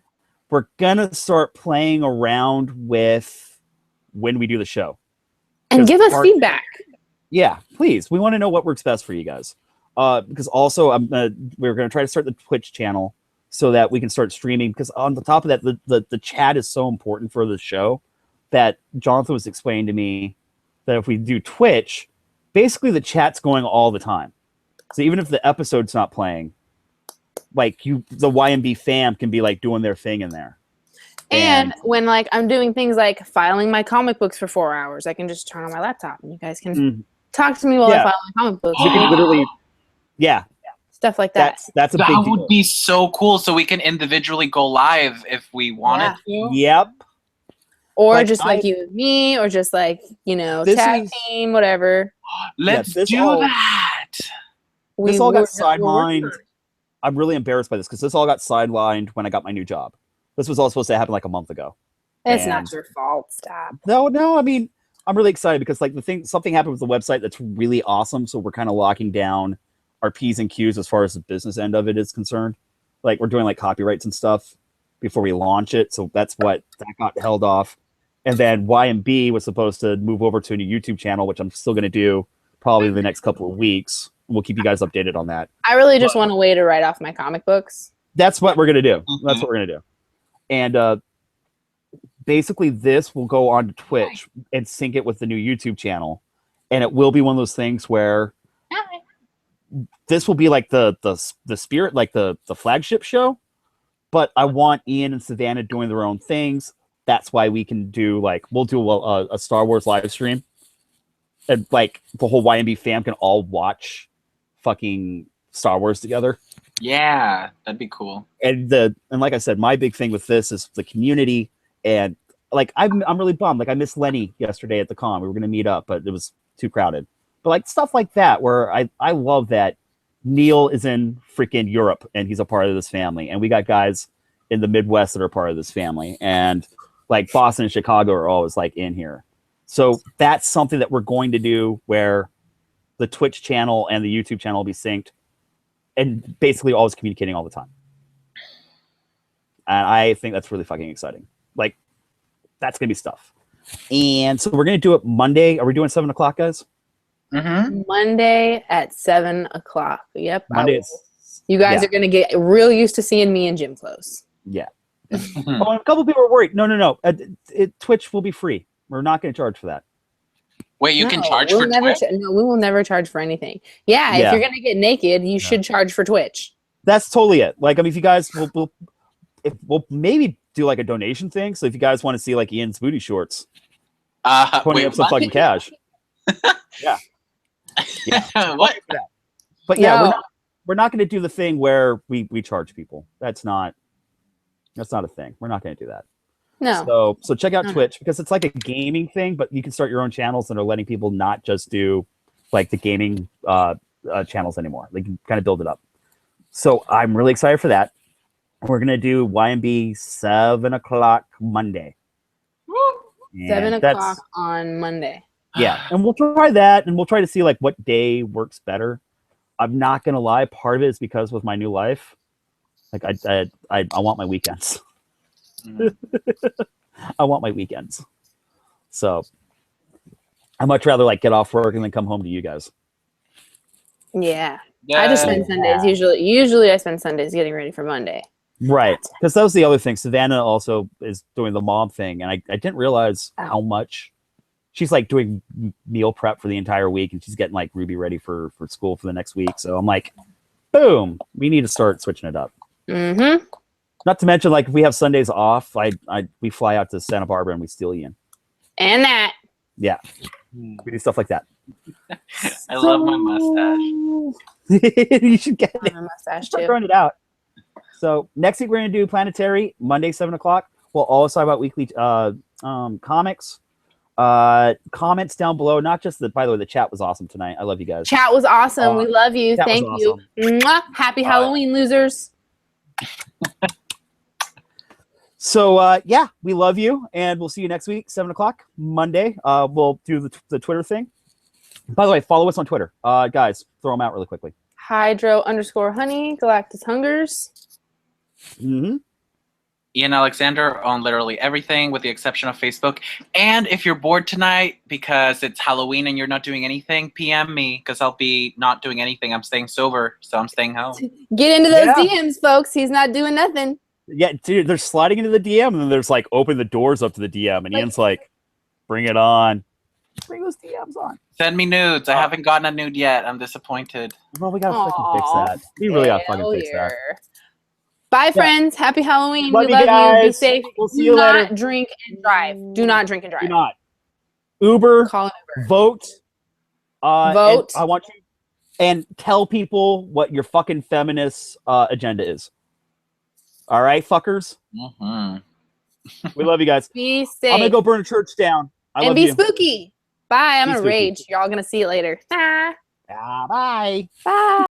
we're going to start playing around with when we do the show.
And give us feedback.
Yeah, please. We want to know what works best for you guys. Because also, we're going to try to start the Twitch channel so that we can start streaming. Because on the top of that, the chat is so important for the show that Jonathan was explaining to me that if we do Twitch, basically the chat's going all the time. So even if the episode's not playing, like the YMB fam can be like doing their thing in there.
And when like I'm doing things like filing my comic books for 4 hours, I can just turn on my laptop and you guys can talk to me while I file my comic books.
You can literally,
stuff like that.
That's a big deal.
That would be so cool. So we can individually go live if we wanted to.
Yep.
Or like just like you and me, or just like, tag team, whatever.
Let's do that.
This all got sidelined. I'm really embarrassed by this because this all got sidelined when I got my new job. This was all supposed to happen like a month ago.
It's not your fault. Stop.
No. I mean, I'm really excited because like something happened with the website that's really awesome. So we're kind of locking down our P's and Q's as far as the business end of it is concerned. Like we're doing like copyrights and stuff before we launch it. So that got held off. And then YMB was supposed to move over to a new YouTube channel, which I'm still going to do probably the next couple of weeks. We'll keep you guys updated on that.
I really just want a way to write off my comic books.
That's what we're going to do. That's what we're going to do. And basically this will go on to Twitch and sync it with the new YouTube channel. And it will be one of those things where this will be like the spirit, like the flagship show. But I want Ian and Savanna doing their own things. That's why we can do we'll do a Star Wars live stream. And like the whole YMB fam can all watch fucking Star Wars together.
Yeah, that'd be cool.
And like I said, my big thing with this is the community. And like I'm really bummed. Like I missed Lenny yesterday at the con. We were gonna meet up, but it was too crowded. But like stuff like that, where I love that Neil is in freaking Europe and he's a part of this family, and we got guys in the Midwest that are part of this family, and like Boston and Chicago are always like in here. So that's something that we're going to do where the Twitch channel and the YouTube channel will be synced and basically always communicating all the time. And I think that's really fucking exciting. Like, that's going to be stuff. And so we're going to do it Monday. Are we doing 7 o'clock, guys?
Mm-hmm.
Monday at 7 o'clock. Yep.
Monday.
You guys are going to get real used to seeing me in gym clothes.
Yeah. Oh, and a couple people are worried. No. Twitch will be free. We're not going to charge for that.
Wait, you can charge for Twitch?
No, we will never charge for anything. Yeah, if you're going to get naked, you should charge for Twitch.
That's totally it. Like, I mean, if you guys we'll maybe do like a donation thing. So if you guys want to see like Ian's booty shorts, 20 up some fucking cash. Yeah.
What?
But yeah, we're not going to do the thing where we charge people. That's not a thing. We're not going to do that.
No.
So check out Twitch because it's like a gaming thing, but you can start your own channels that are letting people not just do like the gaming channels anymore. They can kind of build it up. So I'm really excited for that. We're going to do YMB 7 o'clock Monday.
7 o'clock on Monday.
Yeah. And we'll try that, and we'll try to see like what day works better. I'm not going to lie. Part of it is because with my new life, like I want my weekends. I want my weekends. So I'd much rather like get off work and then come home to you guys.
Yeah. I just spend Sundays usually I spend Sundays getting ready for Monday.
Right, because that was the other thing. Savanna also is doing the mom thing, and I didn't realize how much she's like doing meal prep for the entire week, and she's getting like Ruby ready for school for the next week. So I'm like, boom, we need to start switching it up.
Mm-hmm.
Not to mention, like, if we have Sundays off, we fly out to Santa Barbara and we steal Ian.
And that.
Yeah, we do stuff like that.
I love my mustache.
You should get it.
My mustache
Start
too.
growing it out. So next week we're gonna do Planetary Monday 7 o'clock. We'll also talk about weekly comics. Comments down below. Not just the. By the way, the chat was awesome tonight. I love you guys.
Chat was awesome. We love you.
Chat was
Thank you.
awesome.
Mwah. Happy Halloween, losers.
So yeah, we love you, and we'll see you next week 7 o'clock Monday. We'll do the Twitter thing. By the way, follow us on Twitter, guys. Throw them out really quickly.
Hydro_honey, Galactus Hungers.
Mm-hmm.
Ian Alexander on literally everything with the exception of Facebook. And if you're bored tonight because it's Halloween and you're not doing anything, PM me because I'll be not doing anything. I'm staying sober, so I'm staying home.
Get into those DMs, folks. He's not doing nothing.
Yeah, dude, they're sliding into the DM, and then there's like open the doors up to the DM, and Ian's like, bring it on. Bring those DMs on.
Send me nudes. I haven't gotten a nude yet. I'm disappointed.
Well, we gotta fucking fix that. We really gotta fucking fix that.
Bye, friends. Happy Halloween.
Love
we
you
love
guys.
you. Be safe.
We'll see
Do
you
not
later.
drink and drive. Do not drink and drive.
Do not. Uber.
Call an Uber.
Vote.
Vote.
I want you and tell people what your fucking feminist agenda is. All right, fuckers.
Mm-hmm.
We love you guys.
Be safe.
I'm gonna go burn a church down. I love
be
you.
spooky. Bye. I'm
Be
gonna
spooky.
rage. Y'all gonna see it later. Ah.
Bye.
Bye.